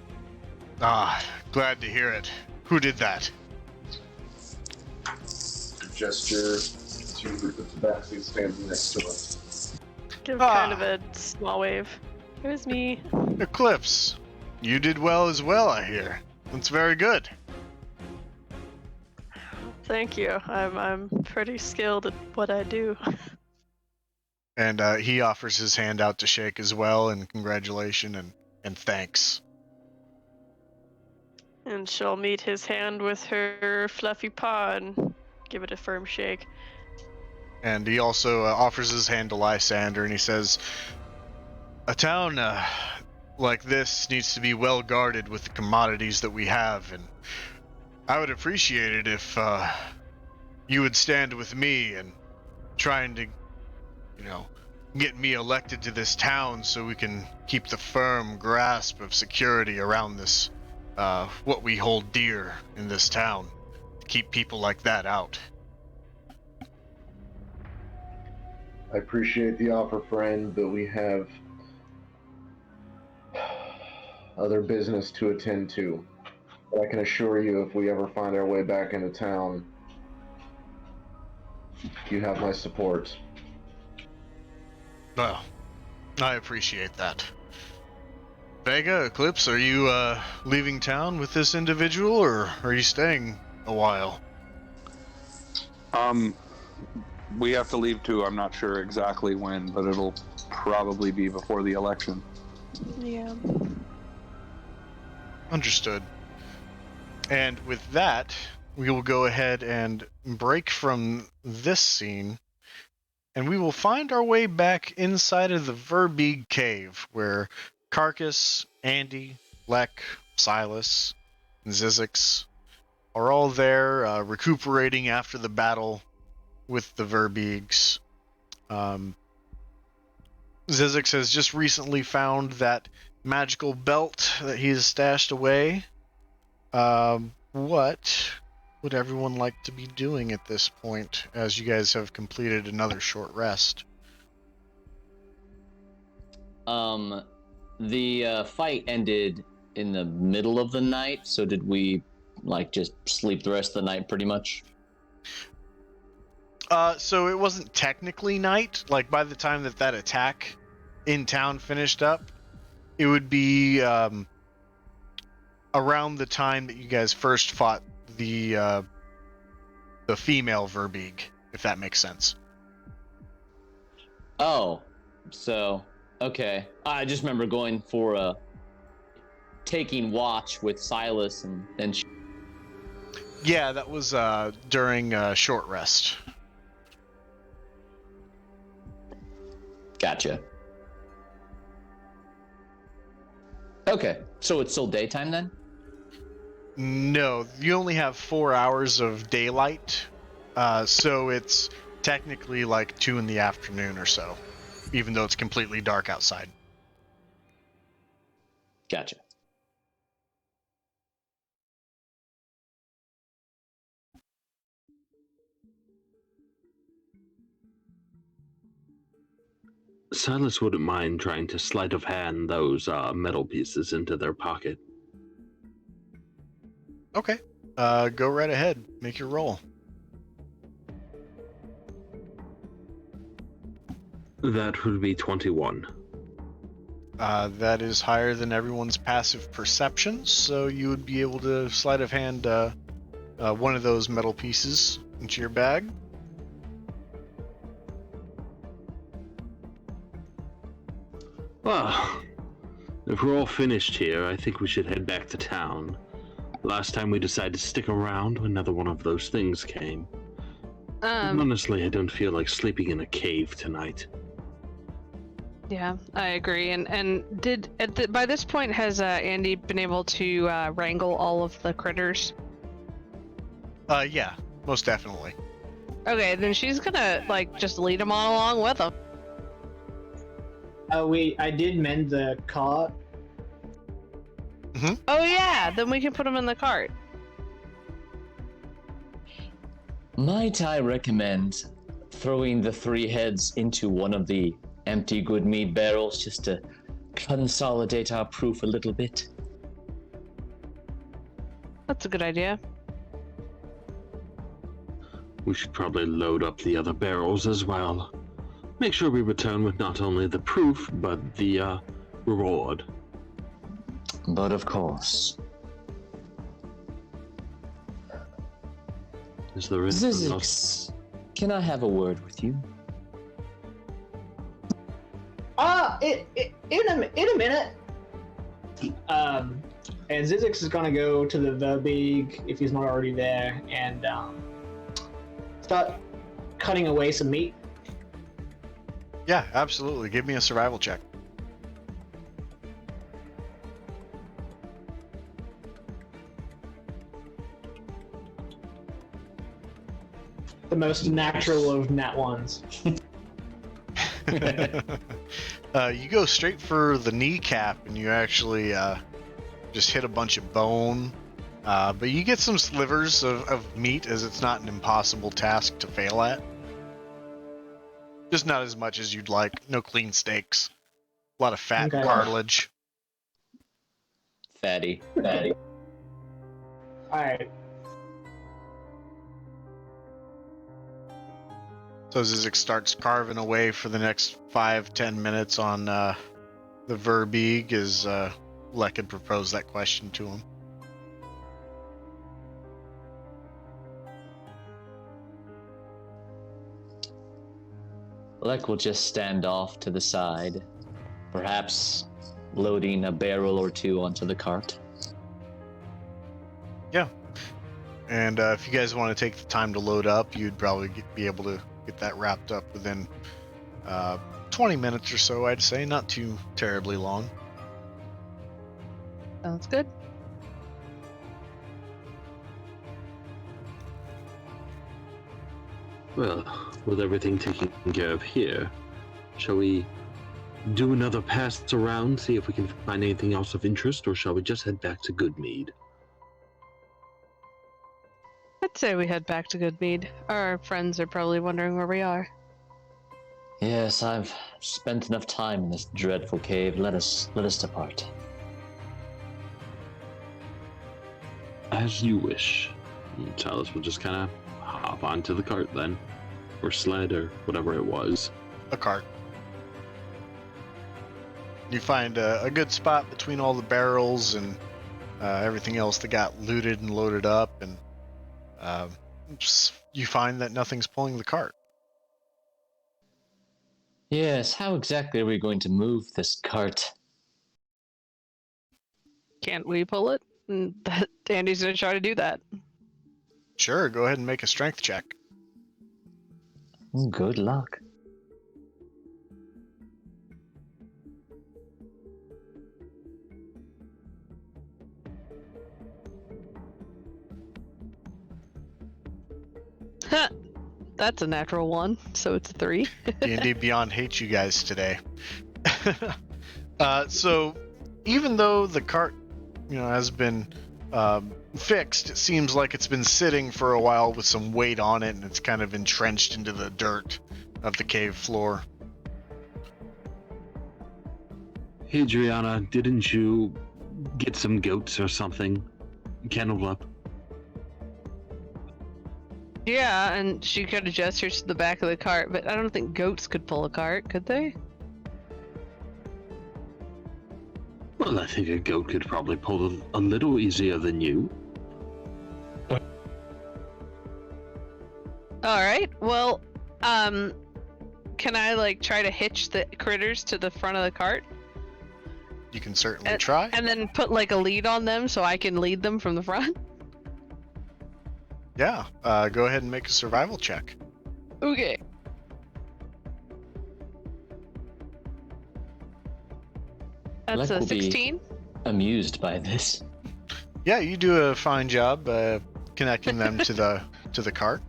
Speaker 1: Ah, glad to hear it. Who did that?
Speaker 5: Gesture to the tabaxi standing next to us.
Speaker 10: Give kind of a small wave. It was me.
Speaker 1: Eclipse, you did well as well, I hear. That's very good.
Speaker 10: Thank you. I'm pretty skilled at what I do.
Speaker 1: And he offers his hand out to shake as well, and congratulations and thanks.
Speaker 10: And she'll meet his hand with her fluffy paw and give it a firm shake.
Speaker 1: And he also offers his hand to Lysander, and he says, a town like this needs to be well guarded with the commodities that we have, and I would appreciate it if you would stand with me and trying to, get me elected to this town so we can keep the firm grasp of security around this, what we hold dear in this town. Keep people like that out.
Speaker 5: I appreciate the offer, friend, but we have other business to attend to. But I can assure you, if we ever find our way back into town, you have my support.
Speaker 1: Well, I appreciate that. Vega, Eclipse, are you leaving town with this individual, or are you staying a while?
Speaker 8: We have to leave too. I'm not sure exactly when, but it'll probably be before the election.
Speaker 10: Yeah.
Speaker 1: Understood. And with that, we will go ahead and break from this scene, and we will find our way back inside of the Verbeeg cave, where Carcass, Andy, Lek, Silas, and Zizix are all there, recuperating after the battle with the Verbeegs. Zizix has just recently found that magical belt that he has stashed away. What would everyone like to be doing at this point, as you guys have completed another short rest?
Speaker 6: The fight ended in the middle of the night, so did we just sleep the rest of the night pretty much?
Speaker 1: So it wasn't technically night. Like, by the time that attack in town finished up, it would be around the time that you guys first fought the female Verbeeg, if that makes sense.
Speaker 6: Oh, so okay. I just remember going for taking watch with Silas, and then
Speaker 1: Yeah, that was during short rest.
Speaker 6: Gotcha. Okay, so it's still daytime then?
Speaker 1: No, you only have 4 hours of daylight, so it's technically like 2 in the afternoon or so, even though it's completely dark outside.
Speaker 6: Gotcha.
Speaker 3: Silas wouldn't mind trying to sleight of hand those metal pieces into their pocket.
Speaker 1: Okay, go right ahead. Make your roll.
Speaker 3: That would be 21.
Speaker 1: That is higher than everyone's passive perception, so you would be able to sleight of hand one of those metal pieces into your bag.
Speaker 3: Well, if we're all finished here, I think we should head back to town. Last time we decided to stick around, another one of those things came.
Speaker 4: Um,
Speaker 3: Honestly, I don't feel like sleeping in a cave tonight.
Speaker 4: Yeah, I agree. And by this point has Andy been able to wrangle all of the critters?
Speaker 1: Yeah, most definitely.
Speaker 4: Okay, then she's gonna like just lead them on along with them.
Speaker 2: I did mend the cart.
Speaker 4: Oh yeah, then we can put them in the cart.
Speaker 6: Might I recommend throwing the 3 heads into one of the empty good meat barrels just to consolidate our proof a little bit?
Speaker 4: That's a good idea.
Speaker 3: We should probably load up the other barrels as well. Make sure we return with not only the proof, but the reward.
Speaker 6: But of course.
Speaker 3: Is there anything else?
Speaker 6: Zizix, can I have a word with you?
Speaker 2: In a minute. And Zizix is gonna go to the Verbig if he's not already there, and start cutting away some meat.
Speaker 1: Yeah, absolutely. Give me a survival check.
Speaker 2: The most natural of nat ones.
Speaker 1: You go straight for the kneecap, and you actually just hit a bunch of bone. But you get some slivers of meat, as it's not an impossible task to fail at. Just not as much as you'd like. No clean steaks. A lot of fat
Speaker 2: Okay.
Speaker 1: cartilage.
Speaker 6: Fatty.
Speaker 2: Alright.
Speaker 1: So Zizek starts carving away for the next 5-10 minutes on the Verbig as Lek had proposed that question to him.
Speaker 6: Lek will just stand off to the side, perhaps loading a barrel or 2 onto the cart.
Speaker 1: Yeah. And if you guys want to take the time to load up, you'd probably be able to get that wrapped up within 20 minutes or so, I'd say. Not too terribly long.
Speaker 4: Sounds good.
Speaker 3: Well, with everything taken care of here, shall we do another pass around, see if we can find anything else of interest, or shall we just head back to Goodmead?
Speaker 4: I'd say we head back to Goodmead. Our friends are probably wondering where we are.
Speaker 6: Yes, I've spent enough time in this dreadful cave. Let us depart.
Speaker 3: As you wish. Silas will just kind of hop onto the cart then, or sled, or whatever it was.
Speaker 1: A cart. You find a good spot between all the barrels and everything else that got looted and loaded up, and you find that nothing's pulling the cart.
Speaker 6: Yes, how exactly are we going to move this cart?
Speaker 4: Can't we pull it? Andy's gonna try to do that.
Speaker 1: Sure, go ahead and make a strength check.
Speaker 6: Good luck.
Speaker 4: That's a natural 1, so it's a 3.
Speaker 1: D&D Beyond hates you guys today. So, even though the cart, has been fixed, it seems like it's been sitting for a while with some weight on it, and it's kind of entrenched into the dirt of the cave floor.
Speaker 3: Hey, Adriana, didn't you get some goats or something? Kennel up.
Speaker 4: Yeah, and she kind of gestures to the back of the cart, but I don't think goats could pull a cart, could they?
Speaker 3: Well, I think a goat could probably pull a little easier than you.
Speaker 4: Alright, well, can I, try to hitch the critters to the front of the cart?
Speaker 1: You can certainly try.
Speaker 4: And then put, a lead on them so I can lead them from the front?
Speaker 1: Yeah, go ahead and make a survival check.
Speaker 4: Okay. That's
Speaker 6: Lek
Speaker 4: a
Speaker 6: will be
Speaker 4: 16.
Speaker 6: amused by this.
Speaker 1: Yeah, you do a fine job connecting them to the cart.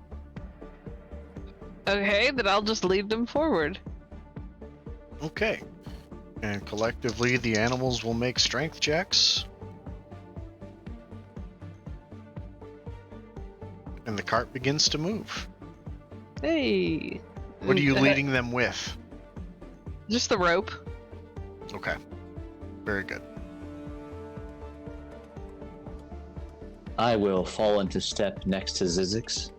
Speaker 4: Okay, then I'll just lead them forward.
Speaker 1: Okay. And collectively, the animals will make strength checks. And the cart begins to move.
Speaker 4: Hey.
Speaker 1: What are you leading them with?
Speaker 4: Just the rope.
Speaker 1: Okay. Very good.
Speaker 6: I will fall into step next to Zizix.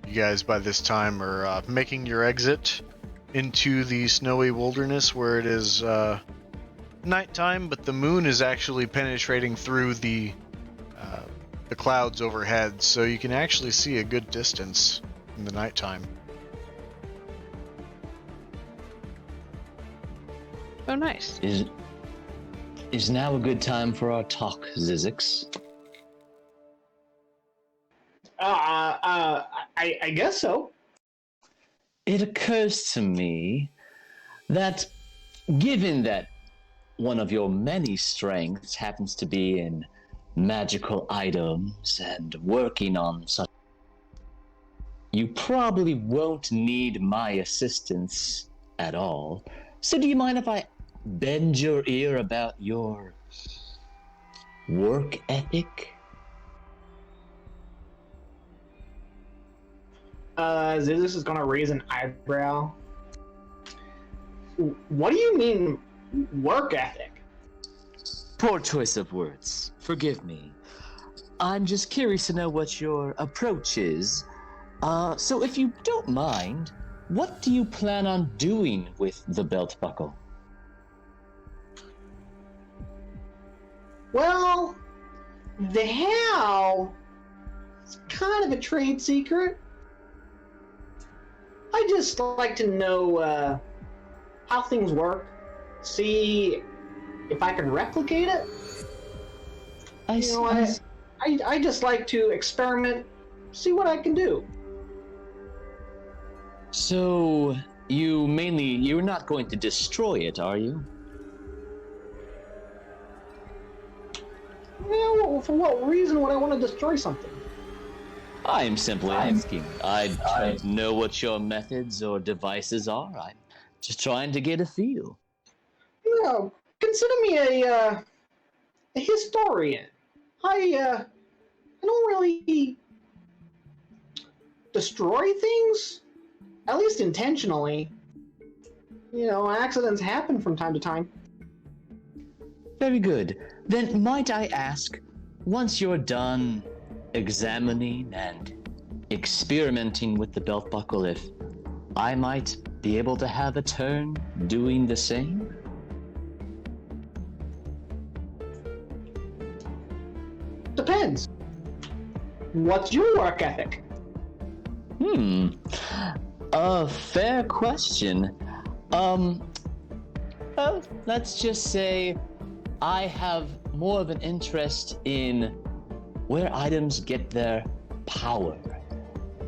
Speaker 1: You guys, by this time, are making your exit into the snowy wilderness where it is nighttime, but the moon is actually penetrating through the clouds overhead, so you can actually see a good distance in the nighttime.
Speaker 4: Oh, nice.
Speaker 6: Is now a good time for our talk, Zizix?
Speaker 2: I guess so.
Speaker 6: It occurs to me that given that one of your many strengths happens to be in magical items and working on such, you probably won't need my assistance at all. So do you mind if I bend your ear about your work ethic?
Speaker 2: Zizix is gonna raise an eyebrow. What do you mean, work ethic?
Speaker 6: Poor choice of words. Forgive me. I'm just curious to know what your approach is. So if you don't mind, what do you plan on doing with the belt buckle?
Speaker 2: Well, the how is kind of a trade secret. I just like to know how things work, see if I can replicate it. I just like to experiment, see what I can do.
Speaker 6: So you're not going to destroy it, are you?
Speaker 2: Well, for what reason would I want to destroy something?
Speaker 6: I'm simply asking. I don't know what your methods or devices are. I'm just trying to get a feel.
Speaker 2: No, consider me a historian. I don't really destroy things, at least intentionally. You know, accidents happen from time to time.
Speaker 6: Very good. Then might I ask, once you're done examining and experimenting with the belt buckle, if I might be able to have a turn doing the same?
Speaker 2: Depends. What's your work ethic?
Speaker 6: A fair question. Well, let's just say I have more of an interest in where items get their power,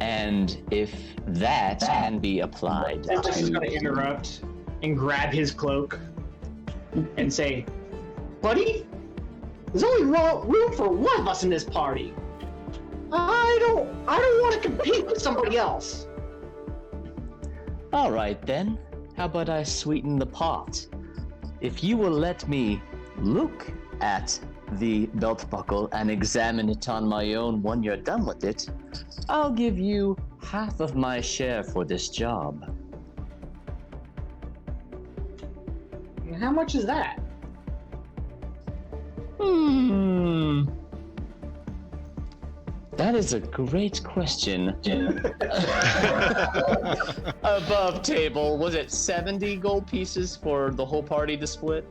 Speaker 6: and if that can be applied
Speaker 2: I'm just
Speaker 6: to...
Speaker 2: going to interrupt and grab his cloak and say, buddy, there's only room for one of us in this party. I don't want to compete with somebody else.
Speaker 6: All right then, how about I sweeten the pot? If you will let me look at the belt buckle and examine it on my own when you're done with it, I'll give you half of my share for this job.
Speaker 2: How much is that?
Speaker 6: That is a great question. Above table, was it 70 gold pieces for the whole party to split?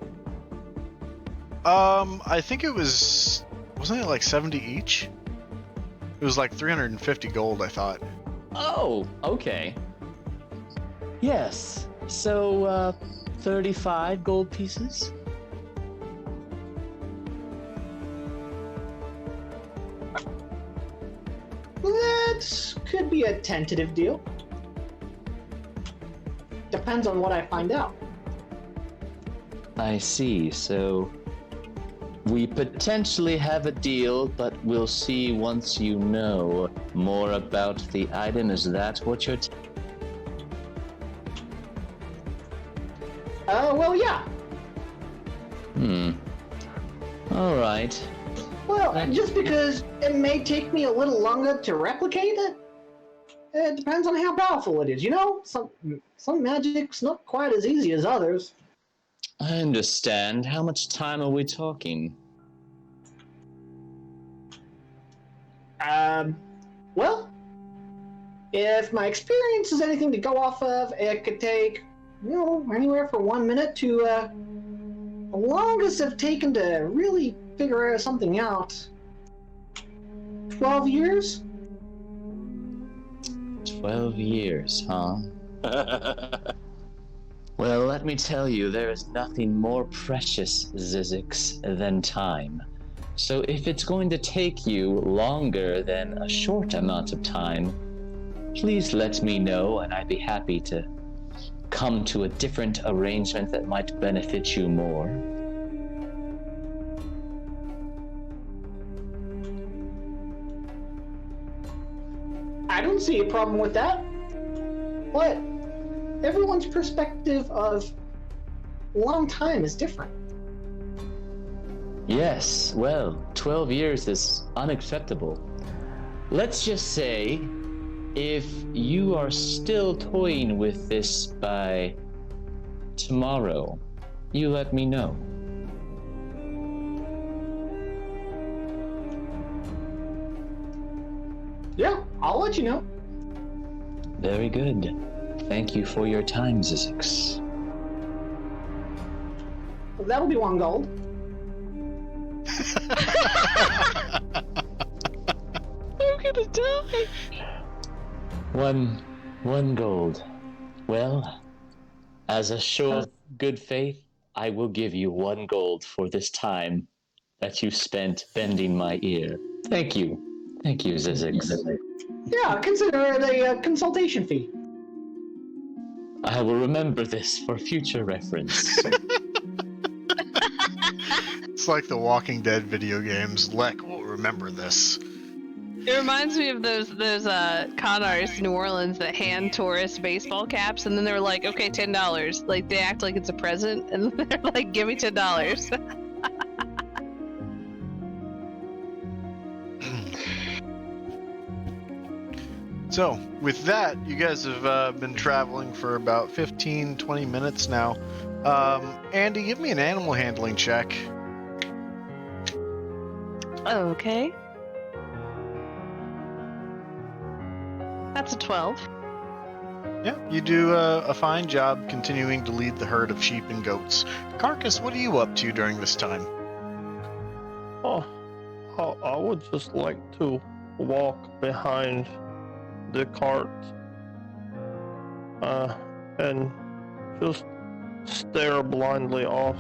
Speaker 1: I think it wasn't it like 70 each? It was like 350 gold, I thought.
Speaker 6: Oh, okay. Yes, so 35 gold pieces?
Speaker 2: That could be a tentative deal. Depends on what I find out.
Speaker 6: I see. So we potentially have a deal, but we'll see once you know more about the item. Is that what you're
Speaker 2: Well, yeah.
Speaker 6: All right.
Speaker 2: Well, just because it may take me a little longer to replicate it, it depends on how powerful it is. You know, some magic's not quite as easy as others.
Speaker 6: I understand. How much time are we talking?
Speaker 2: Well, if my experience is anything to go off of, it could take, anywhere from 1 minute to the longest I've taken to really figure something out. 12 years?
Speaker 6: 12 years, huh? Well, let me tell you, there is nothing more precious, Zizix, than time. So if it's going to take you longer than a short amount of time, please let me know, and I'd be happy to come to a different arrangement that might benefit you more.
Speaker 2: I don't see a problem with that. But everyone's perspective of long time is different.
Speaker 6: Yes, well, 12 years is unacceptable. Let's just say, if you are still toying with this by tomorrow, you let me know.
Speaker 2: Yeah, I'll let you know.
Speaker 6: Very good. Thank you for your time, Zizix.
Speaker 2: Well, that'll be 1 gold.
Speaker 4: I'm gonna die.
Speaker 6: One gold. Well, as a show of good faith, I will give you 1 gold for this time that you spent bending my ear. Thank you. Thank you, Zizix.
Speaker 2: Yeah, consider it a consultation fee.
Speaker 6: I will remember this for future reference.
Speaker 1: It's like the Walking Dead video games. Lek will remember this.
Speaker 4: It reminds me of those con artists in New Orleans that hand tourists baseball caps, and then they're like, "Okay, $10." Like they act like it's a present, and they're like, "Give me $10."
Speaker 1: So, with that, you guys have been traveling for about 15-20 minutes now. Andy, give me an animal handling check.
Speaker 4: Okay. That's a 12.
Speaker 1: Yeah, you do a fine job continuing to lead the herd of sheep and goats. Carcass, what are you up to during this time?
Speaker 7: Oh, I would just like to walk behind the cart and just stare blindly off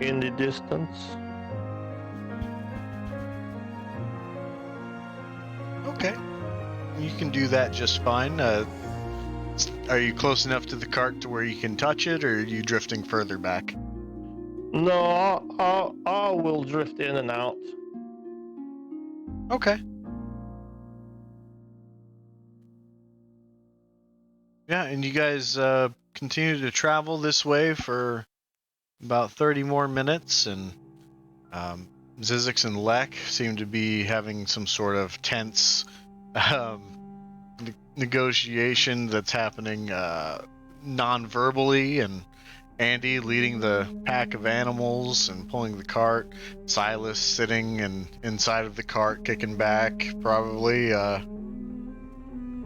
Speaker 7: in the distance.
Speaker 1: Okay. You can do that just fine. Are you close enough to the cart to where you can touch it, or are you drifting further back?
Speaker 7: No, I will drift in and out.
Speaker 1: Okay. Yeah, and you guys continue to travel this way for about 30 more minutes, and Zizix and Lek seem to be having some sort of tense negotiation that's happening non-verbally, and Andy leading the pack of animals and pulling the cart, Silas sitting inside of the cart kicking back, probably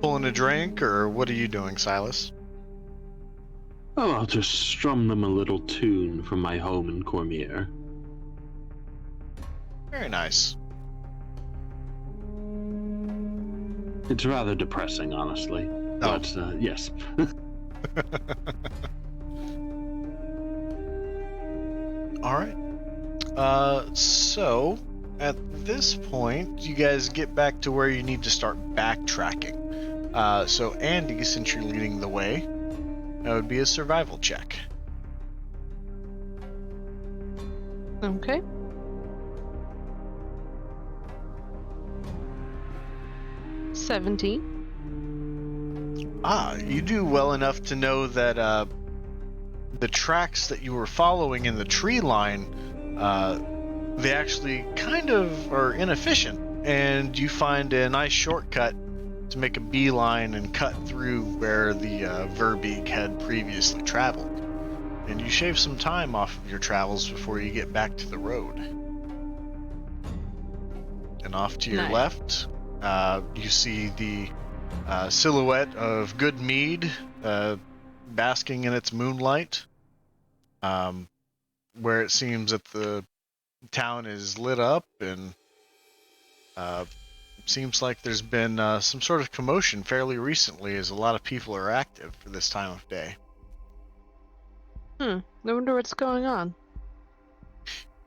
Speaker 1: pulling a drink, or what are you doing, Silas?
Speaker 3: Oh, I'll just strum them a little tune from my home in Cormier.
Speaker 1: Very nice.
Speaker 3: It's rather depressing, honestly.
Speaker 1: Oh.
Speaker 3: But, yes.
Speaker 1: Alright. So, at this point, you guys get back to where you need to start backtracking. So Andy, since you're leading the way, that would be a survival check.
Speaker 4: Okay. $17.
Speaker 1: You do well enough to know that the tracks that you were following in the tree line, they actually kind of are inefficient, and you find a nice shortcut to make a beeline and cut through where the Verbeeg had previously traveled. And you shave some time off of your travels before you get back to the road. And off to your
Speaker 4: Nice.
Speaker 1: left, you see the silhouette of Good Mead basking in its moonlight, where it seems that the town is lit up, and seems like there's been some sort of commotion fairly recently, as a lot of people are active for this time of day.
Speaker 4: I wonder what's going on.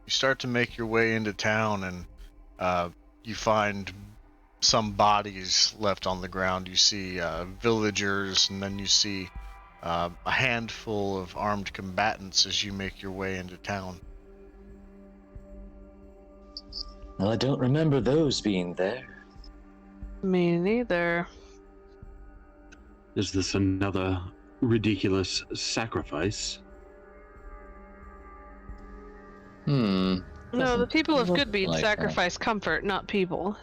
Speaker 1: You start to make your way into town, and you find some bodies left on the ground. You see villagers, and then you see a handful of armed combatants as you make your way into town.
Speaker 6: Well, I don't remember those being there.
Speaker 4: Me neither.
Speaker 3: Is this another ridiculous sacrifice?
Speaker 4: No, the
Speaker 6: Doesn't
Speaker 4: people of
Speaker 6: look
Speaker 4: Goodmead
Speaker 6: like
Speaker 4: sacrifice comfort, not people.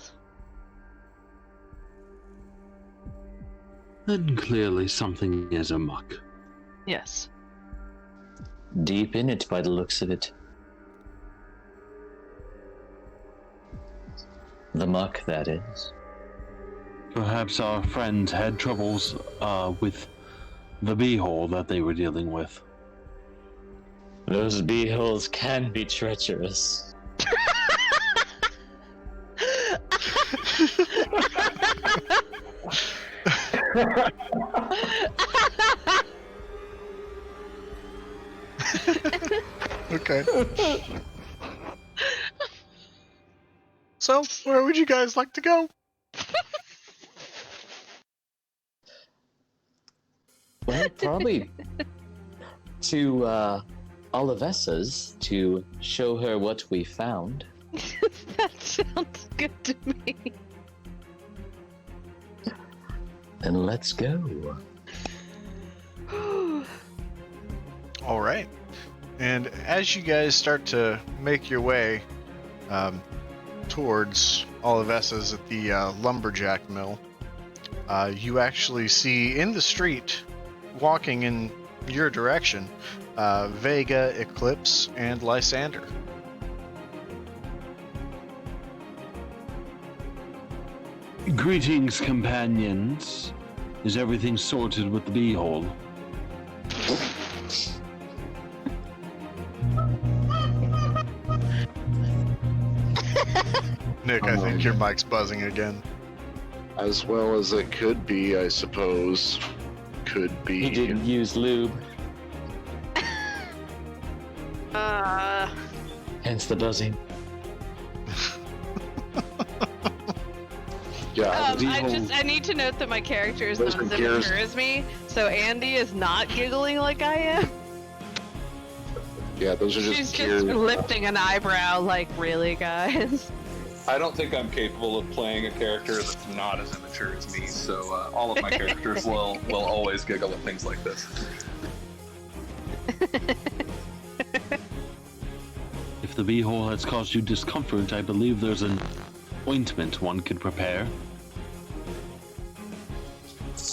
Speaker 3: Then clearly something is amok.
Speaker 4: Yes.
Speaker 6: Deep in it by the looks of it. The muck, that is.
Speaker 3: Perhaps our friends had troubles with the beehole that they were dealing with.
Speaker 6: Those beeholes can be treacherous.
Speaker 1: Okay. So, where would you guys like to go?
Speaker 6: Well, probably to Olivessa's to show her what we found.
Speaker 4: That sounds good to me.
Speaker 6: Then let's go.
Speaker 1: All right. And as you guys start to make your way towards Olivessa's at the lumberjack mill, you actually see in the street, walking in your direction, Vega, Eclipse, and Lysander.
Speaker 3: Greetings, companions. Is everything sorted with the beehole?
Speaker 1: Nick, I think your mic's buzzing again.
Speaker 11: As well as it could be, I suppose. Could be.
Speaker 6: He didn't use lube, hence the buzzing.
Speaker 11: Yeah, the beehole-
Speaker 4: I need to note that my character is not
Speaker 11: Those
Speaker 4: as
Speaker 11: gears-
Speaker 4: immature as me, so Andy is not giggling like I am.
Speaker 11: yeah, those are
Speaker 4: She's
Speaker 11: just gears.
Speaker 4: just lifting an eyebrow like, really, guys?
Speaker 8: I don't think I'm capable of playing a character that's not as immature as me, so all of my characters will always giggle at things like this.
Speaker 3: If the beehole has caused you discomfort, I believe there's an ointment one could prepare.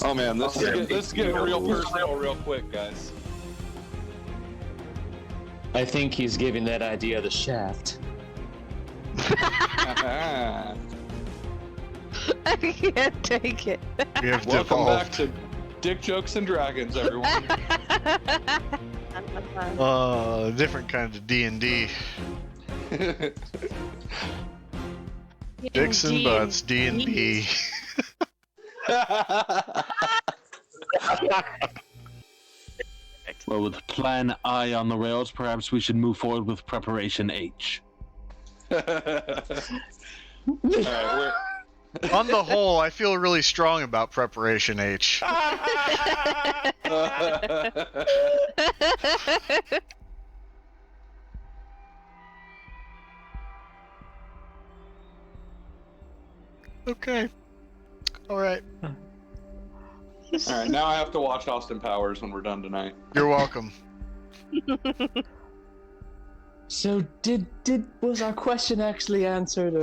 Speaker 8: Oh man, this is getting real personal real quick, guys.
Speaker 6: I think he's giving that idea the shaft.
Speaker 4: I can't take it.
Speaker 1: We have
Speaker 8: Welcome back
Speaker 1: devolved.
Speaker 8: to Dick Jokes and Dragons, everyone.
Speaker 1: Different kind of D&D. Dicks and butts, D&D.
Speaker 3: Well, with Plan I on the rails, perhaps we should move forward with Preparation H.
Speaker 8: Alright,
Speaker 1: On the whole, I feel really strong about Preparation H. Okay. All right.
Speaker 8: All right, now I have to watch Austin Powers when we're done tonight.
Speaker 1: You're welcome.
Speaker 6: So was our question actually answered, or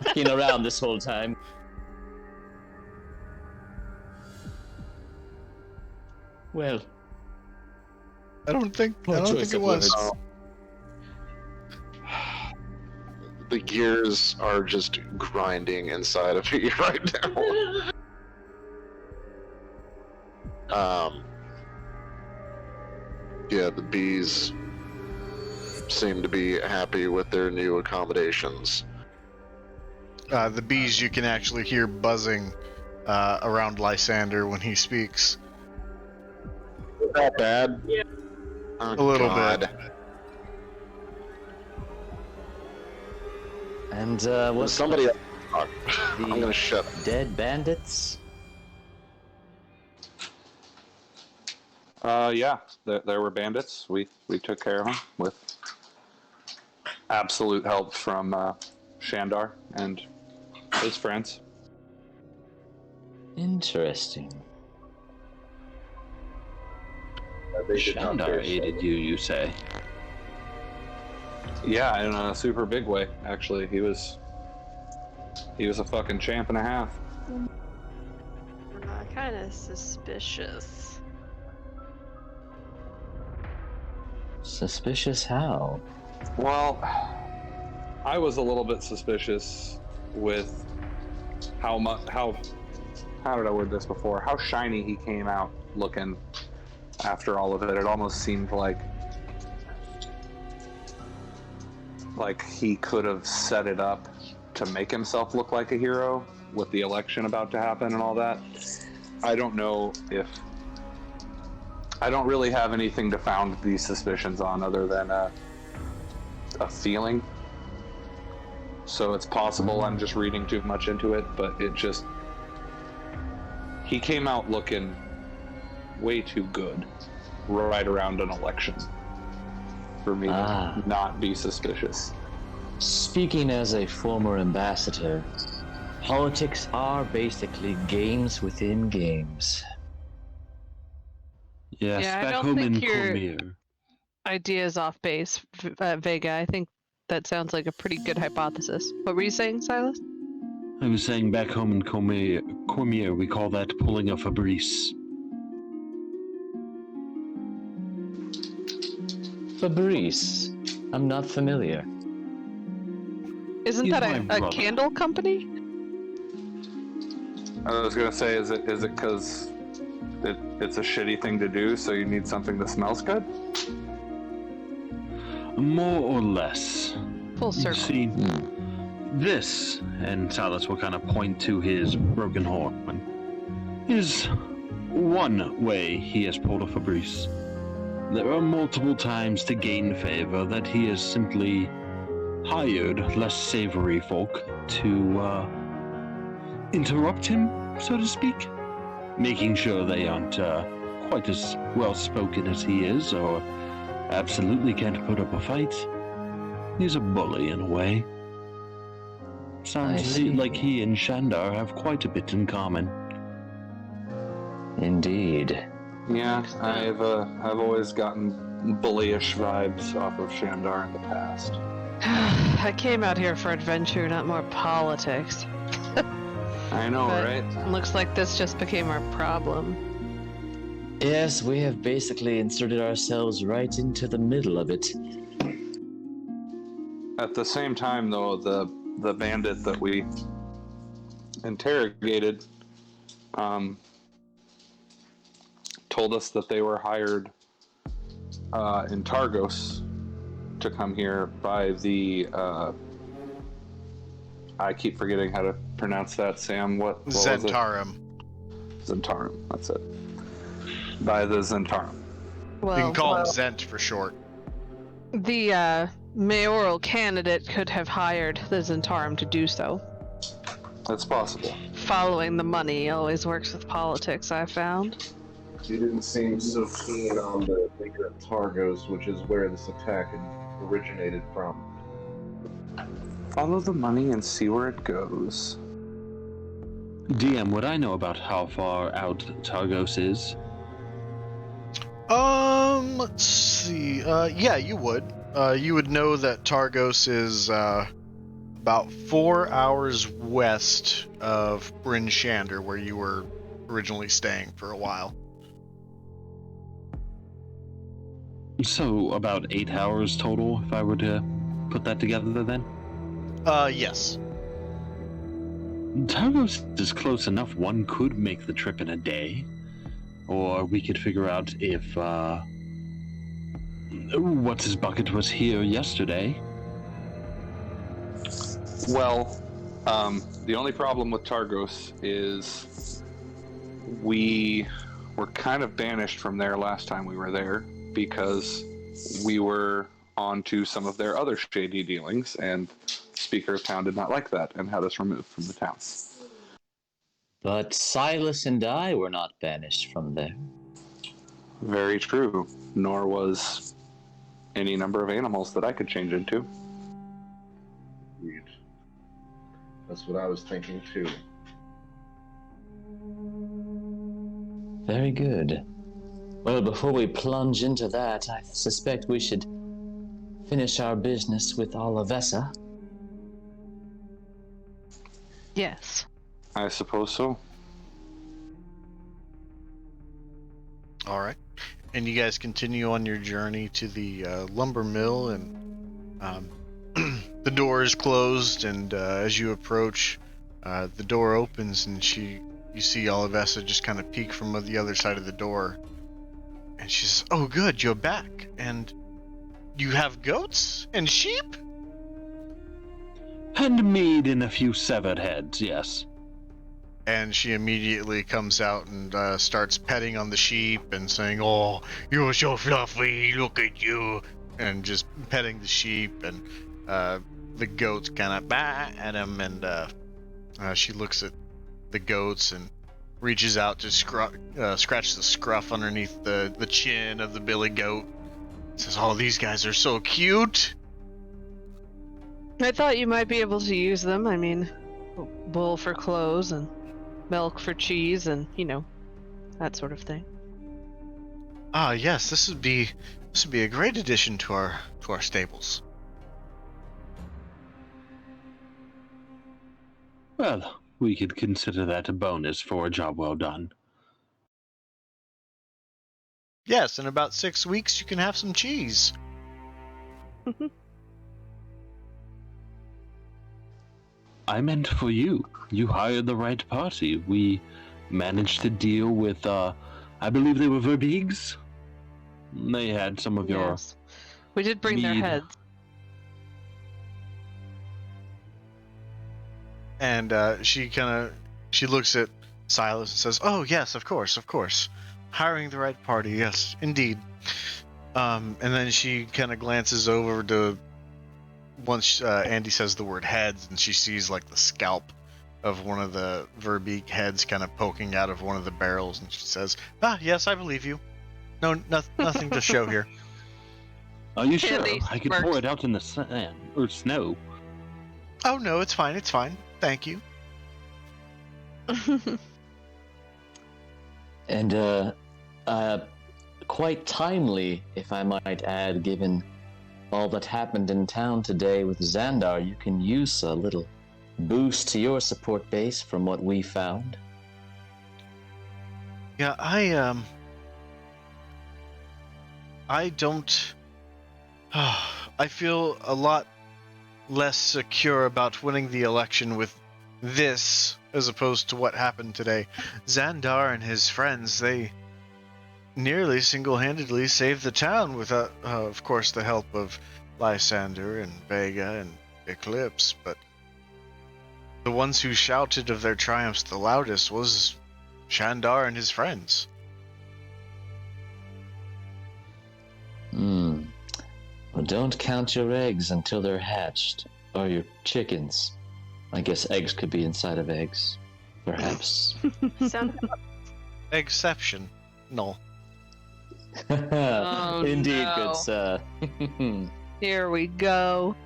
Speaker 6: looking around this whole time? Well,
Speaker 1: I don't think
Speaker 6: choice
Speaker 1: it
Speaker 6: of
Speaker 1: was.
Speaker 6: words.
Speaker 11: The gears are just grinding inside of me right now. Yeah, the bees seem to be happy with their new accommodations.
Speaker 1: The bees you can actually hear buzzing around Lysander when he speaks.
Speaker 11: Is that bad?
Speaker 10: Yeah.
Speaker 11: Oh,
Speaker 1: A little
Speaker 11: God.
Speaker 1: bit.
Speaker 6: And what's
Speaker 11: Somebody else talk.
Speaker 6: the
Speaker 11: I'm gonna shut up.
Speaker 6: dead bandits?
Speaker 8: Yeah, there were bandits. We took care of them with absolute help from Shandar and his friends.
Speaker 6: Interesting.
Speaker 3: Shandar aided you, you say?
Speaker 8: Yeah, in a super big way. Actually, he was a fucking champ and a half.
Speaker 10: Kind of suspicious.
Speaker 6: Suspicious how?
Speaker 8: Well, I was a little bit suspicious with how did I word this before? How shiny he came out looking after all of it. It almost seemed like he could have set it up to make himself look like a hero with the election about to happen and all that. I don't know if I don't really have anything to found these suspicions on other than a feeling. So it's possible I'm just reading too much into it, but he came out looking way too good right around an election for me to not be suspicious.
Speaker 6: Speaking as a former ambassador, politics are basically games within games.
Speaker 3: Yes,
Speaker 4: Yeah, I
Speaker 3: back
Speaker 4: don't
Speaker 3: home
Speaker 4: think
Speaker 3: in
Speaker 4: you're-
Speaker 3: Cormier.
Speaker 4: Ideas off base, Vega. I think that sounds like a pretty good hypothesis. What were you saying, Silas?
Speaker 3: I was saying back home in Cormier, we call that pulling a Fabrice.
Speaker 6: Fabrice. I'm not familiar.
Speaker 4: Isn't
Speaker 3: He's
Speaker 4: that
Speaker 3: my
Speaker 4: a
Speaker 3: brother.
Speaker 4: candle company?
Speaker 8: I was gonna say, is it because it's a shitty thing to do, so you need something that smells good?
Speaker 3: More or less.
Speaker 4: Full
Speaker 3: You
Speaker 4: circle.
Speaker 3: see, this, and Silas will kind of point to his broken horn, is one way he has pulled a Fabrice. There are multiple times to gain favor that he has simply hired less savory folk to interrupt him, so to speak, making sure they aren't quite as well spoken as he is, or absolutely can't put up a fight. He's a bully in a way.
Speaker 6: I
Speaker 3: Sounds
Speaker 6: see.
Speaker 3: like he and Shandar have quite a bit in common.
Speaker 6: Indeed.
Speaker 8: Yeah, I've always gotten bullyish vibes off of Shandar in the past.
Speaker 4: I came out here for adventure, not more politics.
Speaker 8: I know,
Speaker 4: But
Speaker 8: right?
Speaker 4: Looks like this just became our problem.
Speaker 6: Yes, we have basically inserted ourselves right into the middle of it.
Speaker 8: At the same time, though, the bandit that we interrogated told us that they were hired in Targos to come here by the I keep forgetting how to pronounce that, Sam. What was it?
Speaker 1: Zentarum.
Speaker 8: Zentarum, that's it. By the Zentarum.
Speaker 4: Well,
Speaker 1: You can call him Zent for short.
Speaker 4: the mayoral candidate could have hired the Zentarum to do so.
Speaker 8: That's possible.
Speaker 4: Following the money always works with politics, I found.
Speaker 5: She didn't seem so keen on the bigger Targos, which is where this attack had originated from.
Speaker 8: Follow the money and see where it goes.
Speaker 3: DM, would I know about how far out Targos is?
Speaker 1: Let's see. Yeah, you would. You would know that Targos is about 4 hours west of Bryn Shander, where you were originally staying for a while.
Speaker 3: So, about 8 hours total, if I were to put that together then?
Speaker 1: Yes.
Speaker 3: Targos is close enough one could make the trip in a day. Or we could figure out if, What's-his-bucket was here yesterday.
Speaker 8: Well, the only problem with Targos is we were kind of banished from there last time we were there because we were on to some of their other shady dealings, and Speaker of Town did not like that and had us removed from the town.
Speaker 6: But Silas and I were not banished from there.
Speaker 8: Very true. Nor was any number of animals that I could change into.
Speaker 5: Agreed. That's what I was thinking too.
Speaker 6: Very good. Well, before we plunge into that, I suspect we should finish our business with Olivessa.
Speaker 4: Yes.
Speaker 8: I suppose so.
Speaker 1: All right. And you guys continue on your journey to the lumber mill, and the door is closed, and as you approach, the door opens, and you see Olivessa just kind of peek from the other side of the door, and she says, "Oh, good, you're back, and you have goats and sheep?"
Speaker 3: And mead in a few severed heads, yes.
Speaker 1: And she immediately comes out and starts petting on the sheep and saying, "Oh, you're so fluffy, look at you," and just petting the sheep, and the goats kind of bah at him, and she looks at the goats and reaches out to scratch the scruff underneath the chin of the billy goat. Says, "Oh, these guys are so cute."
Speaker 4: I thought you might be able to use them. I mean, wool for clothes and milk for cheese and, that sort of thing.
Speaker 1: Ah, yes, this would be a great addition to our stables.
Speaker 3: Well, we could consider that a bonus for a job well done.
Speaker 1: Yes, in about 6 weeks you can have some cheese.
Speaker 3: I meant for you. You hired the right party. We managed to deal with, I believe they were Verbeegs? They had some of your...
Speaker 4: Yes. We did bring their
Speaker 3: mead.
Speaker 4: heads.
Speaker 1: And she looks at Silas and says, "Oh, yes, of course. Hiring the right party, yes, indeed." And then she kind of glances over to, once Andy says the word heads, and she sees like the scalp of one of the Verbeek heads kind of poking out of one of the barrels, and she says, "Ah, yes, I believe you. No, nothing to show here."
Speaker 3: Are you sure?
Speaker 4: Andy
Speaker 3: I could
Speaker 4: smirks.
Speaker 3: pour it out in the sand or snow.
Speaker 1: "Oh, no, it's fine. Thank you."
Speaker 6: And, quite timely, if I might add, given all that happened in town today with Xandar, you can use a little boost to your support base from what we found.
Speaker 1: Yeah, I don't... I feel a lot less secure about winning the election with this as opposed to what happened today. Xandar and his friends, they nearly single-handedly saved the town with, of course, the help of Lysander and Vega and Eclipse, but the ones who shouted of their triumphs the loudest was Xandar and his friends.
Speaker 6: Well, don't count your eggs until they're hatched. Or your chickens. I guess eggs could be inside of eggs. Perhaps.
Speaker 10: Sound
Speaker 1: Exception. No.
Speaker 6: Indeed,
Speaker 4: no.
Speaker 6: good sir.
Speaker 4: Here we go.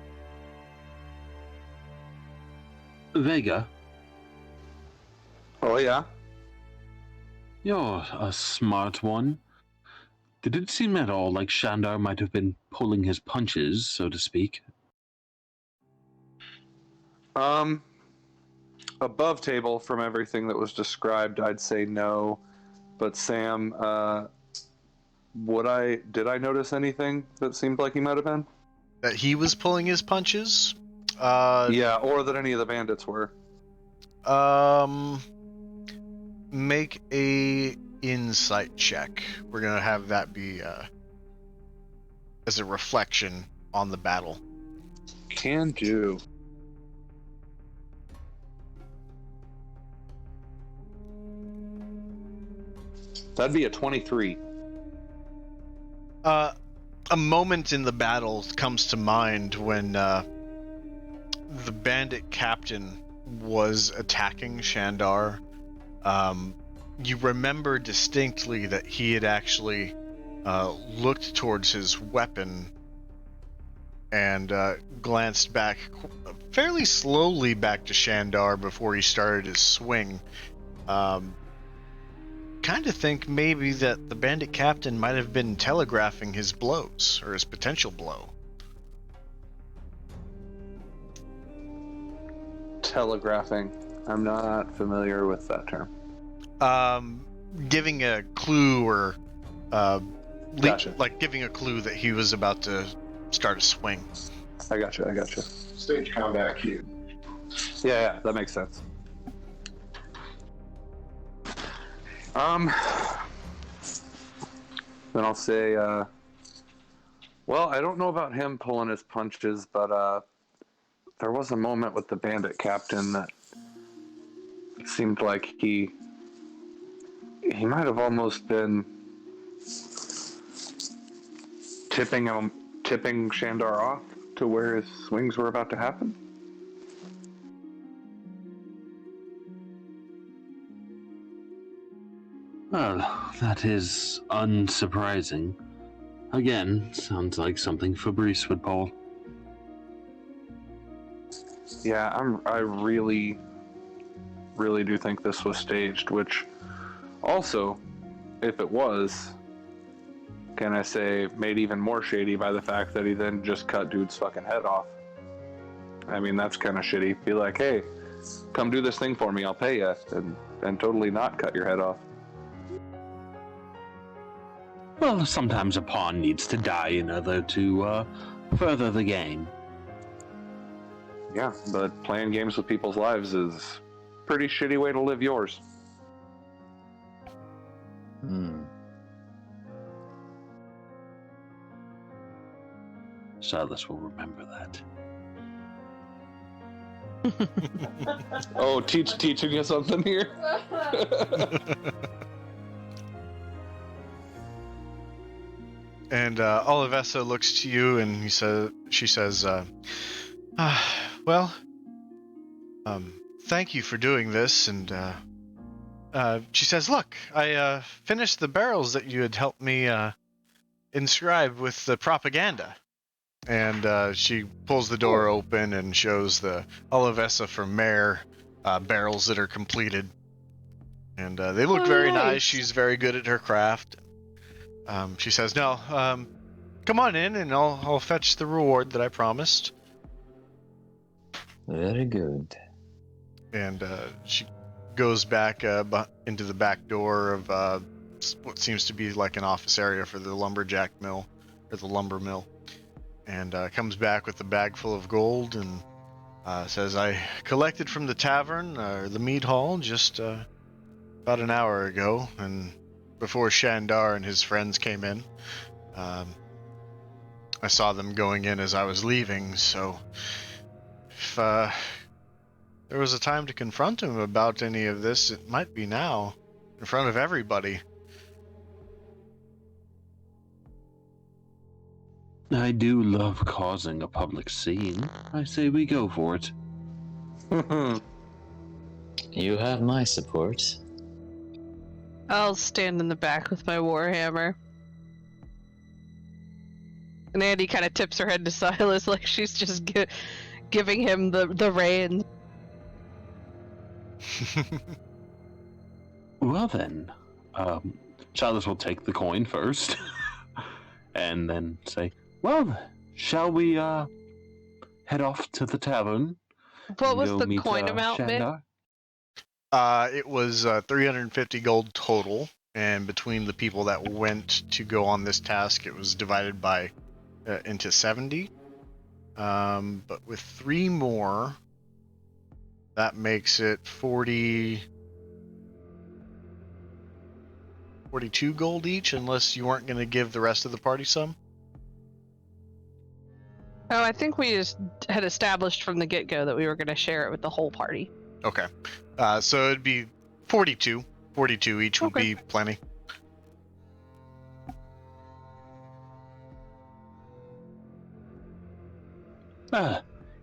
Speaker 3: Vega,
Speaker 8: Oh, yeah?
Speaker 3: You're a smart one. Did it seem at all like Shandar might have been pulling his punches, so to speak?
Speaker 8: Above table from everything that was described, I'd say no. But Sam, did I notice anything that seemed like he might have been?
Speaker 1: That he was pulling his punches?
Speaker 8: Yeah, or that any of the bandits were.
Speaker 1: Make a insight check. We're gonna have that be as a reflection on the battle.
Speaker 8: Can do. That'd be a 23.
Speaker 1: A moment in the battle comes to mind when the bandit captain was attacking Shandar. You remember distinctly that he had actually looked towards his weapon and glanced back fairly slowly back to Shandar before he started his swing. Kind of think maybe that the bandit captain might have been telegraphing his blows, or his potential blow.
Speaker 8: Telegraphing. I'm not familiar with that term.
Speaker 1: Giving a clue or
Speaker 8: Gotcha.
Speaker 1: like giving a clue that he was about to start a swing.
Speaker 8: I gotcha.
Speaker 5: Stage combat cue.
Speaker 8: Yeah, that makes sense. Then I'll say, well, I don't know about him pulling his punches, but there was a moment with the bandit captain that it seemed like he might have almost been tipping Shandar off to where his swings were about to happen.
Speaker 3: Well, that is unsurprising. Again, sounds like something Fabrice would pull.
Speaker 8: Yeah, I really do think this was staged, which also, if it was, can I say, made even more shady by the fact that he then just cut dude's fucking head off. I mean, that's kind of shitty. Be like, hey, come do this thing for me, I'll pay you, and totally not cut your head off.
Speaker 3: Well, sometimes a pawn needs to die in order to further the game.
Speaker 8: Yeah, but playing games with people's lives is a pretty shitty way to live yours.
Speaker 3: Silas will remember that.
Speaker 8: Oh, teaching you something here?
Speaker 1: And Olivessa looks to you, and she says, well, thank you for doing this. And she says, look, I finished the barrels that you had helped me inscribe with the propaganda. And she pulls the door open and shows the Olivessa for Mayor barrels that are completed. And they look very nice. She's very good at her craft. She says, no, come on in and I'll fetch the reward that I promised.
Speaker 6: Very good.
Speaker 1: And she goes back into the back door of what seems to be like an office area for the lumberjack mill, or the lumber mill. And comes back with a bag full of gold and says, I collected from the tavern, or the mead hall, just about an hour ago, and before Shandar and his friends came in. I saw them going in as I was leaving, so if there was a time to confront him about any of this, it might be now, in front of everybody.
Speaker 3: I do love causing a public scene. I say we go for it.
Speaker 6: You have my support.
Speaker 4: I'll stand in the back with my warhammer. And Andy kind of tips her head to Silas like she's just giving him the reins.
Speaker 3: Well then, Silas will take the coin first, and then say, "Well, shall we head off to the tavern?"
Speaker 4: What
Speaker 3: and
Speaker 4: was
Speaker 3: go
Speaker 4: the
Speaker 3: meet,
Speaker 4: coin amount, Mick?
Speaker 3: Shandar?
Speaker 1: It was 350 gold total, and between the people that went to go on this task, it was divided by into 70. But with 3 more, that makes it 42 gold each, unless you weren't going to give the rest of the party some.
Speaker 4: Oh, I think we just had established from the get-go that we were going to share it with the whole party.
Speaker 1: Okay. So it'd be 42. 42 each would be plenty.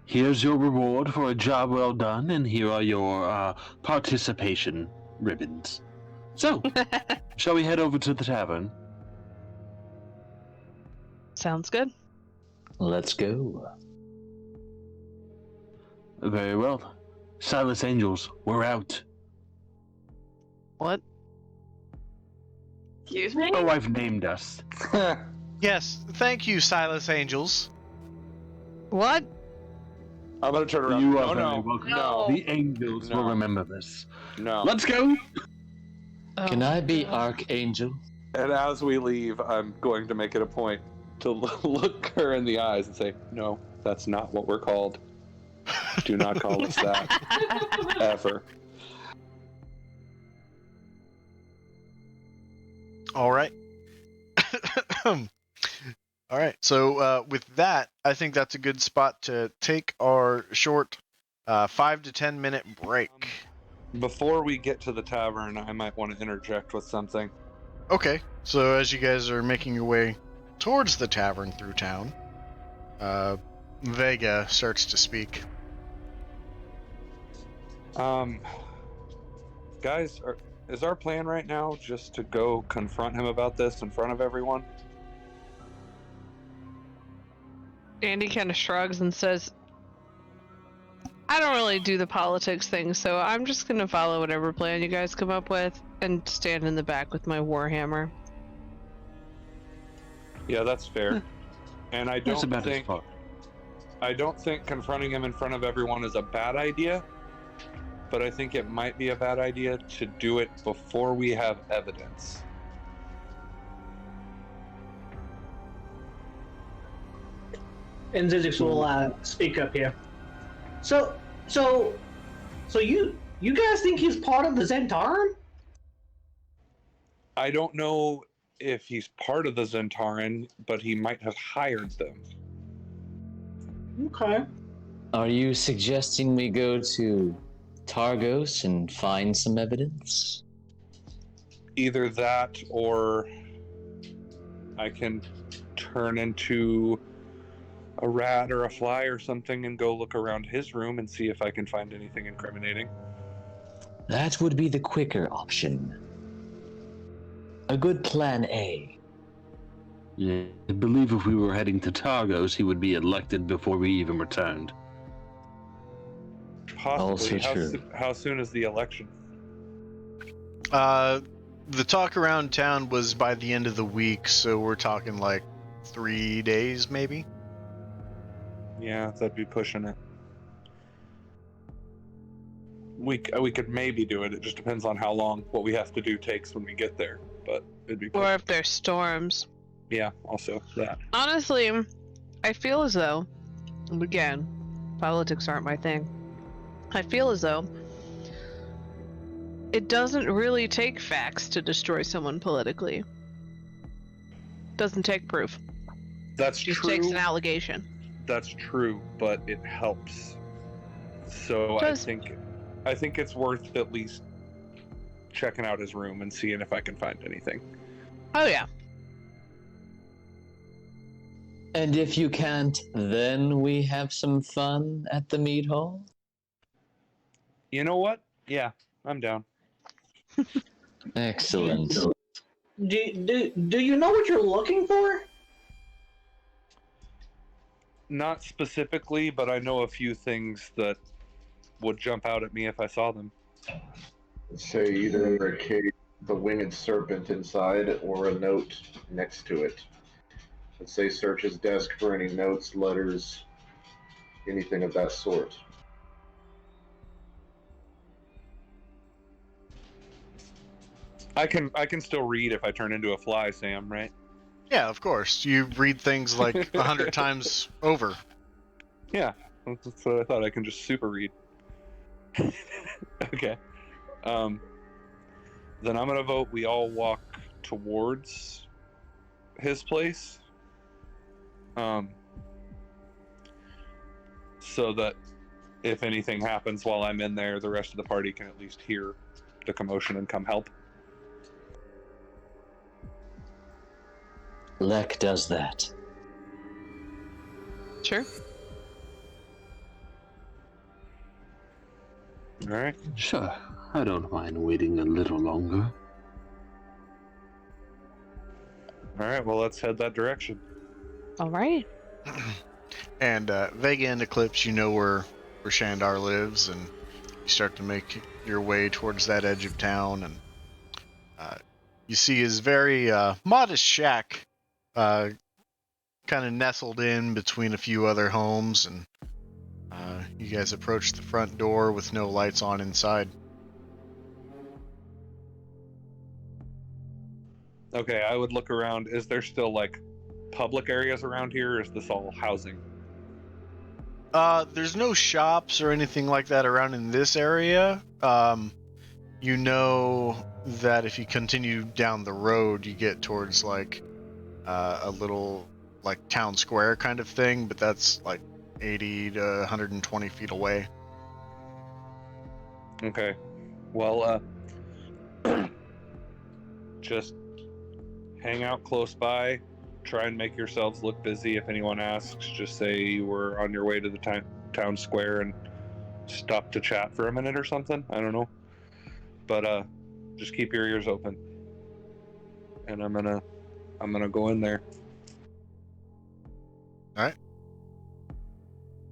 Speaker 3: Here's your reward for a job well done, and here are your participation ribbons. So, shall we head over to the tavern?
Speaker 4: Sounds good.
Speaker 6: Let's go.
Speaker 3: Very well. Silas Angels, we're out.
Speaker 4: What?
Speaker 10: Excuse me?
Speaker 3: My wife named us.
Speaker 1: Yes, thank you, Silas Angels.
Speaker 4: What?
Speaker 8: I'm gonna turn around.
Speaker 3: You are
Speaker 8: no,
Speaker 3: very welcome.
Speaker 10: No.
Speaker 3: The angels will
Speaker 8: No.
Speaker 3: remember this.
Speaker 8: no.
Speaker 3: Let's go!
Speaker 6: Can I be
Speaker 4: God.
Speaker 6: Archangel?
Speaker 8: And as we leave, I'm going to make it a point to look her in the eyes and say, "No, that's not what we're called. Do not call us that ever."
Speaker 1: All right. All right. So with that, I think that's a good spot to take our short 5 to 10 minute break.
Speaker 8: Before we get to the tavern, I might want to interject with something.
Speaker 1: Okay. So as you guys are making your way towards the tavern through town, Vega starts to speak.
Speaker 8: Guys, is our plan right now just to go confront him about this in front of everyone?
Speaker 4: Andy kind of shrugs and says, I don't really do the politics thing, so I'm just going to follow whatever plan you guys come up with and stand in the back with my warhammer.
Speaker 8: Yeah, that's fair. And I
Speaker 3: That's
Speaker 8: don't
Speaker 3: about as
Speaker 8: think
Speaker 3: far.
Speaker 8: I don't think confronting him in front of everyone is a bad idea, but I think it might be a bad idea to do it before we have evidence.
Speaker 2: And Zizix will speak up here. So you guys think he's part of the Zentarum?
Speaker 8: I don't know if he's part of the Zentaran, but he might have hired them.
Speaker 2: Okay.
Speaker 6: Are you suggesting we go to Targos and find some evidence?
Speaker 8: Either that, or I can turn into a rat or a fly or something and go look around his room and see if I can find anything incriminating.
Speaker 6: That would be the quicker option. A good plan A.
Speaker 3: Yeah, I believe if we were heading to Targos, he would be elected before we even returned.
Speaker 8: Possibly.
Speaker 6: Also true.
Speaker 8: How soon is the election?
Speaker 1: The talk around town was by the end of the week, so we're talking like 3 days, maybe.
Speaker 8: Yeah, that'd be pushing it. We could maybe do it. It just depends on how long what we have to do takes when we get there. But it'd be.
Speaker 4: Or if there's storms.
Speaker 8: Yeah, also that.
Speaker 4: Honestly, I feel as though, again, politics aren't my thing. I feel as though it doesn't really take facts to destroy someone politically. Doesn't take proof.
Speaker 8: That's
Speaker 4: Just
Speaker 8: true.
Speaker 4: takes an allegation.
Speaker 8: That's true, but it helps. So I think it's worth at least checking out his room and seeing if I can find anything.
Speaker 4: Oh yeah.
Speaker 6: And if you can't, then we have some fun at the mead hall?
Speaker 8: You know what? Yeah, I'm down.
Speaker 6: Excellent.
Speaker 2: Do you know what you're looking for?
Speaker 8: Not specifically, but I know a few things that would jump out at me if I saw them.
Speaker 5: Say either a cage, the winged serpent inside, or a note next to it. Let's say search his desk for any notes, letters, anything of that sort.
Speaker 8: I can still read if I turn into a fly, Sam, right?
Speaker 1: Yeah, of course. You read things like 100 times over.
Speaker 8: Yeah, that's what I thought. I can just super read. Okay. Then I'm gonna vote we all walk towards his place. So that if anything happens while I'm in there, the rest of the party can at least hear the commotion and come help.
Speaker 6: Lek does that.
Speaker 4: Sure.
Speaker 8: All right.
Speaker 3: Sure, I don't mind waiting a little longer.
Speaker 8: All right. Well, let's head that direction.
Speaker 4: All right.
Speaker 1: And Vega and Eclipse, you know where Shandar lives, and you start to make your way towards that edge of town, and you see his very modest shack kind of nestled in between a few other homes, and you guys approach the front door with no lights on inside.
Speaker 8: Okay, I would look around. Is there still like public areas around here, or is this all housing?
Speaker 1: There's no shops or anything like that around in this area. You know that if you continue down the road, you get towards like a little like town square kind of thing, but that's like 80 to 120 feet away.
Speaker 8: Okay. Well, just hang out close by. Try and make yourselves look busy. If anyone asks, just say you were on your way to the town square and stop to chat for a minute or something. I don't know. But just keep your ears open. And I'm gonna go in there.
Speaker 1: All right.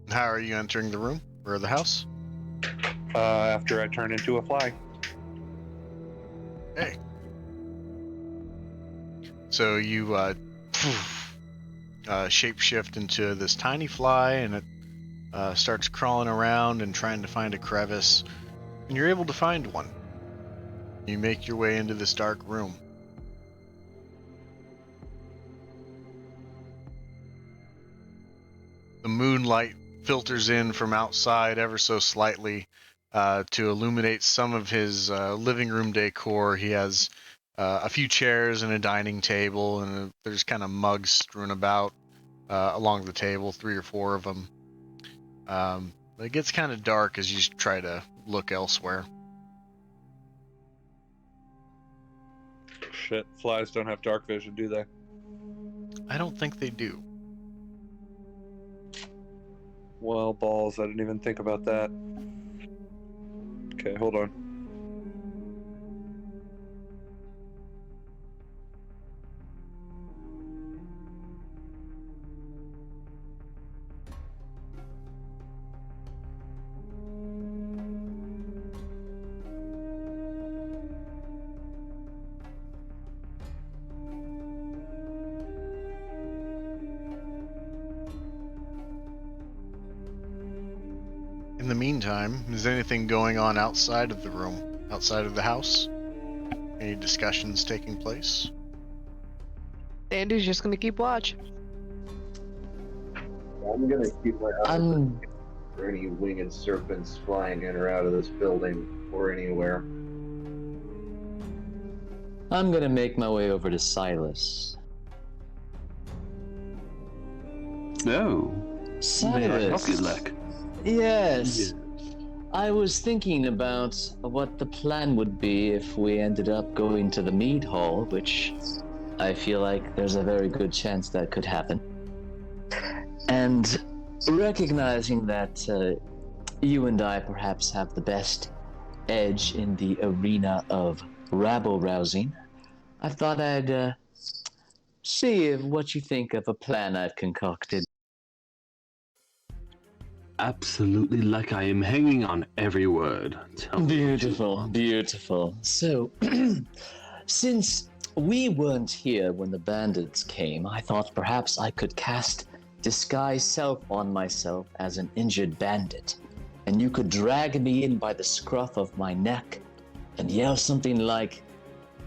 Speaker 1: How are you entering the room or the house?
Speaker 8: After I turn into a fly.
Speaker 1: Hey. So you shapeshift into this tiny fly, and it starts crawling around and trying to find a crevice, and you're able to find one. You make your way into this dark room. The moonlight filters in from outside ever so slightly to illuminate some of his living room decor. He has a few chairs and a dining table, and there's kind of mugs strewn about along the table, 3 or 4 of them. But it gets kind of dark as you try to look elsewhere.
Speaker 8: Shit, flies don't have dark vision, do they?
Speaker 1: I don't think they do.
Speaker 8: Well, balls, I didn't even think about that. Okay, hold on.
Speaker 1: In the meantime, is anything going on outside of the room, outside of the house? Any discussions taking place?
Speaker 4: Andy's just gonna keep watch.
Speaker 5: I'm gonna keep my eyes
Speaker 6: I'm
Speaker 5: for any winged serpents flying in or out of this building or anywhere.
Speaker 6: gonna make my way over to Silas.
Speaker 3: Oh, may I help you,
Speaker 6: Silas.
Speaker 3: Lek?
Speaker 6: Yes. I was thinking about what the plan would be if we ended up going to the mead hall, which I feel like there's a very good chance that could happen. And recognizing that you and I perhaps have the best edge in the arena of rabble-rousing, I thought I'd see what you think of a plan I've concocted.
Speaker 3: absolutely like I am hanging on every word. Tell me what you
Speaker 6: Beautiful,
Speaker 3: want.
Speaker 6: beautiful. So, since we weren't here when the bandits came, I thought perhaps I could cast Disguise Self on myself as an injured bandit, and you could drag me in by the scruff of my neck and yell something like,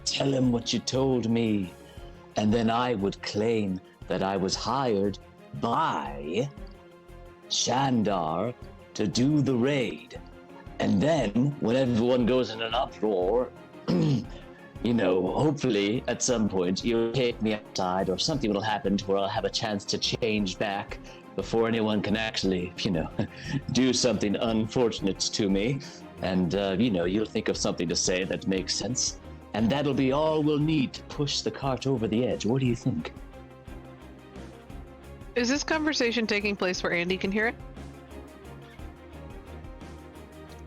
Speaker 6: "Tell him what you told me," and then I would claim that I was hired by Shandar to do the raid. And then, when everyone goes in an uproar, hopefully at some point you'll take me outside or something will happen to where I'll have a chance to change back before anyone can actually, do something unfortunate to me. And, you'll think of something to say that makes sense. And that'll be all we'll need to push the cart over the edge. What do you think?
Speaker 4: Is this conversation taking place where Andy can hear it?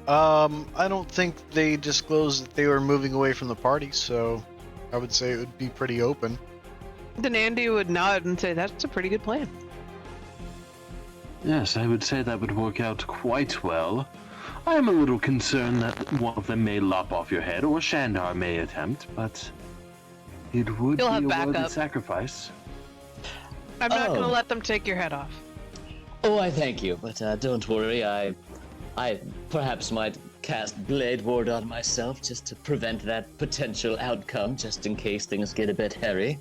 Speaker 1: I don't think they disclosed that they were moving away from the party, so I would say it would be pretty open.
Speaker 4: Then Andy would nod and say, "That's a pretty good plan."
Speaker 3: Yes, I would say that would work out quite well. I am a little concerned that one of them may lop off your head, or Shandar may attempt, but it would
Speaker 4: You'll
Speaker 3: be
Speaker 4: have
Speaker 3: a worthy
Speaker 4: backup.
Speaker 3: sacrifice.
Speaker 4: I'm not going to
Speaker 6: Oh.
Speaker 4: let them take your head off.
Speaker 6: Oh, I thank you, but don't worry, I perhaps might cast Blade Ward on myself just to prevent that potential outcome, just in case things get a bit hairy.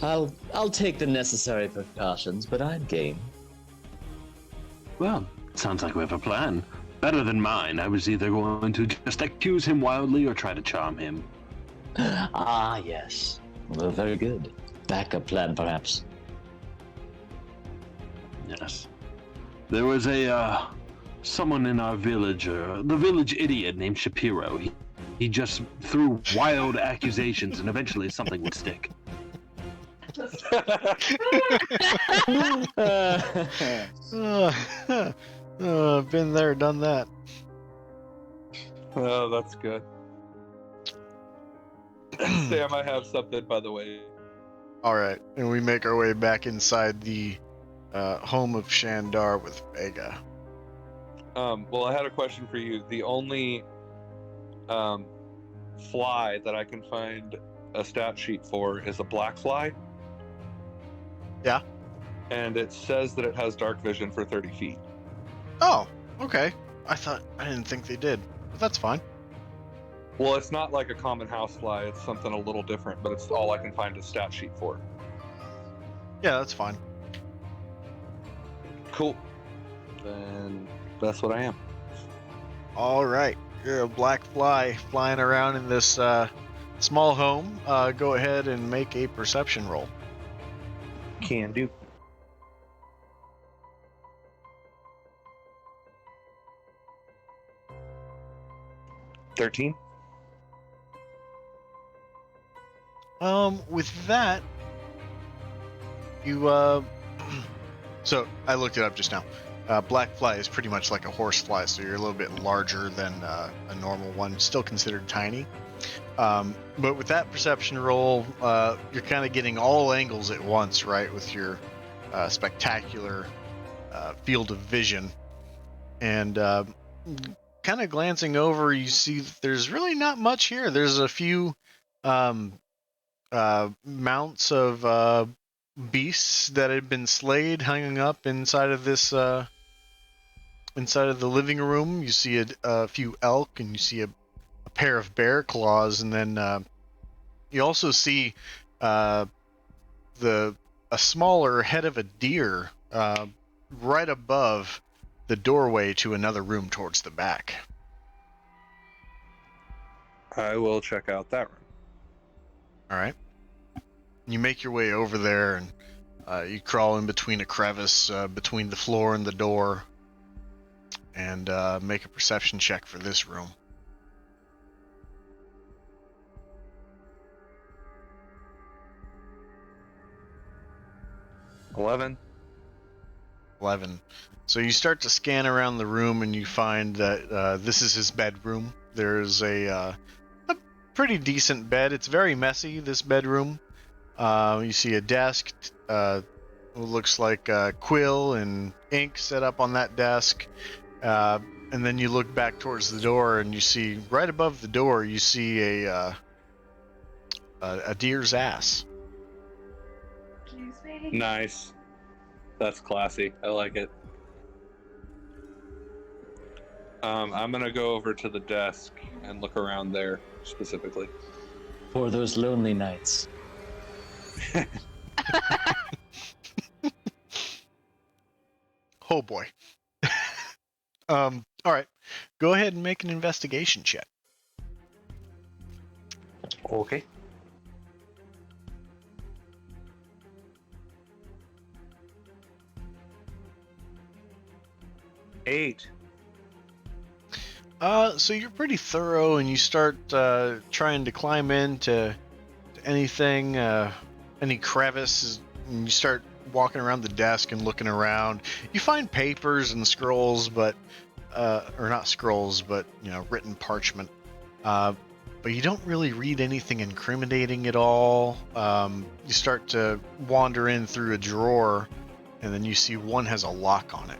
Speaker 6: I'll take the necessary precautions, but I'm game.
Speaker 3: Well, sounds like we have a plan. Better than mine. I was either going to just accuse him wildly or try to charm him.
Speaker 6: Ah, yes. Well, very good. Backup plan, perhaps.
Speaker 3: Yes. There was someone in our village, the village idiot named Shapiro. He just threw wild accusations and eventually something would stick.
Speaker 1: Been there, done that.
Speaker 8: Oh, that's good. Sam, I have something, by the way.
Speaker 1: All right, and we make our way back inside the home of Shandar with Vega.
Speaker 8: Well, I had a question for you. The only fly that I can find a stat sheet for is a black fly.
Speaker 1: Yeah.
Speaker 8: And it says that it has dark vision for 30 feet.
Speaker 1: Oh, okay. I didn't think they did, but that's fine.
Speaker 8: Well, it's not like a common housefly. It's something a little different, but it's all I can find a stat sheet for.
Speaker 1: Yeah, that's fine.
Speaker 8: Cool. Then that's what I am.
Speaker 1: All right, you're a black fly flying around in this small home. Go ahead and make a perception roll.
Speaker 8: Can do. $13.
Speaker 1: With that, you so I looked it up just now. Black fly is pretty much like a horse fly, so you're a little bit larger than a normal one, still considered tiny. But with that perception roll, you're kind of getting all angles at once, right, with your spectacular field of vision. And kind of glancing over, you see that there's really not much here. There's a few mounts of beasts that had been slayed hanging up inside of this inside of the living room. You see a few elk, and you see a pair of bear claws, and then you also see a smaller head of a deer right above the doorway to another room towards the back.
Speaker 8: I will check out that room.
Speaker 1: All right. You make your way over there, and you crawl in between a crevice between the floor and the door, and make a perception check for this room.
Speaker 8: $11.
Speaker 1: 11. So you start to scan around the room, and you find that this is his bedroom. There's a pretty decent bed. It's very messy, this bedroom. You see a desk, It looks like quill and ink set up on that desk. And then you look back towards the door, and you see right above the door, you see a deer's ass.
Speaker 8: Nice. That's classy. I like it. I'm gonna go over to the desk and look around there specifically.
Speaker 6: For those lonely nights.
Speaker 1: Oh boy. All right. Go ahead and make an investigation check.
Speaker 8: Okay. Eight.
Speaker 1: So you're pretty thorough, and you start trying to climb into anything, any crevices, and you start walking around the desk and looking around. You find papers and scrolls, but or not scrolls, but written parchment. But you don't really read anything incriminating at all. You start to wander in through a drawer, and then you see one has a lock on it.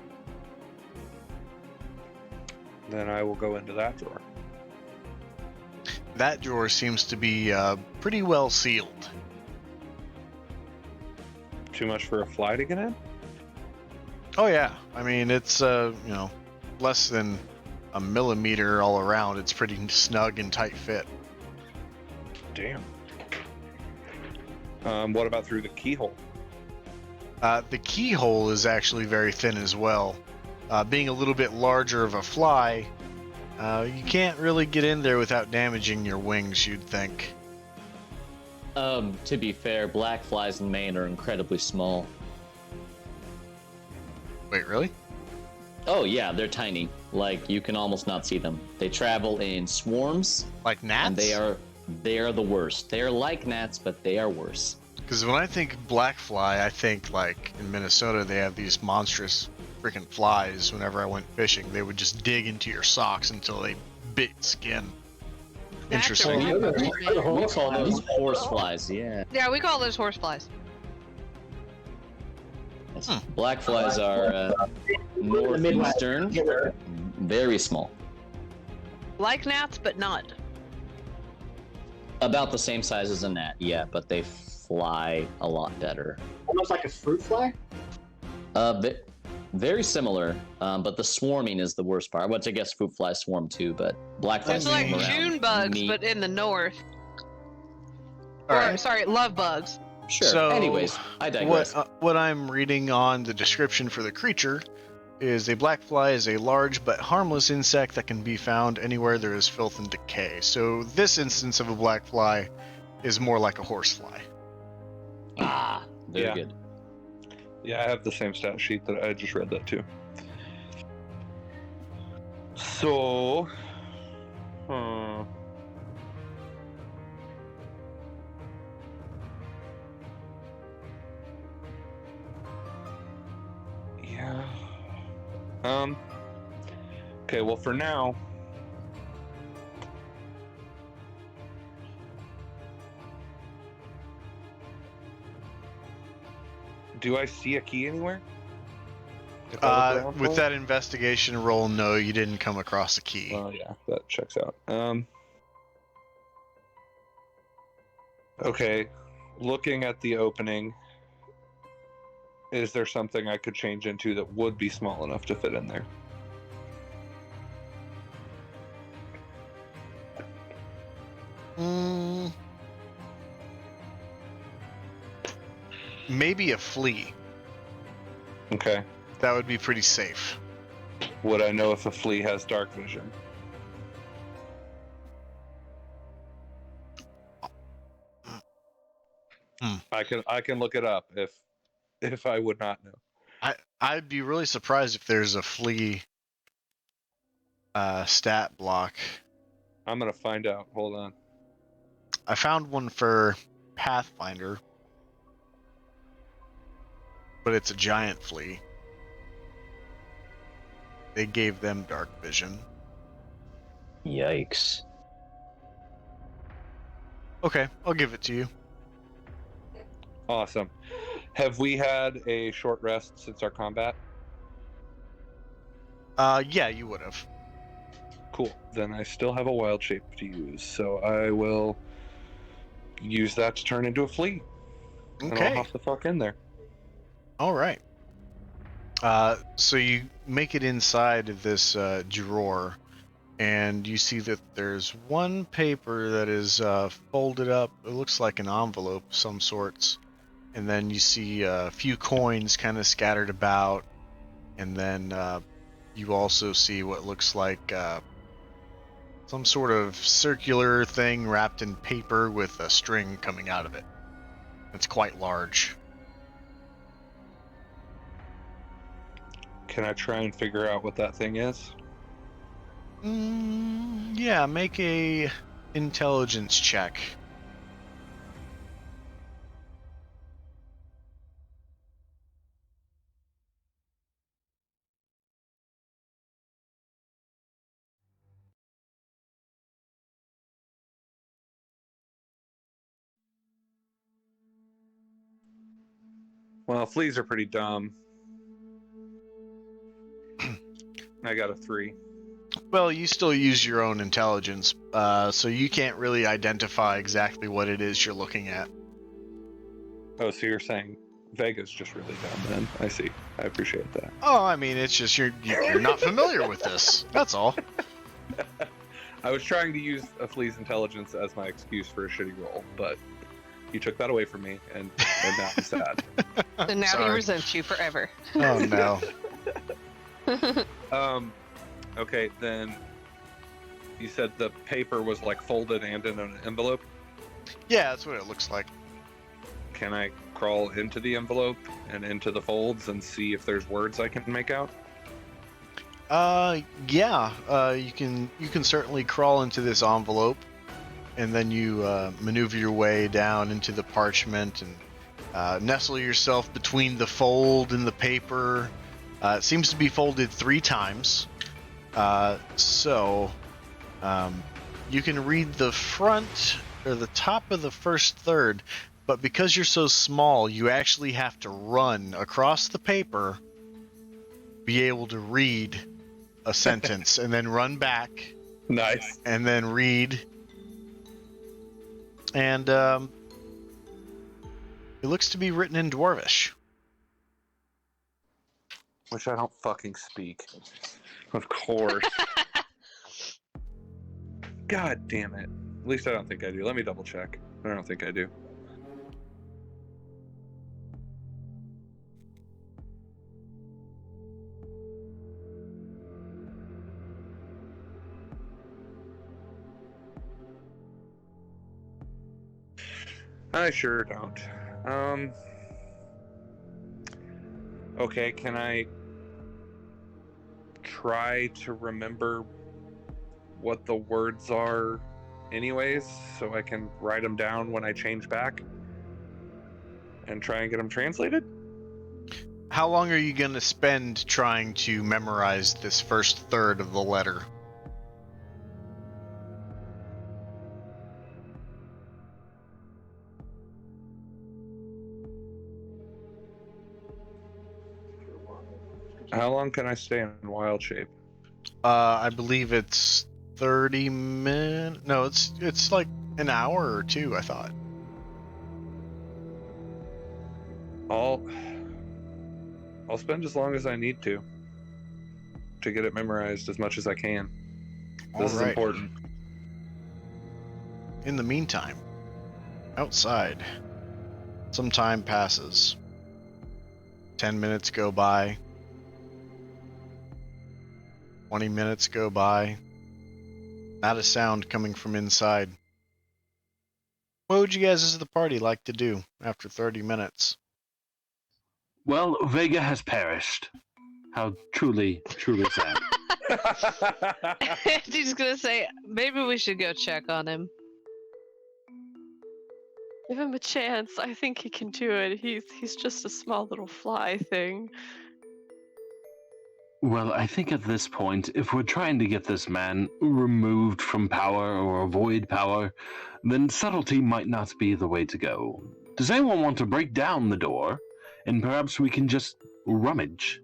Speaker 8: Then I will go into that drawer.
Speaker 1: That drawer seems to be pretty well sealed.
Speaker 8: Too much for a fly to get in?
Speaker 1: Oh yeah, I mean it's less than a millimeter all around. It's pretty snug and tight fit.
Speaker 8: Damn. What about through the keyhole?
Speaker 1: The keyhole is actually very thin as well. Being a little bit larger of a fly, you can't really get in there without damaging your wings, you'd think.
Speaker 6: To be fair, black flies in Maine are incredibly small.
Speaker 1: Wait, really?
Speaker 6: Oh yeah, they're tiny. Like, you can almost not see them. They travel in swarms.
Speaker 1: Like gnats?
Speaker 6: And they are the worst. They are like gnats, but they are worse.
Speaker 1: Because when I think black fly, I think like in Minnesota they have these monstrous freaking flies. Whenever I went fishing, they would just dig into your socks until they bit skin. Interesting.
Speaker 6: We call those horse flies, yeah.
Speaker 4: Yeah, we call those horse flies.
Speaker 6: Yes. Black flies are northeastern, very small.
Speaker 4: Like gnats, but not.
Speaker 6: About the same size as a gnat, yeah, but they fly a lot better.
Speaker 2: Almost like a fruit fly?
Speaker 6: Very similar, but the swarming is the worst part. Which I guess fruit flies swarm too, but black flies
Speaker 4: It's like
Speaker 6: swarm around.
Speaker 4: June bugs, but in the north.
Speaker 1: All
Speaker 4: Or,
Speaker 1: right.
Speaker 4: sorry, love bugs.
Speaker 6: Sure.
Speaker 1: So,
Speaker 6: anyways, I digress.
Speaker 1: What I'm reading on the description for the creature is a black fly is a large but harmless insect that can be found anywhere there is filth and decay. So this instance of a black fly is more like a horsefly.
Speaker 6: Very good.
Speaker 8: Yeah, I have the same stat sheet that I just read that too. So, yeah. Okay, well for now, do I see a key anywhere?
Speaker 1: With that investigation roll, no, you didn't come across a key.
Speaker 8: Oh yeah, that checks out. Okay, looking at the opening, is there something I could change into that would be small enough to fit in there?
Speaker 1: Maybe a flea.
Speaker 8: Okay.
Speaker 1: That would be pretty safe.
Speaker 8: Would I know if a flea has dark vision? I can look it up if I would not know.
Speaker 1: I'd be really surprised if there's a flea stat block.
Speaker 8: I'm gonna find out. Hold on.
Speaker 1: I found one for Pathfinder, but it's a giant flea. They gave them dark vision.
Speaker 6: Yikes.
Speaker 1: Okay, I'll give it to you.
Speaker 8: Awesome. Have we had a short rest since our combat?
Speaker 1: Yeah, you would have.
Speaker 8: Cool. Then I still have a wild shape to use, so I will use that to turn into a flea. And I'll
Speaker 1: Okay.
Speaker 8: hop the fuck in there.
Speaker 1: All right. So you make it inside of this drawer, and you see that there's one paper that is folded up. It looks like an envelope of some sorts. And then you see a few coins kind of scattered about. And then you also see what looks like some sort of circular thing wrapped in paper with a string coming out of it. It's quite large.
Speaker 8: Can I try and figure out what that thing is?
Speaker 1: Yeah, make a intelligence check.
Speaker 8: Well, fleas are pretty dumb. I got a 3.
Speaker 1: Well, you still use your own intelligence, so you can't really identify exactly what it is you're looking at.
Speaker 8: Oh, so you're saying Vega's just really dumb then? I see. I appreciate that.
Speaker 1: Oh, I mean, it's just you're not familiar with this. That's all.
Speaker 8: I was trying to use a flea's intelligence as my excuse for a shitty roll, but you took that away from me, and now I'm sad.
Speaker 4: And now he
Speaker 1: Sorry.
Speaker 4: resents you forever.
Speaker 1: Oh no.
Speaker 8: Okay, then you said the paper was like folded and in an envelope.
Speaker 1: Yeah, that's what it looks like.
Speaker 8: Can I crawl into the envelope and into the folds and see if there's words I can make out?
Speaker 1: Yeah. You can certainly crawl into this envelope, and then you maneuver your way down into the parchment and nestle yourself between the fold and the paper. It seems to be folded 3 times. So you can read the front or the top of the first third, but because you're so small, you actually have to run across the paper, be able to read a sentence, and then run back.
Speaker 8: Nice.
Speaker 1: And then read. And it looks to be written in Dwarvish.
Speaker 8: Which I don't fucking speak. Of course. God damn it. At least I don't think I do. Let me double check. I don't think I do. I sure don't. Okay, can I try to remember what the words are anyways, so I can write them down when I change back and try and get them translated?
Speaker 1: How long are you going to spend trying to memorize this first third of the letter?
Speaker 8: How long can I stay in wild shape?
Speaker 1: I believe it's 30 minutes. No, it's like an hour or 2, I thought.
Speaker 8: I'll spend as long as I need to get it memorized as much as I can. This is important.
Speaker 1: In the meantime, outside, some time passes. 10 minutes go by. 20 minutes go by. Not a sound coming from inside. What would you guys as the party like to do after 30 minutes?
Speaker 3: Well, Vega has perished. How truly, truly sad.
Speaker 4: He's gonna say, maybe we should go check on him.
Speaker 10: Give him a chance. I think he can do it. He's just a small little fly thing.
Speaker 3: Well, I think at this point, if we're trying to get this man removed from power or avoid power, then subtlety might not be the way to go. Does anyone want to break down the door and perhaps we can just rummage.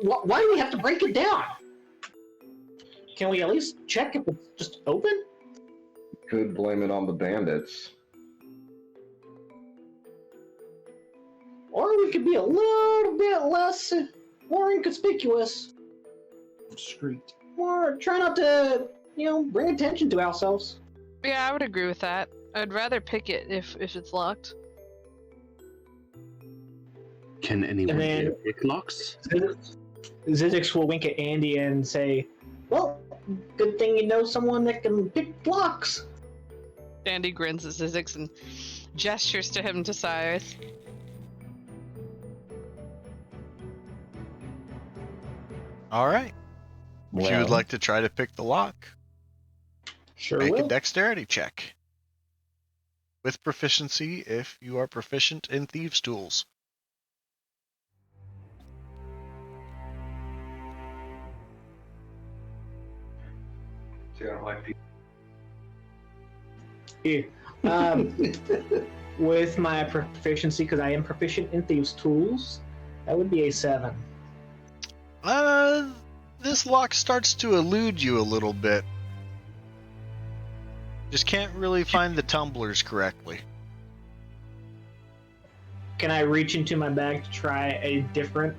Speaker 2: Why do we have to break it down? Can we at least check if it's just open?
Speaker 5: Could blame it on the bandits.
Speaker 2: Or we could be a little bit less, more inconspicuous. Street. Or try not to, bring attention to ourselves.
Speaker 4: Yeah, I would agree with that. I'd rather pick it if it's locked.
Speaker 3: Can anyone
Speaker 2: And then-
Speaker 3: get pick locks?
Speaker 2: Zizix will wink at Andy and say, well, good thing you know someone that can pick locks.
Speaker 4: Andy grins at Zizix and gestures to him to Cyrus.
Speaker 1: All right. If you would like to try to pick the lock,
Speaker 2: Sure
Speaker 1: make
Speaker 2: will.
Speaker 1: a dexterity check. With proficiency if you are proficient in thieves' tools.
Speaker 8: See, I don't like people.
Speaker 2: Here. With my proficiency, because I am proficient in thieves' tools, that would be a 7.
Speaker 1: This lock starts to elude you a little bit. Just can't really find the tumblers correctly.
Speaker 2: Can I reach into my bag to try a different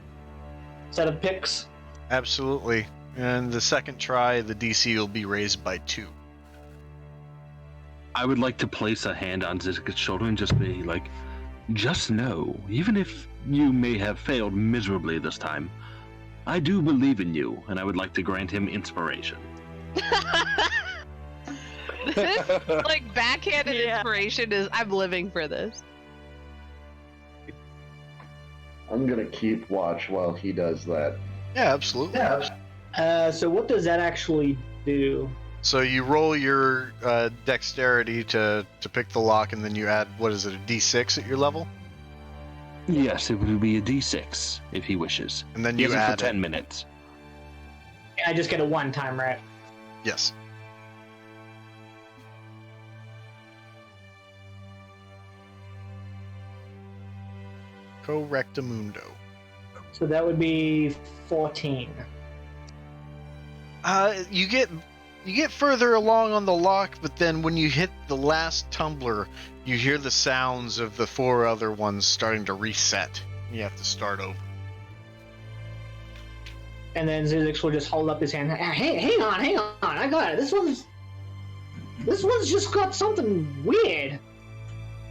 Speaker 2: set of picks?
Speaker 1: Absolutely. And the second try, the DC will be raised by 2.
Speaker 3: I would like to place a hand on Zizik's shoulder and just be like, just know, even if you may have failed miserably this time, I do believe in you, and I would like to grant him inspiration.
Speaker 4: This, like, backhanded
Speaker 10: Yeah.
Speaker 4: inspiration is, I'm living for this.
Speaker 5: I'm gonna keep watch while he does that.
Speaker 1: Yeah, absolutely.
Speaker 2: So what does that actually do?
Speaker 1: So you roll your dexterity to pick the lock, and then you add, what is it, a D6 at your level?
Speaker 3: Yes, it would be a D6 if he wishes.
Speaker 1: And then
Speaker 3: He
Speaker 1: you
Speaker 3: has it
Speaker 1: add
Speaker 3: for 10 minutes.
Speaker 2: I just get a 1 time, right?
Speaker 1: Yes. Correctamundo.
Speaker 2: So that would be 14.
Speaker 1: You get further along on the lock, but then when you hit the last tumbler, you hear the sounds of the 4 other ones starting to reset. You have to start over.
Speaker 2: And then Zizix will just hold up his hand. Hey, hang on, I got it. This one's just got something weird.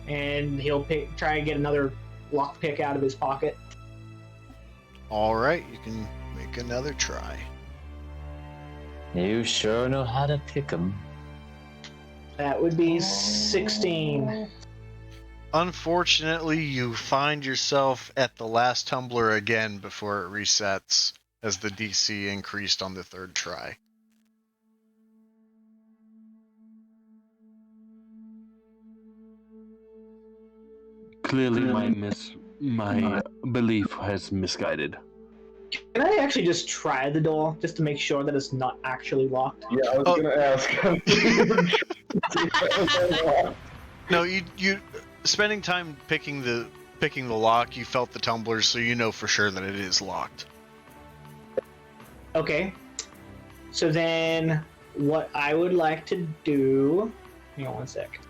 Speaker 2: And he'll try and get another lock pick out of his pocket.
Speaker 1: All right, you can make another try.
Speaker 6: You sure know how to pick 'em.
Speaker 2: That would be 16.
Speaker 1: Unfortunately, you find yourself at the last tumbler again before it resets, as the DC increased on the 3rd try.
Speaker 3: Clearly, my belief has misguided.
Speaker 2: Can I actually just try the door just to make sure that it's not actually locked?
Speaker 5: Yeah, I was gonna ask.
Speaker 1: No, you spending time picking the lock, you felt the tumblers, so you know for sure that it is locked.
Speaker 2: Okay. So then, what I would like to do... Hang on 1 sec.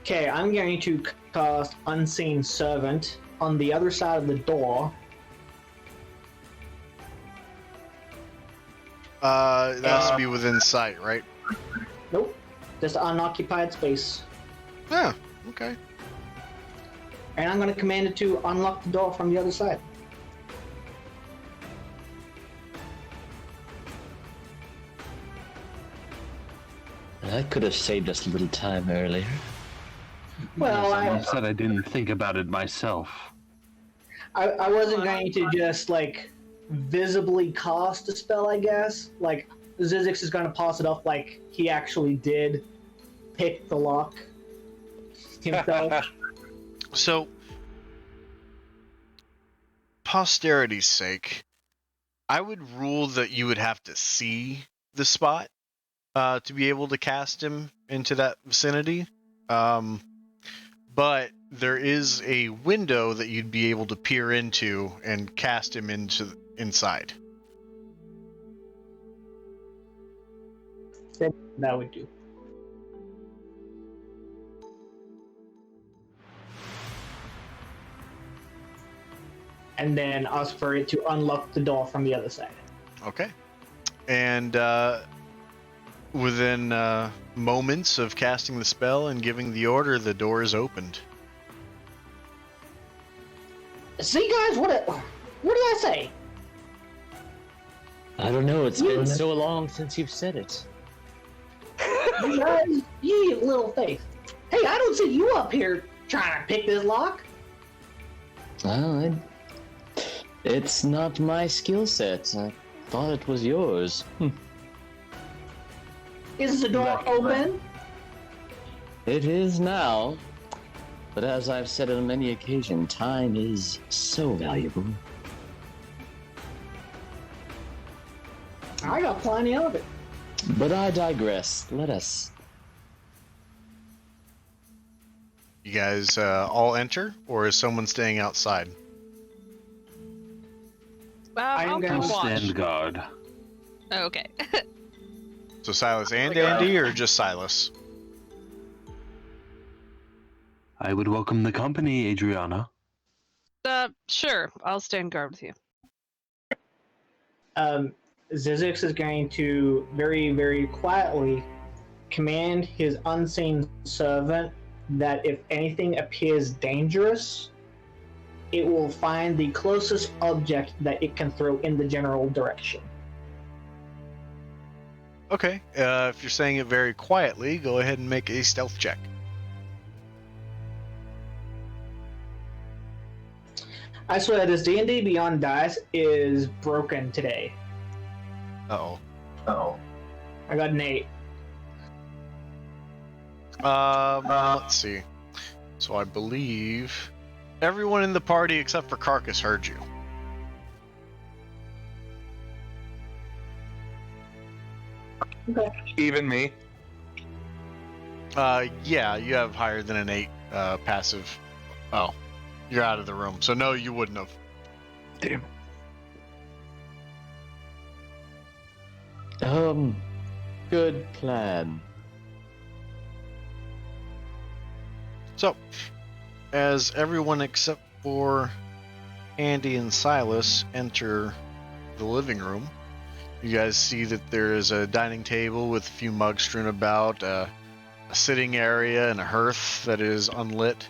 Speaker 2: Okay, I'm going to cast Unseen Servant on the other side of the door.
Speaker 1: It has to be within sight, right?
Speaker 2: Nope. Just unoccupied space.
Speaker 1: Yeah, okay.
Speaker 2: And I'm going to command it to unlock the door from the other side.
Speaker 6: That could have saved us a little time earlier.
Speaker 2: Well,
Speaker 3: I said I didn't think about it myself.
Speaker 2: I wasn't going to just, like, visibly cast a spell, I guess. Like, Zizix is going to pass it off like he actually did pick the lock himself.
Speaker 1: So, posterity's sake, I would rule that you would have to see the spot to be able to cast him into that vicinity. But there is a window that you'd be able to peer into and cast him into inside.
Speaker 2: That would do. And then ask for it to unlock the door from the other side.
Speaker 1: Okay. And within moments of casting the spell and giving the order, the door is opened.
Speaker 2: See, guys, what did I say?
Speaker 6: I don't know, it's been so long since you've said it.
Speaker 2: You guys, you little face. Hey, I don't see you up here trying to pick this lock.
Speaker 6: Well, it's not my skill set. I thought it was yours.
Speaker 2: Is the door open?
Speaker 6: It is now. But as I've said on many occasions, time is so valuable.
Speaker 2: I got plenty of it.
Speaker 6: But I digress. Let us.
Speaker 1: You guys all enter, or is someone staying outside?
Speaker 4: I'll
Speaker 2: gonna
Speaker 4: keep watch.
Speaker 3: Stand guard.
Speaker 4: Oh, okay.
Speaker 1: So Silas and Andy, or just Silas?
Speaker 3: I would welcome the company, Adriana.
Speaker 4: Sure. I'll stand guard with you.
Speaker 2: Zizix is going to very, very quietly command his unseen servant that if anything appears dangerous, it will find the closest object that it can throw in the general direction.
Speaker 1: Okay. If you're saying it very quietly, go ahead and make a stealth check.
Speaker 2: I swear this D&D Beyond dice is broken today.
Speaker 1: Uh-oh.
Speaker 2: I got an 8.
Speaker 1: Let's see. So I believe everyone in the party except for Carcass heard you.
Speaker 2: Okay.
Speaker 8: Even me.
Speaker 1: Yeah, you have higher than an 8 passive. Oh, you're out of the room. So no, you wouldn't have.
Speaker 8: Damn.
Speaker 6: Good plan.
Speaker 1: So, as everyone except for Andy and Silas enter the living room, you guys see that there is a dining table with a few mugs strewn about, a sitting area, and a hearth that is unlit.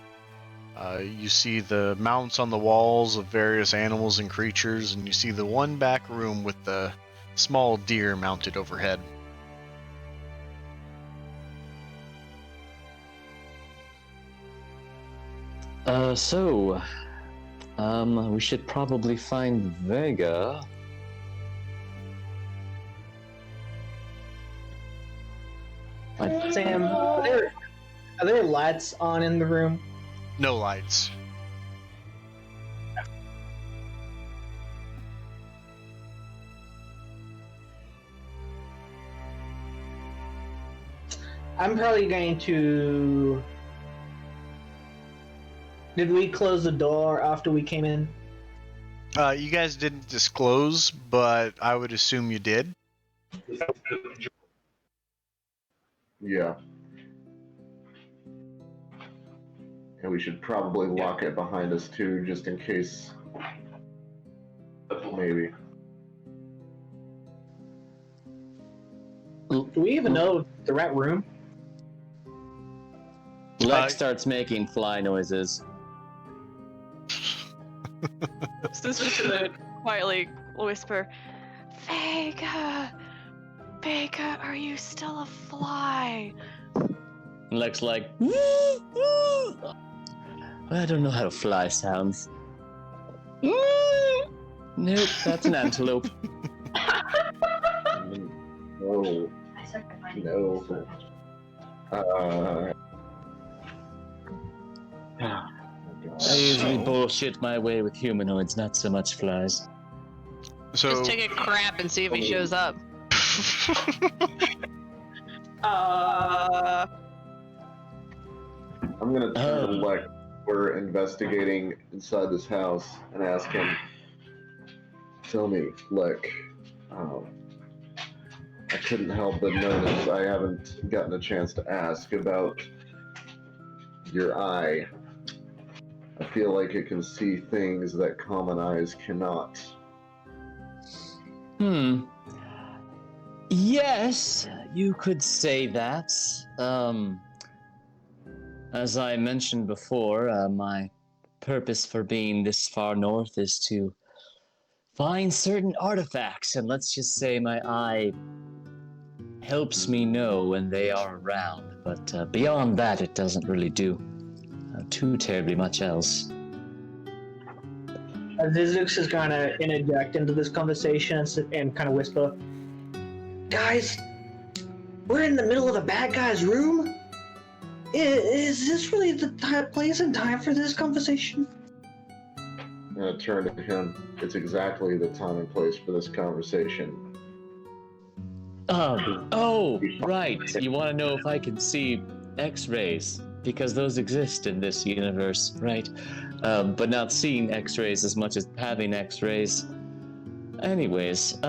Speaker 1: You see the mounts on the walls of various animals and creatures, and you see the one back room with the small deer mounted overhead.
Speaker 6: We should probably find Vega.
Speaker 2: Sam, are there lights on in the room?
Speaker 1: No lights.
Speaker 2: I'm probably going to... Did we close the door after we came in?
Speaker 1: You guys didn't disclose, but I would assume you did.
Speaker 5: Yeah. And we should probably lock it behind us too, just in case. Maybe.
Speaker 2: Do we even know the right room?
Speaker 6: Lex starts making fly noises.
Speaker 10: This is gonna quietly whisper, Vega, are you still a fly?
Speaker 6: And Lex like, I don't know how a fly sounds. Nope, that's an antelope.
Speaker 5: No. No.
Speaker 6: I usually bullshit my way with humanoids, not so much flies.
Speaker 1: So
Speaker 4: Just take a crap and see if he shows up.
Speaker 5: I'm gonna turn to Lex. We're investigating inside this house and ask him, tell me, Lex, I couldn't help but notice I haven't gotten a chance to ask about your eye. I feel like it can see things that common eyes cannot.
Speaker 6: Yes, you could say that. As I mentioned before, my purpose for being this far north is to find certain artifacts, and let's just say my eye helps me know when they are around, but beyond that, it doesn't really do too terribly much else.
Speaker 2: Zizix is going to interject into this conversation and kind of whisper, guys, we're in the middle of the bad guy's room? Is this really the place and time for this conversation?
Speaker 5: I'm gonna turn to him. It's exactly the time and place for this conversation.
Speaker 6: Oh, right. You want to know if I can see X-rays, because those exist in this universe, right? But not seeing X-rays as much as having X-rays. Anyways,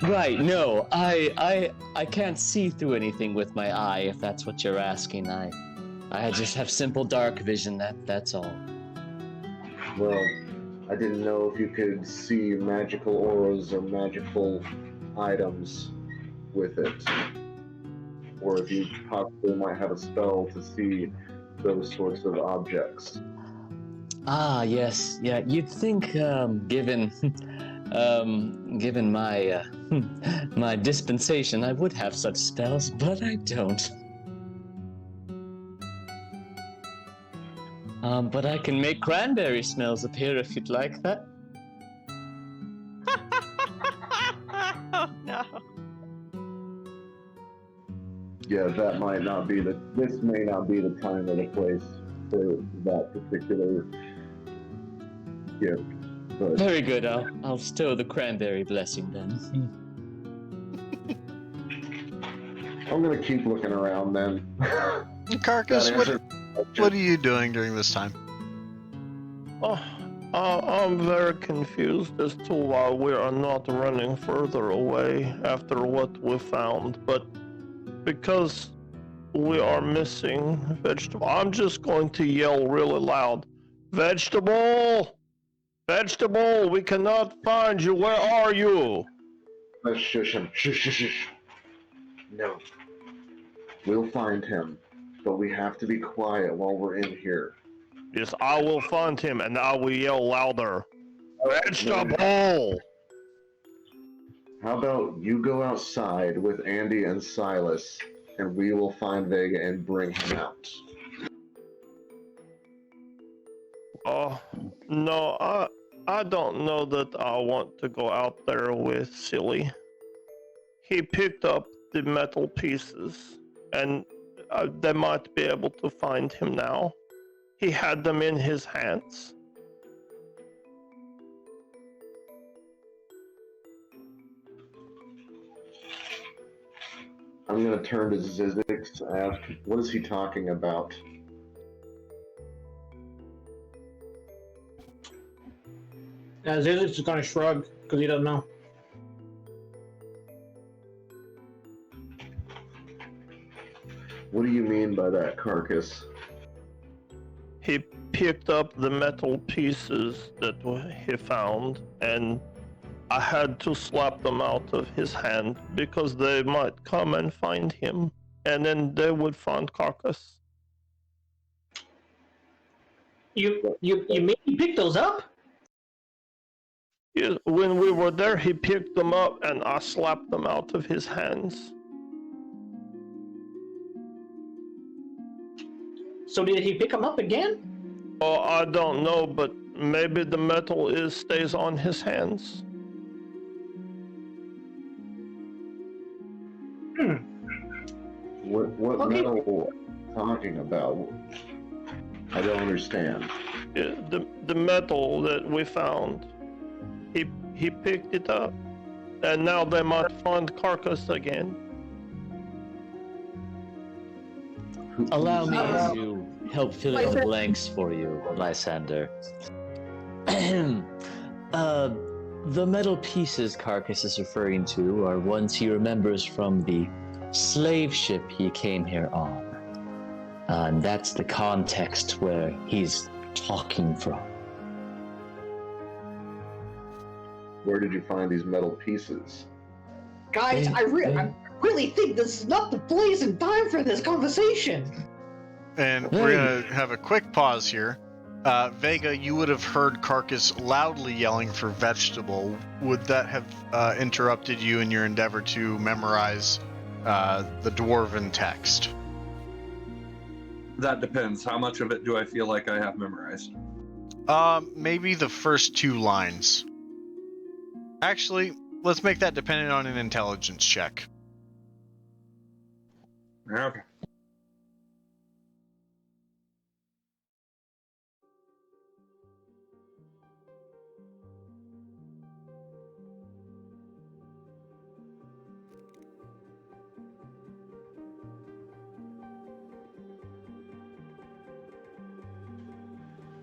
Speaker 6: right, no, I can't see through anything with my eye, if that's what you're asking. I just have simple dark vision, that's all.
Speaker 5: Well, I didn't know if you could see magical auras or magical items with it. Or if you possibly might have a spell to see those sorts of objects.
Speaker 6: Ah, yes, yeah, you'd think, given my, my dispensation, I would have such spells, but I don't. But I can make cranberry smells appear if you'd like that.
Speaker 10: Oh no.
Speaker 5: Yeah, that might not be this may not be the time or the place for that particular gift. But
Speaker 6: Very good, I'll stow the Cranberry Blessing then.
Speaker 5: I'm gonna keep looking around then.
Speaker 1: Carcass, what are you doing during this time?
Speaker 7: Oh, I'm very confused as to why we are not running further away after what we found, but because we are missing vegetable, I'm just going to yell really loud, "Vegetable! Vegetable, we cannot find you, where are you?"
Speaker 5: Let's shush him. Shush, shush, shush. No. We'll find him, but we have to be quiet while we're in here.
Speaker 7: Yes, I will find him and I will yell louder, "Vegetable!"
Speaker 5: How about you go outside with Andy and Silas, and we will find Vega and bring him out.
Speaker 7: Oh, no, I don't know that I want to go out there with Silly. He picked up the metal pieces, and they might be able to find him now. He had them in his hands.
Speaker 5: I'm going to turn to Zizix and ask, what is he talking about?
Speaker 2: Zizix is going to shrug, because he doesn't know.
Speaker 5: What do you mean by that, Carcass?
Speaker 7: He picked up the metal pieces that he found, and I had to slap them out of his hand because they might come and find him, and then they would find Carcass.
Speaker 2: You mean he picked those up?
Speaker 7: Yes, when we were there, he picked them up and I slapped them out of his hands.
Speaker 2: So did he pick them up again?
Speaker 7: Oh, I don't know, but maybe the metal stays on his hands.
Speaker 5: What
Speaker 2: Okay.
Speaker 5: metal are you talking about? I don't understand.
Speaker 7: the metal that we found. He picked it up, and now they might find carcass again.
Speaker 6: Allow me to help fill in the blanks for you, Lysander. The metal pieces Carcass is referring to are ones he remembers from the slave ship he came here on. And that's the context where he's talking from.
Speaker 5: Where did you find these metal pieces?
Speaker 2: Guys, I really think this is not the place and time for this conversation.
Speaker 1: And we're going to have a quick pause here. Vega, you would have heard Carcass loudly yelling for vegetable. Would that have interrupted you in your endeavor to memorize the dwarven text?
Speaker 8: That depends. How much of it do I feel like I have memorized?
Speaker 1: Maybe the first 2 lines. Actually, let's make that dependent on an intelligence check.
Speaker 8: Okay.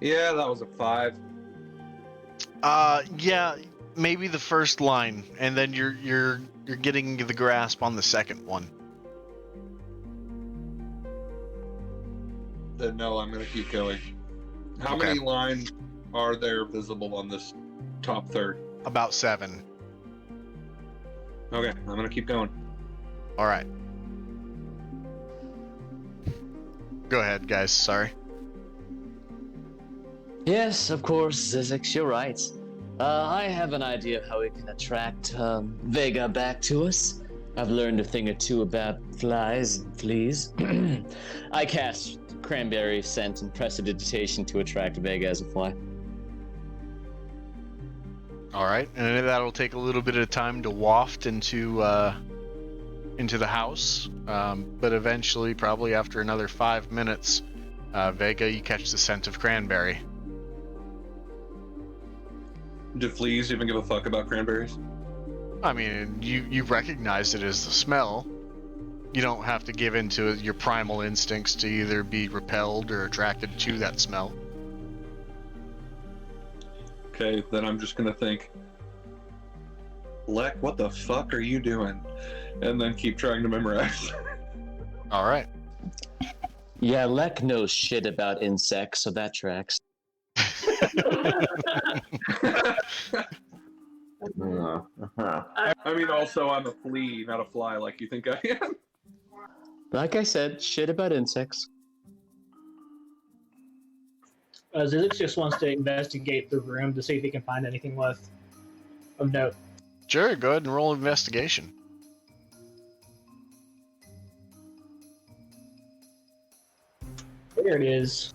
Speaker 8: Yeah, that was a 5.
Speaker 1: Yeah, maybe the first line, and then you're getting the grasp on the second one.
Speaker 8: Then no, I'm gonna keep going. How many lines are there visible on this top third?
Speaker 1: About 7.
Speaker 8: Okay, I'm gonna keep going.
Speaker 1: All right. Go ahead, guys. Sorry.
Speaker 6: Yes, of course, Zizix, you're right. I have an idea of how we can attract Vega back to us. I've learned a thing or two about flies and fleas. I cast Cranberry Scent and Prestidigitation to attract Vega as a fly.
Speaker 1: All right, and that'll take a little bit of time to waft into the house, but eventually, probably after another 5 minutes, Vega, you catch the scent of cranberry.
Speaker 8: Do fleas even give a fuck about cranberries?
Speaker 1: I mean, you recognize it as the smell. You don't have to give in to your primal instincts to either be repelled or attracted to that smell.
Speaker 8: Okay, then I'm just gonna think, Lek, what the fuck are you doing? And then keep trying to memorize.
Speaker 1: All right.
Speaker 6: Yeah, Lek knows shit about insects, so that tracks.
Speaker 8: I mean, also, I'm a flea, not a fly like you think I am.
Speaker 6: Like I said, shit about insects.
Speaker 2: Zizix just wants to investigate the room to see if he can find anything of note.
Speaker 1: Sure, go ahead and roll investigation.
Speaker 2: There it is.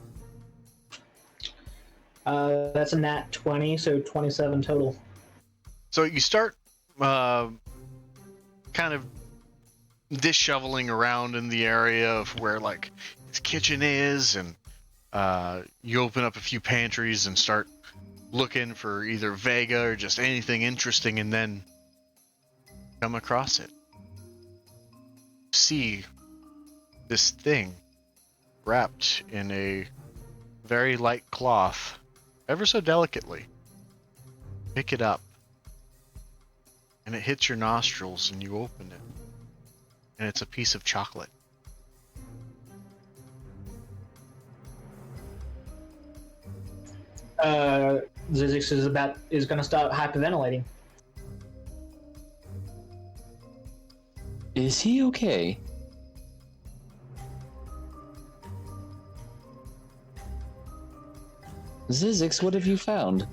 Speaker 2: That's a nat 20, so 27 total.
Speaker 1: So you start kind of disheveling around in the area of where like his kitchen is, and you open up a few pantries and start looking for either Vega or just anything interesting, and then come across it. See this thing wrapped in a very light cloth, ever so delicately. Pick it up, and it hits your nostrils, and you open it, and it's a piece of chocolate.
Speaker 2: Zizix is going to start hyperventilating.
Speaker 6: Is he okay? Zizix, what have you found?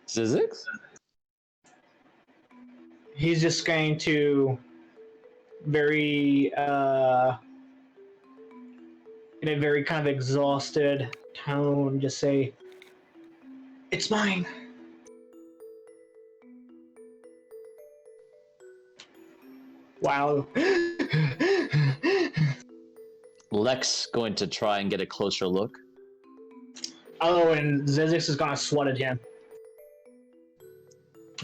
Speaker 6: Zizix?
Speaker 2: He's just going to very in a very kind of exhausted tone just say, "It's mine." Wow.
Speaker 6: Lex going to try and get a closer look.
Speaker 2: Oh, and Zizix is gonna swat at him.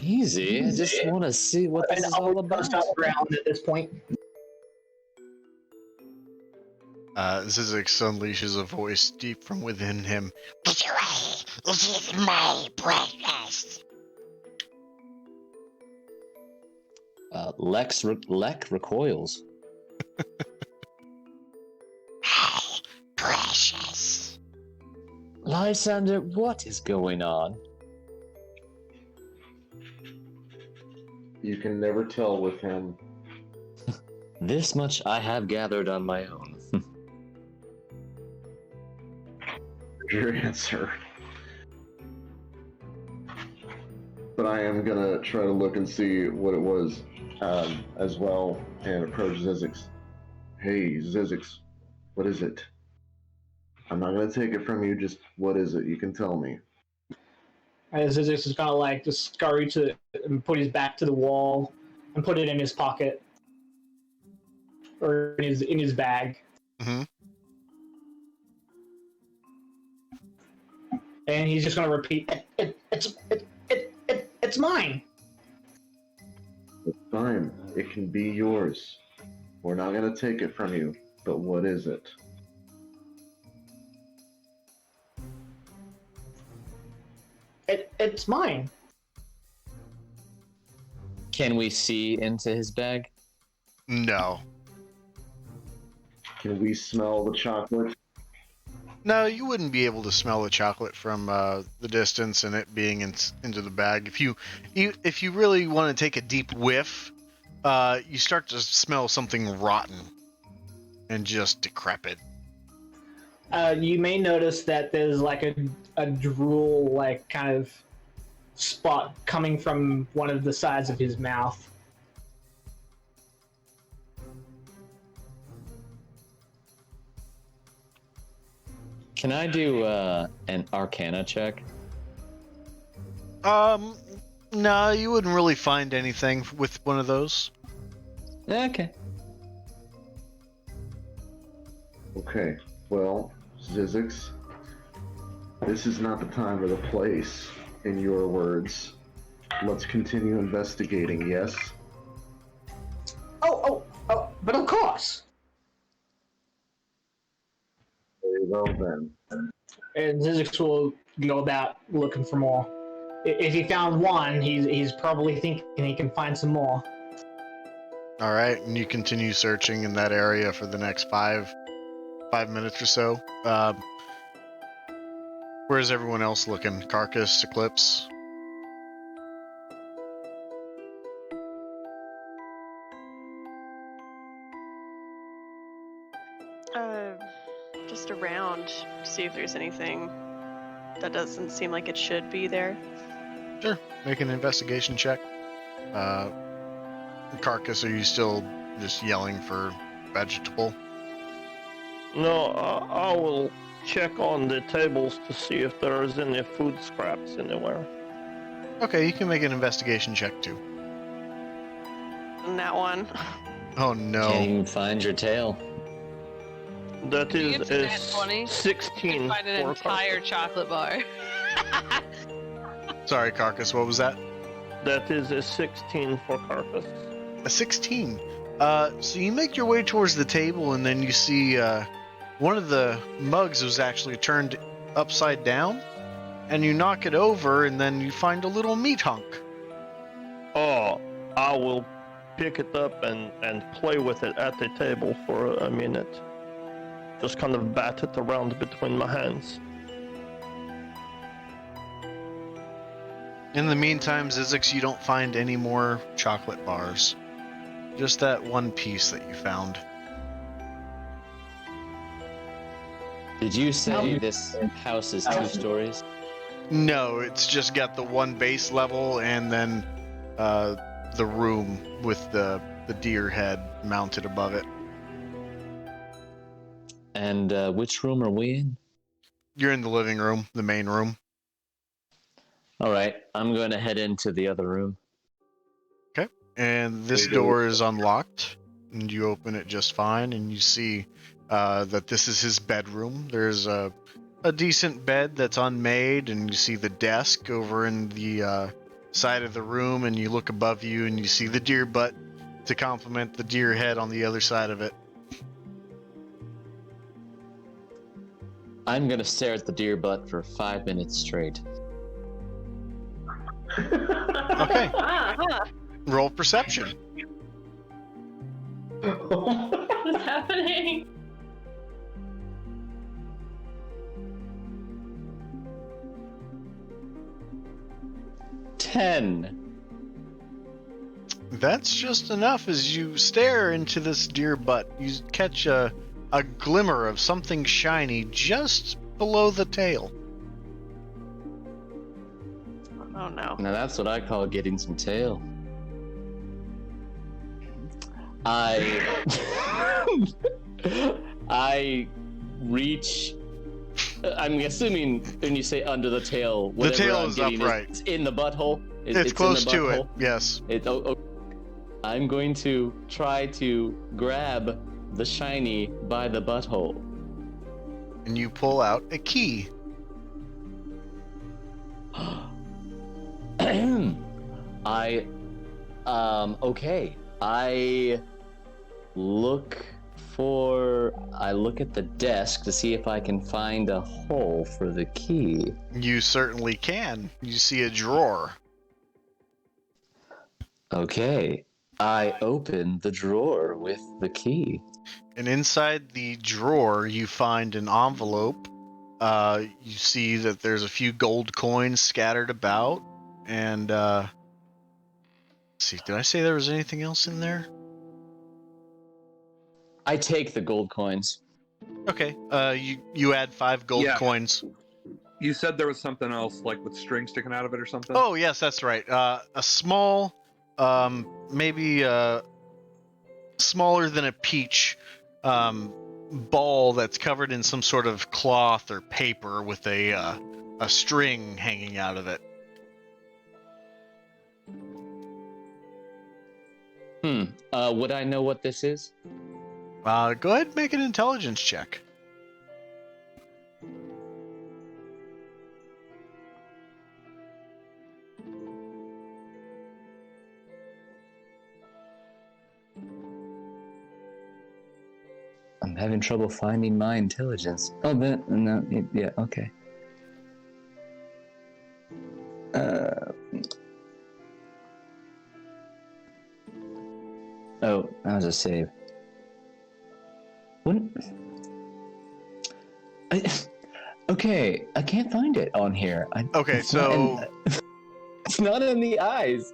Speaker 6: Easy. I just want to see what this is all about.
Speaker 2: Stop ground at this point.
Speaker 1: Zizix unleashes a voice deep from within him. Get away! This is my breakfast!
Speaker 6: Lex recoils.
Speaker 1: Precious.
Speaker 6: Lysander, what is going on?
Speaker 5: You can never tell with him.
Speaker 6: This much I have gathered on my own.
Speaker 5: Your answer. But I am gonna try to look and see what it was as well and approach Zizix. Hey, Zizix, what is it? I'm not gonna take it from you, just what is it? You can tell me.
Speaker 2: And Zizix is gonna like just scurry to and put his back to the wall and put it in his pocket. Or in his bag.
Speaker 1: Mm-hmm.
Speaker 2: And he's just gonna repeat, it's mine.
Speaker 5: It's fine. It can be yours. We're not gonna take it from you, but what is it?
Speaker 2: It's mine.
Speaker 6: Can we see into his bag?
Speaker 1: No.
Speaker 5: Can we smell the chocolate?
Speaker 1: No, you wouldn't be able to smell the chocolate from the distance and it being into the bag. If you really want to take a deep whiff, you start to smell something rotten and just decrepit.
Speaker 2: You may notice that there's like a drool like kind of spot coming from one of the sides of his mouth.
Speaker 6: Can I do an Arcana check?
Speaker 1: No, you wouldn't really find anything with one of those.
Speaker 6: Okay.
Speaker 5: Okay, well, Zizix, this is not the time or the place, in your words. Let's continue investigating, yes?
Speaker 2: Oh, but of course.
Speaker 5: Very well then.
Speaker 2: And Zizix will go about looking for more. If he found one, he's probably thinking he can find some more.
Speaker 1: All right, and you continue searching in that area for the next 5 minutes or so. Where's everyone else looking? Carcass, Eclipse?
Speaker 10: Just around, see if there's anything that doesn't seem like it should be there.
Speaker 1: Sure. Make an investigation check. Carcass, are you still just yelling for vegetable?
Speaker 7: No, I will check on the tables to see if there is any food scraps anywhere.
Speaker 1: Okay, you can make an investigation check too.
Speaker 10: And that one.
Speaker 1: Oh no.
Speaker 6: Can't even find your tail.
Speaker 7: That
Speaker 4: You
Speaker 7: is
Speaker 4: get to
Speaker 7: a
Speaker 4: nat 20,
Speaker 7: 16
Speaker 4: you find an
Speaker 7: for
Speaker 4: entire
Speaker 7: Carcass.
Speaker 4: chocolate bar.
Speaker 1: Sorry, Carcass, what was that?
Speaker 7: That is a 16 for Carcass.
Speaker 1: A 16. So you make your way towards the table and then you see one of the mugs was actually turned upside down and you knock it over and then you find a little meat hunk.
Speaker 7: Oh, I will pick it up and play with it at the table for a minute. Just kind of bat it around between my hands.
Speaker 1: In the meantime, Zizix, you don't find any more chocolate bars. Just that one piece that you found.
Speaker 6: Did you say this house is 2 stories?
Speaker 1: No, it's just got the one base level and then the room with the deer head mounted above it.
Speaker 6: And which room are we in?
Speaker 1: You're in the living room, the main room.
Speaker 6: All right, I'm going to head into the other room.
Speaker 1: and this door is unlocked, and you open it just fine, and you see that this is his bedroom. There's a decent bed that's unmade, and you see the desk over in the side of the room, and you look above you, and you see the deer butt to complement the deer head on the other side of it.
Speaker 6: I'm gonna stare at the deer butt for 5 minutes straight.
Speaker 1: Okay. Roll perception.
Speaker 12: What's happening?
Speaker 6: Ten.
Speaker 1: That's just enough. As you stare into this deer butt, you catch a glimmer of something shiny just below the tail.
Speaker 10: Oh no.
Speaker 6: Now that's what I call getting some tail. I reach. I'm assuming when you say under the tail,
Speaker 1: The tail
Speaker 6: I'm
Speaker 1: is
Speaker 6: getting
Speaker 1: upright.
Speaker 6: It's in the butthole.
Speaker 1: It's close
Speaker 6: in the
Speaker 1: to it.
Speaker 6: butthole.
Speaker 1: Yes.
Speaker 6: I'm going to try to grab the shiny by the butthole.
Speaker 1: And you pull out a key.
Speaker 6: Okay. I look at the desk to see if I can find a hole for the key.
Speaker 1: You certainly can. You see a drawer.
Speaker 6: Okay. I open the drawer with the key.
Speaker 1: And inside the drawer, you find an envelope. You see that there's a few gold coins scattered about. And, let's see, did I say there was anything else in there?
Speaker 6: I take the gold coins.
Speaker 1: Okay, you add 5 gold coins.
Speaker 8: You said there was something else, like with string sticking out of it or something?
Speaker 1: Oh, yes, that's right. A small, maybe smaller than a peach ball that's covered in some sort of cloth or paper with a string hanging out of it.
Speaker 6: Would I know what this is?
Speaker 1: Go ahead and make an intelligence check.
Speaker 6: I'm having trouble finding my intelligence. Oh, but no, yeah, okay. Oh, that was a save. Okay, I can't find it on here. It's not in the eyes.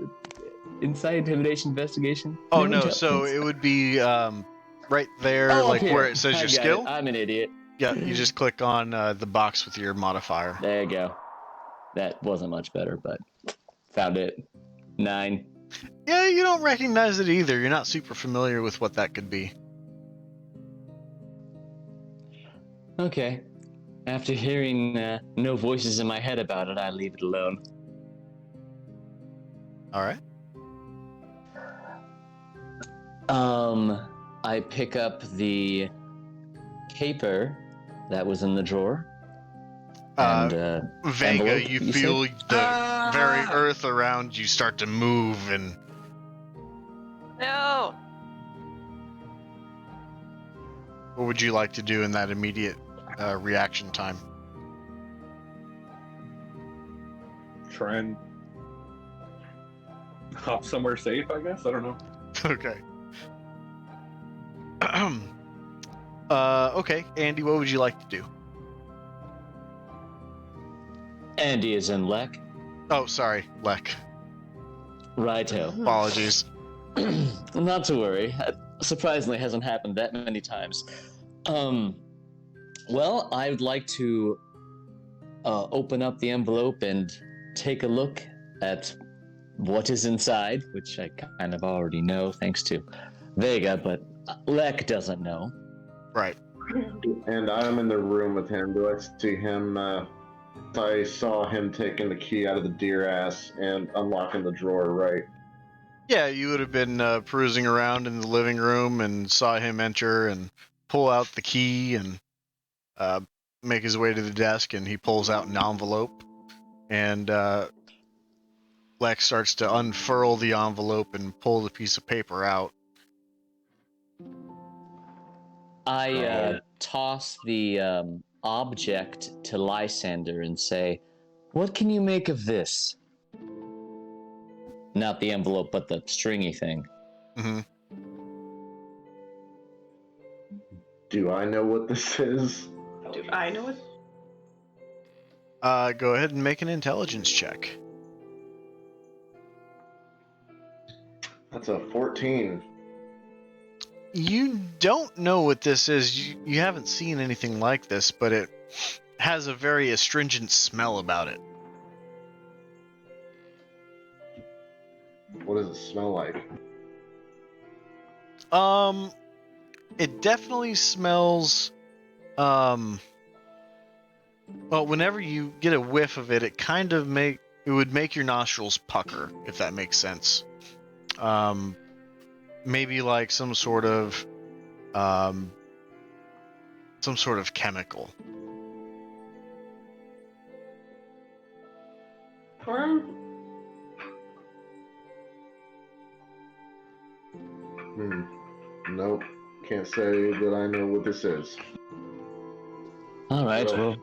Speaker 6: Inside intimidation investigation.
Speaker 1: Oh no, so it would be right there,
Speaker 6: here.
Speaker 1: where it says your skill.
Speaker 6: I'm an idiot.
Speaker 1: Yeah, you just click on the box with your modifier.
Speaker 6: There you go. That wasn't much better, but found it. 9.
Speaker 1: Yeah, you don't recognize it either. You're not super familiar with what that could be.
Speaker 6: Okay. After hearing no voices in my head about it, I leave it alone.
Speaker 1: All right.
Speaker 6: I pick up the caper that was in the drawer. And
Speaker 1: Vega,
Speaker 6: envelope,
Speaker 1: you feel the very earth around you start to move, and
Speaker 10: No.
Speaker 1: what would you like to do in that immediate reaction time?
Speaker 8: Try and hop somewhere safe, I guess. I don't know.
Speaker 1: Okay. Okay, Andy, what would you like to do?
Speaker 6: Andy is in Lek.
Speaker 1: Oh, sorry, Lek.
Speaker 6: Righto.
Speaker 1: Apologies.
Speaker 6: Not to worry. Surprisingly, hasn't happened that many times. Well, I would like to open up the envelope and take a look at what is inside, which I kind of already know thanks to Vega, but Lek doesn't know.
Speaker 1: Right.
Speaker 5: And I'm in the room with him. Do I see him? I saw him taking the key out of the deer ass and unlocking the drawer, right?
Speaker 1: Yeah, you would have been perusing around in the living room and saw him enter and pull out the key and make his way to the desk, and he pulls out an envelope, and Lex starts to unfurl the envelope and pull the piece of paper out.
Speaker 6: I toss the object to Lysander and say, "What can you make of this?" Not the envelope, but the stringy thing.
Speaker 1: Mm-hmm.
Speaker 5: Do I know what this is?
Speaker 12: Do I know it?
Speaker 1: Go ahead and make an intelligence check.
Speaker 5: That's a 14.
Speaker 1: You don't know what this is. You haven't seen anything like this, but it has a very astringent smell about it.
Speaker 5: What does it smell like?
Speaker 1: It definitely smells, well, whenever you get a whiff of it, it kind of it would make your nostrils pucker, if that makes sense. Maybe like some sort of chemical.
Speaker 12: Worm?
Speaker 5: Nope. Can't say that I know what this is.
Speaker 6: All right, well,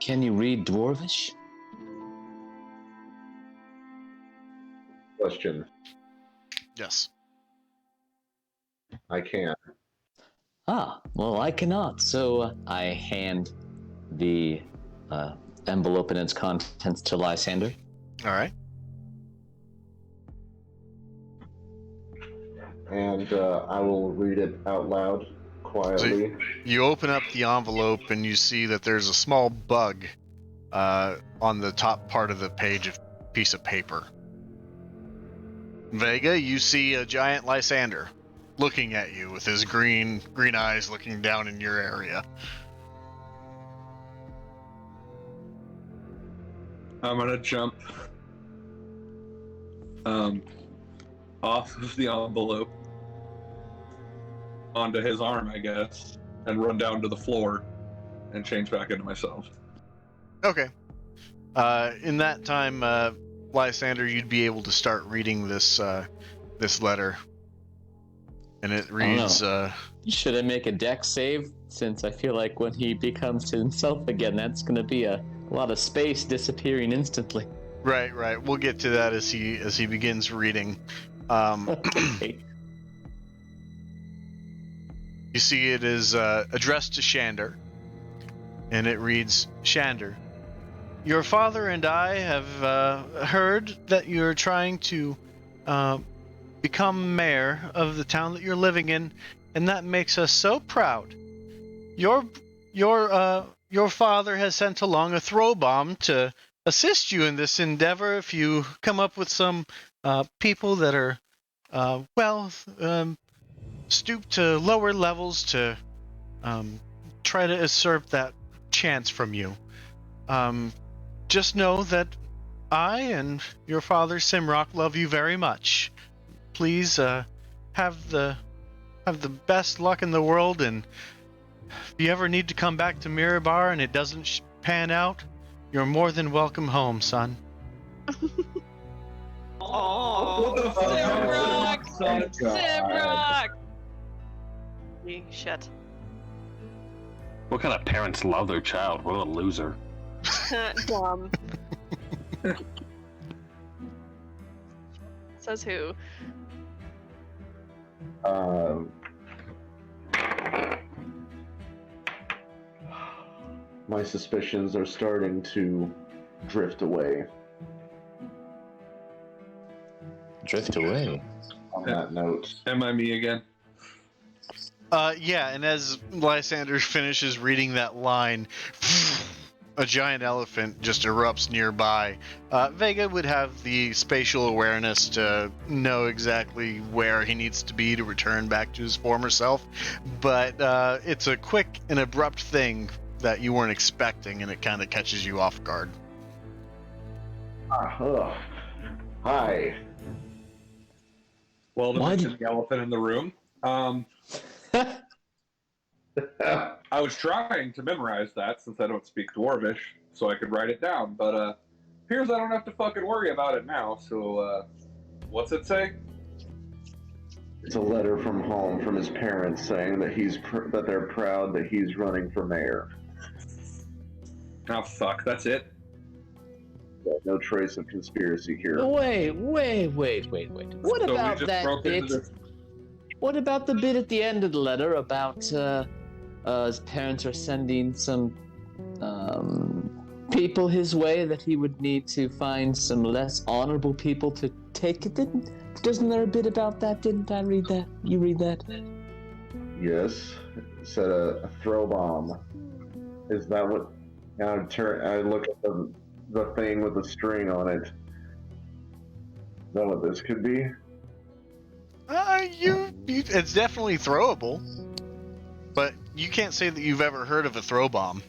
Speaker 6: can you read Dwarvish?
Speaker 5: Question.
Speaker 1: Yes.
Speaker 5: I can.
Speaker 6: Ah, well, I cannot. So I hand the envelope and its contents to Lysander.
Speaker 1: All right.
Speaker 5: And I will read it out loud, quietly.
Speaker 1: So you open up the envelope and you see that there's a small bug on the top part of the piece of paper. Vega, you see a giant Lysander looking at you with his green eyes looking down in your area.
Speaker 8: I'm gonna jump off of the envelope onto his arm, I guess, and run down to the floor and change back into myself.
Speaker 1: Okay. In that time, Lysander, you'd be able to start reading this letter, and it reads.
Speaker 6: Should I make a dex save? Since I feel like when he becomes himself again, that's going to be a lot of space disappearing instantly.
Speaker 1: Right. We'll get to that as he begins reading.
Speaker 6: Okay.
Speaker 1: You see, it is addressed to Shander, and it reads, "Shander, your father and I have heard that you're trying to become mayor of the town that you're living in, and that makes us so proud. Your father has sent along a throw bomb to assist you in this endeavor if you come up with some people that are stoop to lower levels to try to usurp that chance from you. Just know that I and your father Simrock love you very much. Please have the best luck in the world, and if you ever need to come back to Mirabar and it doesn't pan out, you're more than welcome home, son."
Speaker 10: Oh,
Speaker 8: What the fuck?
Speaker 10: Simrock! Shit.
Speaker 3: What kind of parents love their child? What a loser.
Speaker 10: Dumb. Says who?
Speaker 5: My suspicions are starting to drift away.
Speaker 6: Drift away.
Speaker 5: On that note.
Speaker 8: Am I me again?
Speaker 1: Yeah, and as Lysander finishes reading that line, a giant elephant just erupts nearby. Vega would have the spatial awareness to know exactly where he needs to be to return back to his former self, but it's a quick and abrupt thing that you weren't expecting, and it kind of catches you off guard.
Speaker 5: Hi.
Speaker 8: Well, to
Speaker 6: Why
Speaker 8: mention the elephant in the room, I was trying to memorize that since I don't speak Dwarvish, so I could write it down, but appears I don't have to fucking worry about it now, so what's it say?
Speaker 5: It's a letter from home from his parents saying that that they're proud that he's running for mayor.
Speaker 8: Oh, fuck, that's it?
Speaker 5: Yeah, no trace of conspiracy here.
Speaker 6: Wait. What
Speaker 8: So we
Speaker 6: about
Speaker 8: just
Speaker 6: that
Speaker 8: broke into
Speaker 6: bit?
Speaker 8: this-
Speaker 6: What about the bit at the end of the letter about his parents are sending some people his way that he would need to find some less honorable people to take it? Doesn't there a bit about that? Didn't I read that? You read that?
Speaker 5: Yes, it said a throw bomb. Is that what? I look at the thing with the string on it. Is that what this could be?
Speaker 1: It's definitely throwable, but you can't say that you've ever heard of a throw bomb.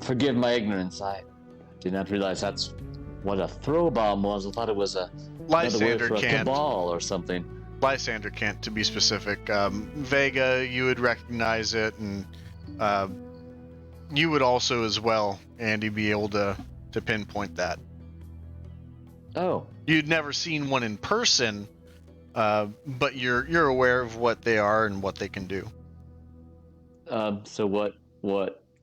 Speaker 6: Forgive my ignorance. I did not realize that's what a throw bomb was. I thought it was another word
Speaker 1: Lysander
Speaker 6: for a
Speaker 1: can't.
Speaker 6: cabal or something.
Speaker 1: Lysander can't, to be specific. Vega, you would recognize it, and you would also as well, Andy, be able to pinpoint that.
Speaker 6: Oh.
Speaker 1: You'd never seen one in person, but you're aware of what they are and what they can do.
Speaker 6: So what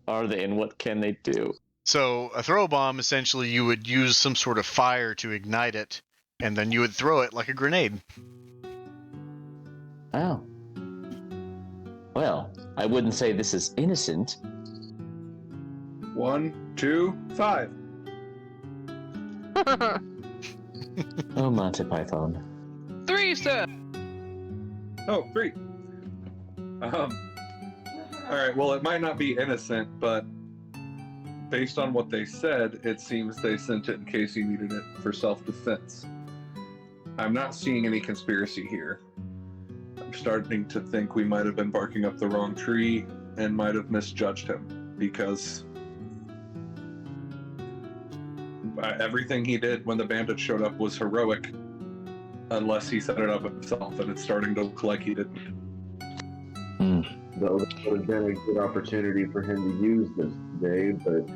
Speaker 6: are they and what can they do?
Speaker 1: So a throw bomb, essentially, you would use some sort of fire to ignite it, and then you would throw it like a grenade.
Speaker 6: Oh. Well, I wouldn't say this is innocent.
Speaker 8: 1, 2, 5.
Speaker 6: Oh, Monty Python.
Speaker 4: 3, sir.
Speaker 8: Oh, 3. Alright, well, it might not be innocent, but based on what they said, it seems they sent it in case he needed it for self-defense. I'm not seeing any conspiracy here. I'm starting to think we might have been barking up the wrong tree and might have misjudged him, because everything he did when the bandits showed up was heroic, unless he set it up himself, and it's starting to look like he didn't.
Speaker 5: That would have been a good opportunity for him to use this today, but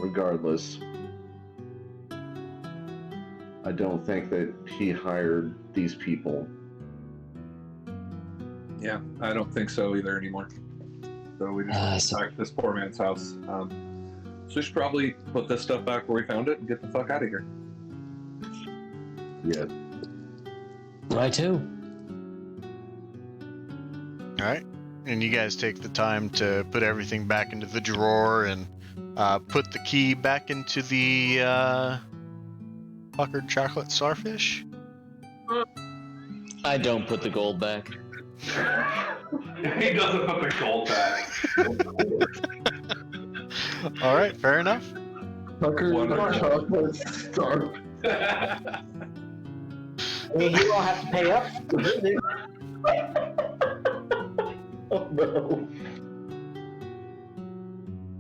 Speaker 5: regardless, I don't think that he hired these people.
Speaker 8: Yeah, I don't think so either anymore. So we just attacked this poor man's house. So we should probably put this stuff back where we found it and get the fuck out of here.
Speaker 5: Yeah.
Speaker 6: Right too.
Speaker 1: All right, and you guys take the time to put everything back into the drawer and put the key back into the puckered chocolate starfish.
Speaker 6: I don't put the gold back.
Speaker 8: He doesn't put the gold back.
Speaker 1: All right, fair enough.
Speaker 5: Puckered chocolate starfish.
Speaker 2: I mean, you all have to pay up to visit.
Speaker 5: Oh no.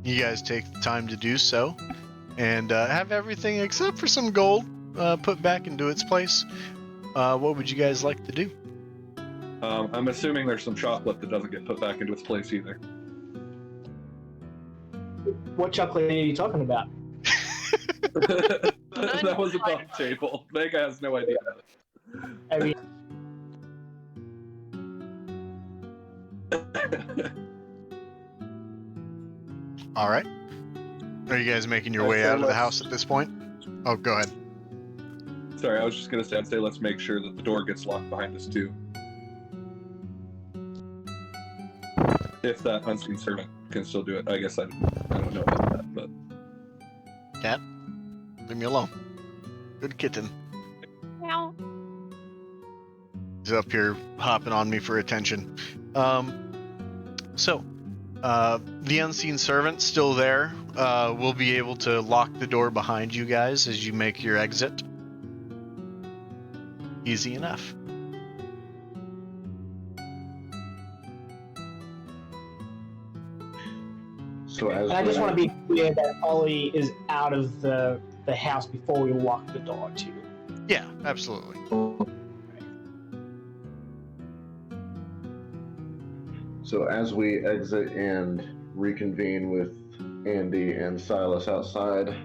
Speaker 1: You guys take the time to do so, and have everything except for some gold put back into its place. What would you guys like to do?
Speaker 8: I'm assuming there's some chocolate that doesn't get put back into its place either.
Speaker 2: What chocolate are you talking about?
Speaker 8: That was above the table. Vega has no idea.
Speaker 2: I mean,
Speaker 1: All right. Are you guys making your way out of the house at this point? Oh, go ahead.
Speaker 8: Sorry, I was just gonna say let's make sure that the door gets locked behind us too. If that unseen servant can still do it. I guess I don't know about that, but
Speaker 1: Cat, leave me alone. Good kitten.
Speaker 4: Meow.
Speaker 1: He's up here hopping on me for attention. So, the unseen servant still there. Will be able to lock the door behind you guys as you make your exit. Easy enough.
Speaker 5: So as
Speaker 2: And I just
Speaker 5: we-
Speaker 2: want to be clear that Ollie is out of the house before we lock the door too.
Speaker 1: Yeah, absolutely.
Speaker 5: So as we exit and reconvene with Andy and Silas outside, I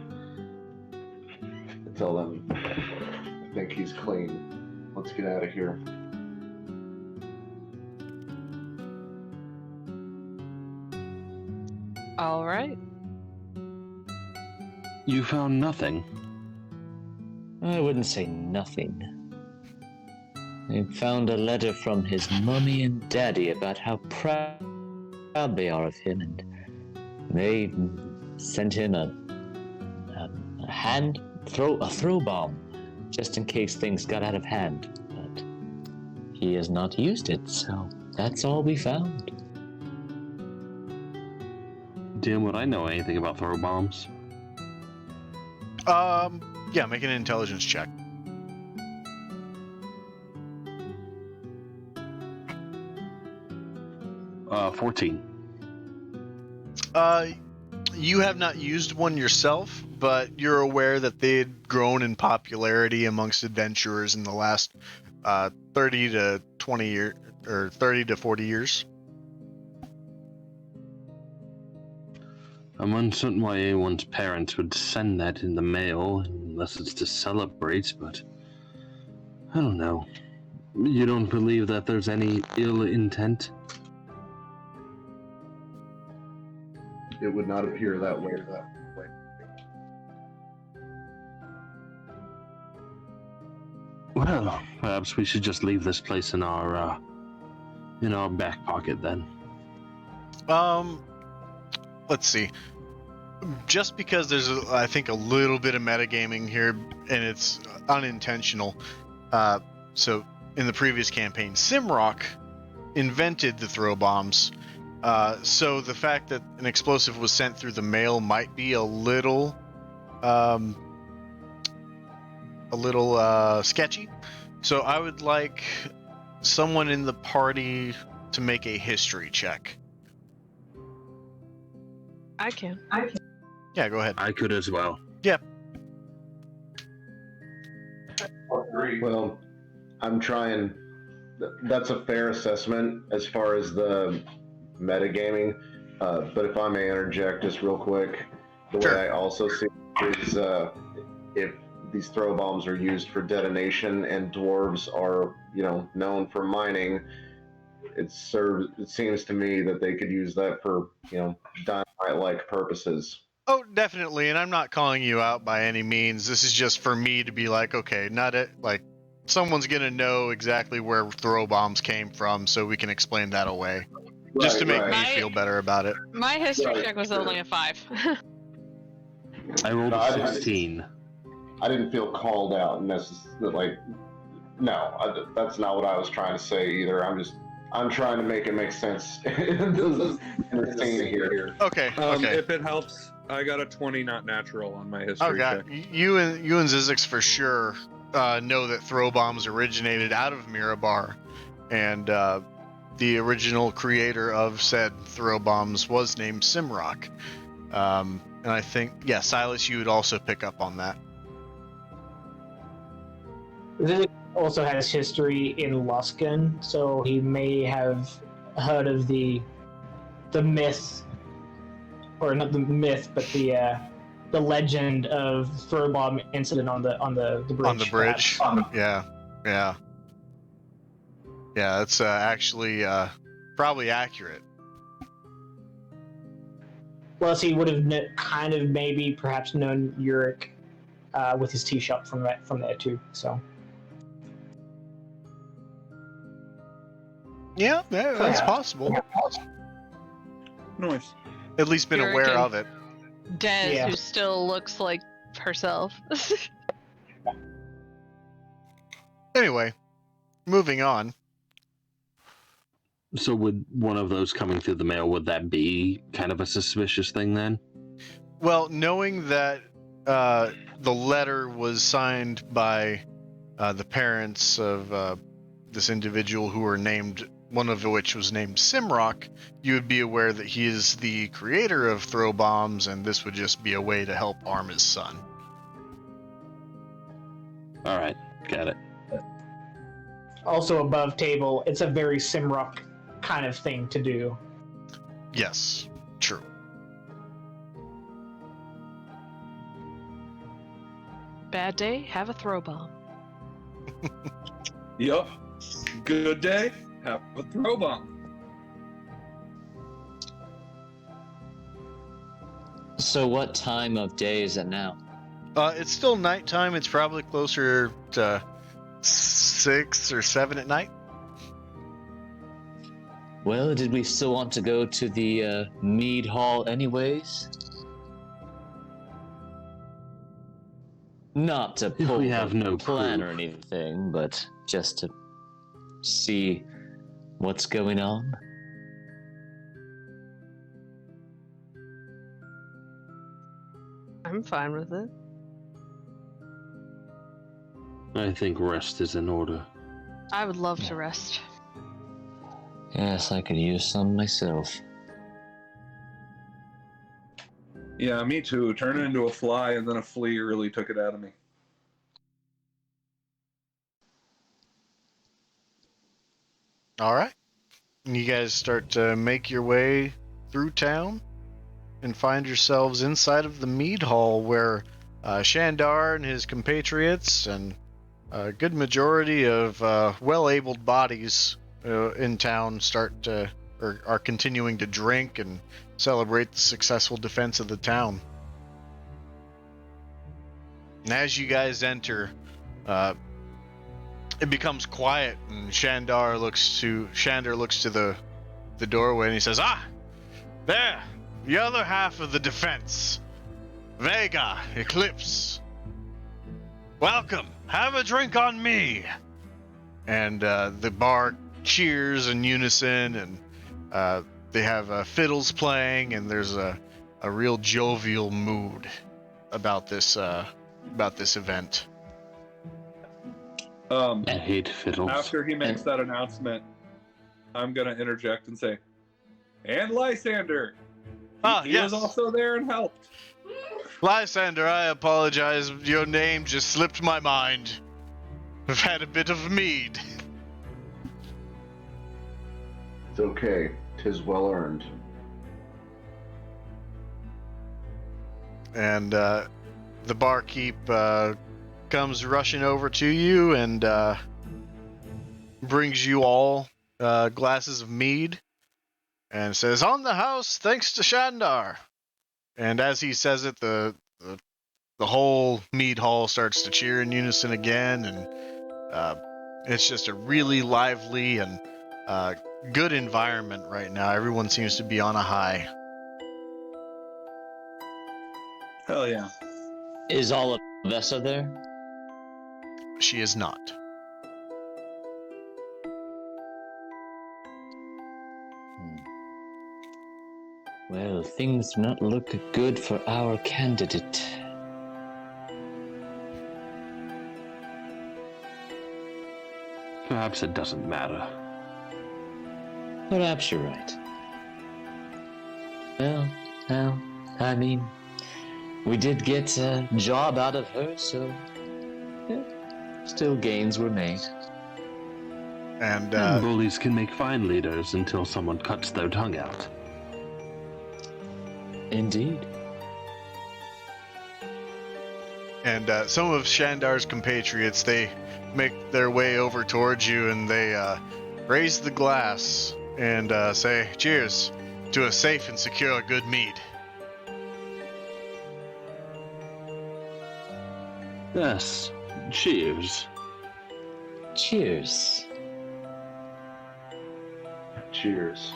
Speaker 5: tell them, I think he's clean. Let's get out of here.
Speaker 4: All right.
Speaker 3: You found nothing.
Speaker 6: I wouldn't say nothing. I found a letter from his mummy and daddy about how proud they are of him, and they sent him a throw bomb, just in case things got out of hand. But he has not used it, so that's all we found.
Speaker 3: Damn, would I know anything about throw bombs?
Speaker 1: Yeah, make an intelligence check.
Speaker 3: 14.
Speaker 1: You have not used one yourself, but you're aware that they had grown in popularity amongst adventurers in the last 30 to 20 years, or 30 to 40 years.
Speaker 3: I'm uncertain why anyone's parents would send that in the mail, unless it's to celebrate, but I don't know. You don't believe that there's any ill intent?
Speaker 5: It would not appear that way.
Speaker 3: Well, perhaps we should just leave this place in our back pocket then.
Speaker 1: Let's see. Just because there's, I think, a little bit of metagaming here, and it's unintentional. So, in the previous campaign, Simrock invented the throw bombs. So the fact that an explosive was sent through the mail might be a little sketchy. So I would like someone in the party to make a history check.
Speaker 4: I can.
Speaker 1: Yeah, go ahead.
Speaker 3: I could as well.
Speaker 1: Yeah.
Speaker 5: Well, I'm trying. That's a fair assessment as far as the metagaming. But if I may interject just real quick, the
Speaker 1: Sure.
Speaker 5: way I also see it is if these throw bombs are used for detonation and dwarves are, known for mining, it seems to me that they could use that for, dynamite-like purposes.
Speaker 1: Oh, definitely. And I'm not calling you out by any means. This is just for me to be like, okay, someone's going to know exactly where throw bombs came from, so we can explain that away. Just to make me feel better about it.
Speaker 4: My history check was only a 5.
Speaker 3: I rolled a 16.
Speaker 5: I didn't feel called out necessarily. No, that's not what I was trying to say either. I'm trying to make it make sense in the scene here.
Speaker 1: Okay. Okay.
Speaker 8: If it helps, I got a 20 not natural on my history check.
Speaker 1: You and Zizix for sure know that throw bombs originated out of Mirabar, and the original creator of said throw bombs was named Simrock. And I think, Silas, you would also pick up on that.
Speaker 2: This also has history in Luskan, so he may have heard of the myth, or not the myth, but the legend of throw bomb incident on the bridge.
Speaker 1: On the bridge. Yeah. That's actually probably accurate.
Speaker 2: Plus, he would have perhaps known Uric with his tea shop from there too. So.
Speaker 1: Yeah, that's possible.
Speaker 8: Nice.
Speaker 1: At least been aware of it.
Speaker 4: Des, who still looks like herself.
Speaker 1: Anyway, moving on.
Speaker 3: So would one of those coming through the mail, would that be kind of a suspicious thing then?
Speaker 1: Well, knowing that the letter was signed by the parents of this individual who were named one of which was named Simrock, you would be aware that he is the creator of throw bombs, and this would just be a way to help arm his son.
Speaker 3: All right, got it.
Speaker 2: Also above table, it's a very Simrock kind of thing to do.
Speaker 1: Yes, true.
Speaker 4: Bad day, have a throw bomb.
Speaker 8: Yup. Good day. Have a throw bomb.
Speaker 6: So what time of day is it now?
Speaker 1: It's still nighttime. It's probably closer to 6 or 7 at night.
Speaker 6: Well, did we still want to go to the mead hall anyways? Not to pull
Speaker 3: we have no
Speaker 6: plan
Speaker 3: proof.
Speaker 6: or anything, but just to see what's going on.
Speaker 4: I'm fine with it.
Speaker 3: I think rest is in order.
Speaker 4: I would love to rest.
Speaker 6: Yes, I could use some myself.
Speaker 8: Yeah, me too. Turning into a fly and then a flea really took it out of me.
Speaker 1: All right. And you guys start to make your way through town and find yourselves inside of the mead hall where Shandar and his compatriots and a good majority of well-abled bodies in town are continuing to drink and celebrate the successful defense of the town. And as you guys enter, it becomes quiet, and Shandar looks to the doorway, and he says, "Ah, there, the other half of the defense, Vega, Eclipsa. Welcome, have a drink on me." And the bar cheers in unison, and they have fiddles playing, and there's a real jovial mood about this event.
Speaker 3: I hate fiddles.
Speaker 8: After he makes that announcement, I'm gonna interject and say, "And Lysander, he
Speaker 1: yes,
Speaker 8: was also there and helped."
Speaker 1: Lysander, I apologize. Your name just slipped my mind. I've had a bit of mead.
Speaker 5: It's okay. 'Tis well earned.
Speaker 1: And the barkeep comes rushing over to you and brings you all glasses of mead and says, "On the house, thanks to Shandar." And as he says it, the whole mead hall starts to cheer in unison again, and it's just a really lively and good environment right now. Everyone seems to be on a high.
Speaker 8: Hell yeah.
Speaker 6: Is all of Vessa there?
Speaker 1: She is not.
Speaker 6: Well, things do not look good for our candidate.
Speaker 3: Perhaps it doesn't matter.
Speaker 6: Perhaps you're right. Well, I mean, we did get a job out of her, so yeah, still gains were made.
Speaker 1: And
Speaker 3: bullies can make fine leaders until someone cuts their tongue out.
Speaker 6: Indeed.
Speaker 1: And some of Shandar's compatriots, they make their way over towards you, and they raise the glass and say, "Cheers to a safe and secure good mead."
Speaker 3: Yes, cheers.
Speaker 6: Cheers.
Speaker 5: Cheers.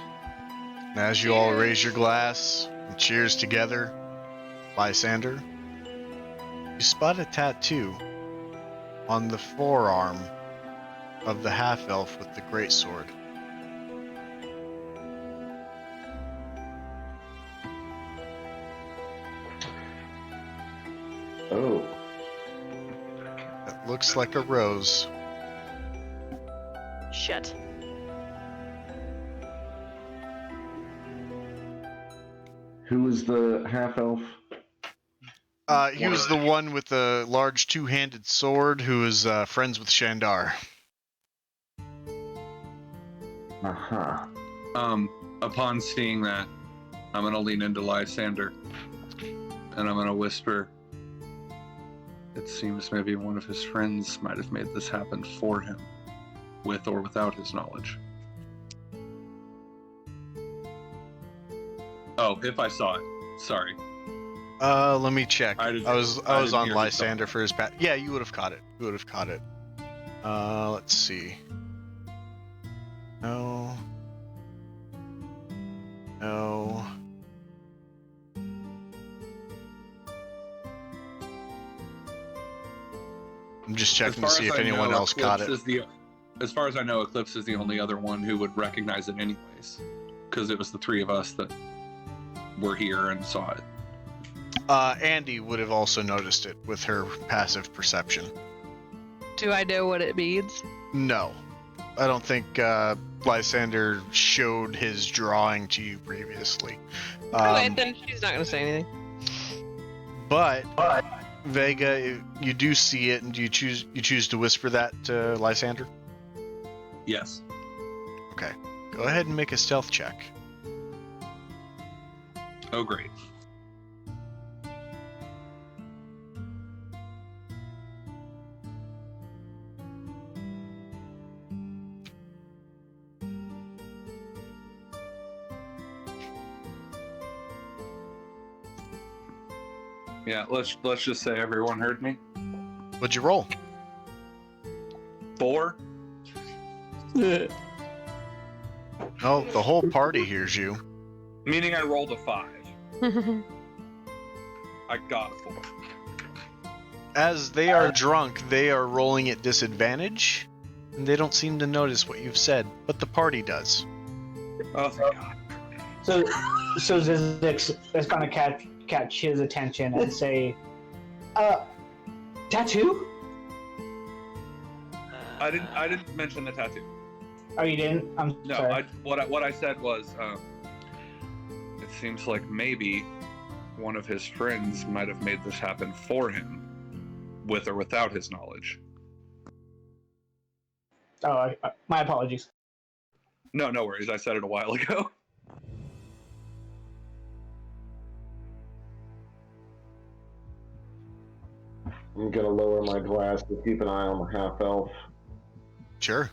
Speaker 1: And as you all raise your glass and cheers together, Lysander, you spot a tattoo on the forearm of the half-elf with the greatsword.
Speaker 5: Oh.
Speaker 1: It looks like a rose.
Speaker 10: Shit.
Speaker 5: Who was the half elf?
Speaker 1: He was the one with the large two-handed sword who is friends with Shandar.
Speaker 5: Uh-huh.
Speaker 8: Upon seeing that, I'm gonna lean into Lysander, and I'm gonna whisper, it seems maybe one of his friends might have made this happen for him, with or without his knowledge. Oh, if I saw it. Sorry.
Speaker 1: Let me check. I was on
Speaker 8: hear
Speaker 1: Lysander for his pat. Yeah, you would have caught it. You would have caught it. Let's see. No. No. I'm just checking to see if anyone else caught it.
Speaker 8: As far as I know, Eclipse is the only other one who would recognize it anyways, because it was the three of us that were here and saw it.
Speaker 1: Andy would have also noticed it with her passive perception.
Speaker 4: Do I know what it means?
Speaker 1: No. I don't think Lysander showed his drawing to you previously.
Speaker 4: Okay, then she's not going to say anything.
Speaker 1: But Vega, you do see it, and do you choose to whisper that to Lysander?
Speaker 8: Yes.
Speaker 1: Okay. Go ahead and make a stealth check.
Speaker 8: Oh, great. Yeah, let's just say everyone heard me.
Speaker 1: What'd you roll?
Speaker 8: 4.
Speaker 1: Oh, the whole party hears you.
Speaker 8: Meaning I rolled a 5. I got a 4.
Speaker 1: As they are drunk, they are rolling at disadvantage, and they don't seem to notice what you've said, but the party does.
Speaker 8: Oh, thank God.
Speaker 2: So Zizix is gonna catch his attention and say, tattoo?
Speaker 8: I didn't mention the tattoo.
Speaker 2: Oh, you didn't? I'm
Speaker 8: No,
Speaker 2: sorry.
Speaker 8: what I said was, it seems like maybe one of his friends might have made this happen for him, with or without his knowledge.
Speaker 2: Oh, my apologies.
Speaker 8: No worries. I said it a while ago.
Speaker 5: I'm gonna lower my glass to keep an eye on the half elf.
Speaker 1: Sure.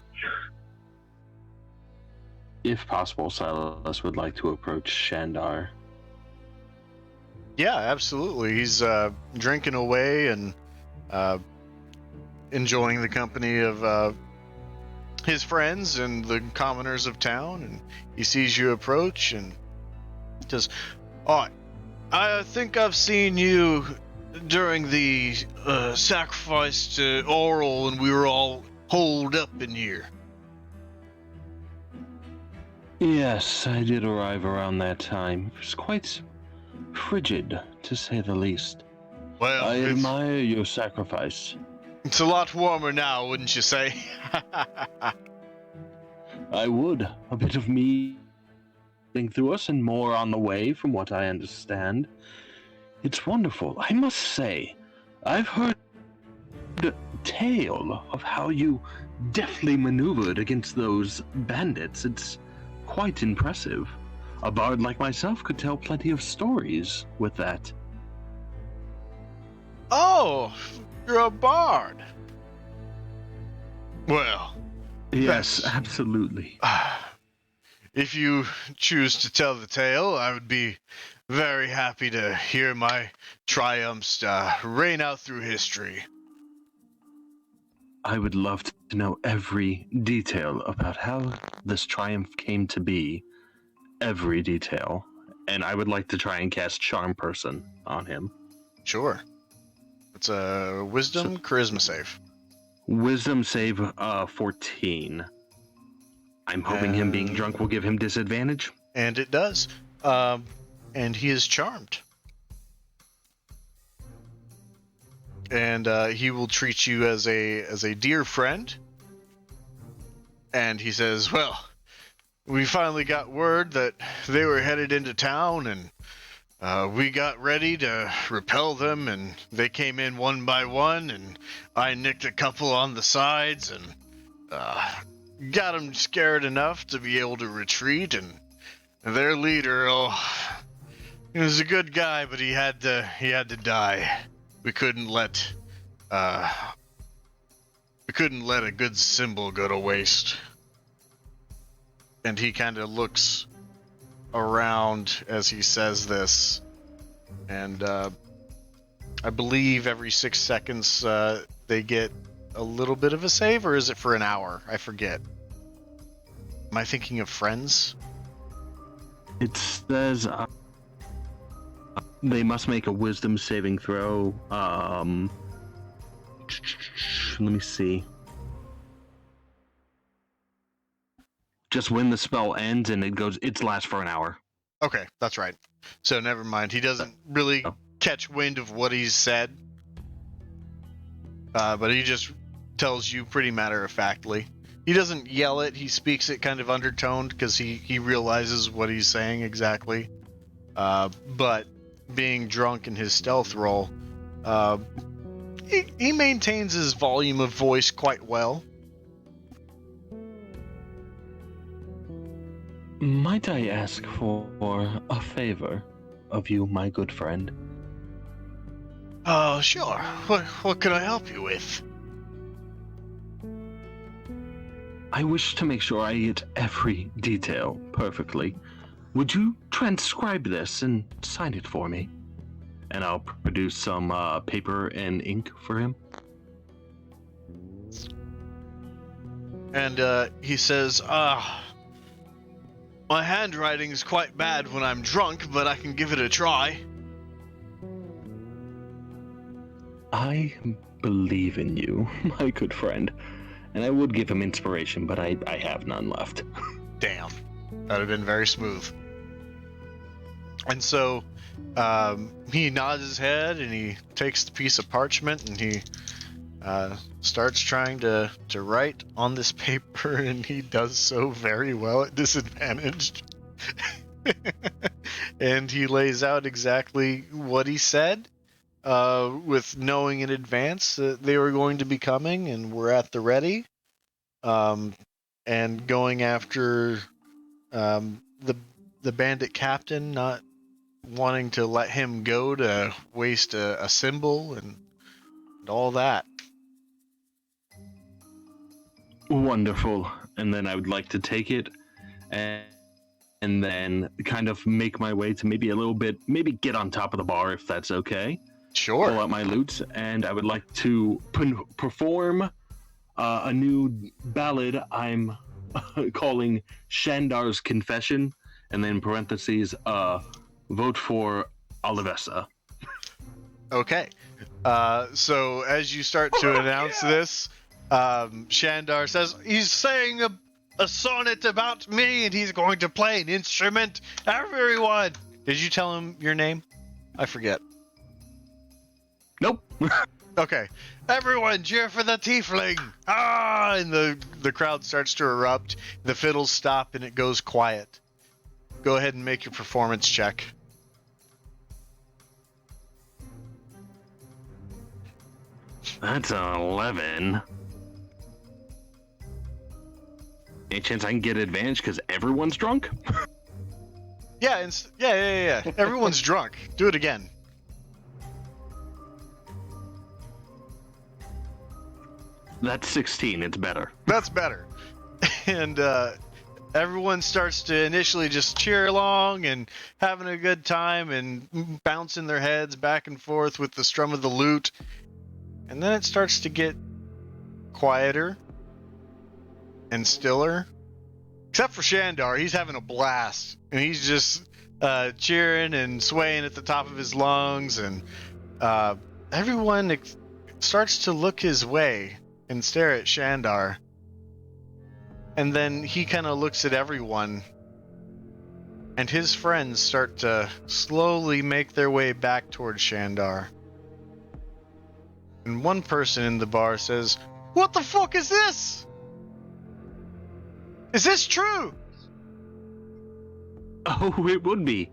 Speaker 3: If possible, Silas would like to approach Shandar.
Speaker 1: Yeah, absolutely. He's drinking away and enjoying the company of his friends and the commoners of town, and he sees you approach and says, "Oh, I think I've seen you during the sacrifice to Oral, and we were all holed up in here."
Speaker 3: Yes, I did arrive around that time. It was quite frigid, to say the least.
Speaker 1: Well,
Speaker 3: I admire your sacrifice.
Speaker 1: It's a lot warmer now, wouldn't you say?
Speaker 3: I would. A bit of me through us and more on the way, from what I understand. It's wonderful. I must say, I've heard a tale of how you deftly maneuvered against those bandits. It's quite impressive. A bard like myself could tell plenty of stories with that.
Speaker 1: Oh, you're a bard. Well,
Speaker 3: yes, absolutely.
Speaker 1: If you choose to tell the tale, I would be very happy to hear my triumphs reign out through history.
Speaker 3: I would love to know every detail about how this triumph came to be. Every detail. And I would like to try and cast Charm Person on him.
Speaker 1: Sure. It's a Wisdom Charisma save.
Speaker 3: Wisdom save 14. I'm hoping him being drunk will give him disadvantage.
Speaker 1: And it does. And he is charmed. And he will treat you as a dear friend. And he says, "Well, we finally got word that they were headed into town, and We got ready to repel them, and they came in one by one, and I nicked a couple on the sides, and got them scared enough to be able to retreat, and their leader, he was a good guy, but he had to die. We couldn't let a good symbol go to waste. And he kind of looks around as he says this, and I believe every 6 seconds they get a little bit of a save, or is it for an hour? I forget. Am I thinking of Friends?
Speaker 3: It says they must make a wisdom saving throw. Let me see. Just when the spell ends, and it lasts for an hour.
Speaker 1: Okay, that's right. So never mind. He doesn't really catch wind of what he's said, but he just tells you pretty matter-of-factly. He doesn't yell it. He speaks it kind of undertoned because he realizes what he's saying exactly. But being drunk in his stealth roll, he maintains his volume of voice quite well.
Speaker 3: Might I ask for a favor of you, my good friend?
Speaker 1: Oh, sure. What can I help you with?
Speaker 3: I wish to make sure I hit every detail perfectly. Would you transcribe this and sign it for me? And I'll produce some paper and ink for him.
Speaker 1: And he says, my handwriting is quite bad when I'm drunk, but I can give it a try.
Speaker 3: I believe in you, my good friend. And I would give him inspiration, but I have none left.
Speaker 1: Damn. That would have been very smooth. And so he nods his head, and he takes the piece of parchment, and he starts trying to write on this paper, and he does so very well at disadvantage. And he lays out exactly what he said, with knowing in advance that they were going to be coming and we're at the ready, and going after the bandit captain, not wanting to let him go to waste a symbol and all that.
Speaker 3: Wonderful. And then I would like to take it and then kind of make my way to maybe get on top of the bar, if that's okay.
Speaker 1: Sure.
Speaker 3: Pull out my lute, and I would like to perform a new ballad I'm calling Shandar's Confession, and then in parentheses, vote for Olivessa.
Speaker 1: Okay. So as you start to announce this, Shandar says, he's saying a sonnet about me, and he's going to play an instrument. Everyone! Did you tell him your name? I forget.
Speaker 3: Nope.
Speaker 1: Okay. Everyone cheer for the tiefling! Ah! And the crowd starts to erupt. The fiddles stop, and it goes quiet. Go ahead and make your performance check.
Speaker 3: That's an 11. Any chance I can get advantage because everyone's drunk?
Speaker 1: Yeah. Everyone's drunk. Do it again.
Speaker 3: That's 16. It's better.
Speaker 1: That's better. And everyone starts to initially just cheer along and having a good time and bouncing their heads back and forth with the strum of the lute. And then it starts to get quieter and stiller. Except for Shandar. He's having a blast. And he's just cheering and swaying at the top of his lungs. And everyone starts to look his way and stare at Shandar. And then he kind of looks at everyone, and his friends start to slowly make their way back towards Shandar. And one person in the bar says, "What the fuck is this? Is this true?"
Speaker 3: Oh, it would be.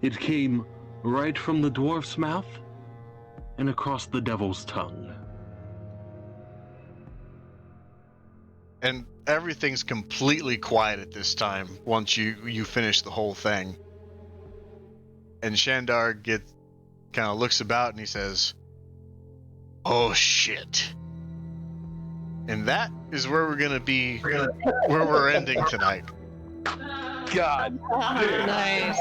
Speaker 3: It came right from the dwarf's mouth and across the devil's tongue.
Speaker 1: And everything's completely quiet at this time once you finish the whole thing. And Shandar kind of looks about and he says, "Oh shit." And that is where we're gonna be, where we're ending tonight.
Speaker 8: God.
Speaker 4: Nice.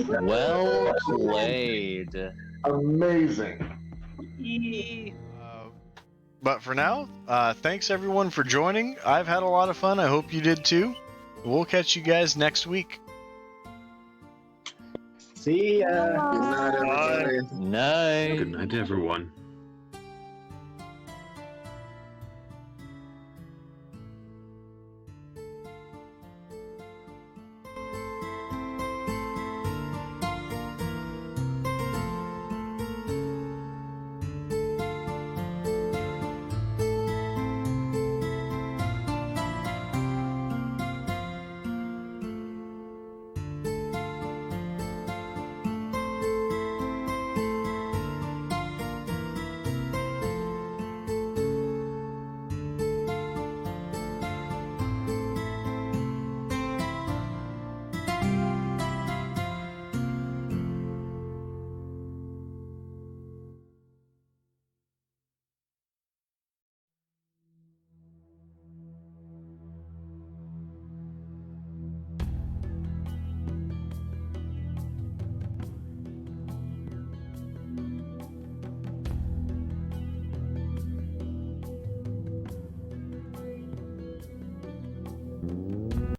Speaker 6: Well played.
Speaker 5: Amazing.
Speaker 1: But for now, thanks everyone for joining. I've had a lot of fun. I hope you did too. We'll catch you guys next week.
Speaker 2: See ya.
Speaker 11: Good night, everybody.
Speaker 6: Night.
Speaker 3: Good night, everyone.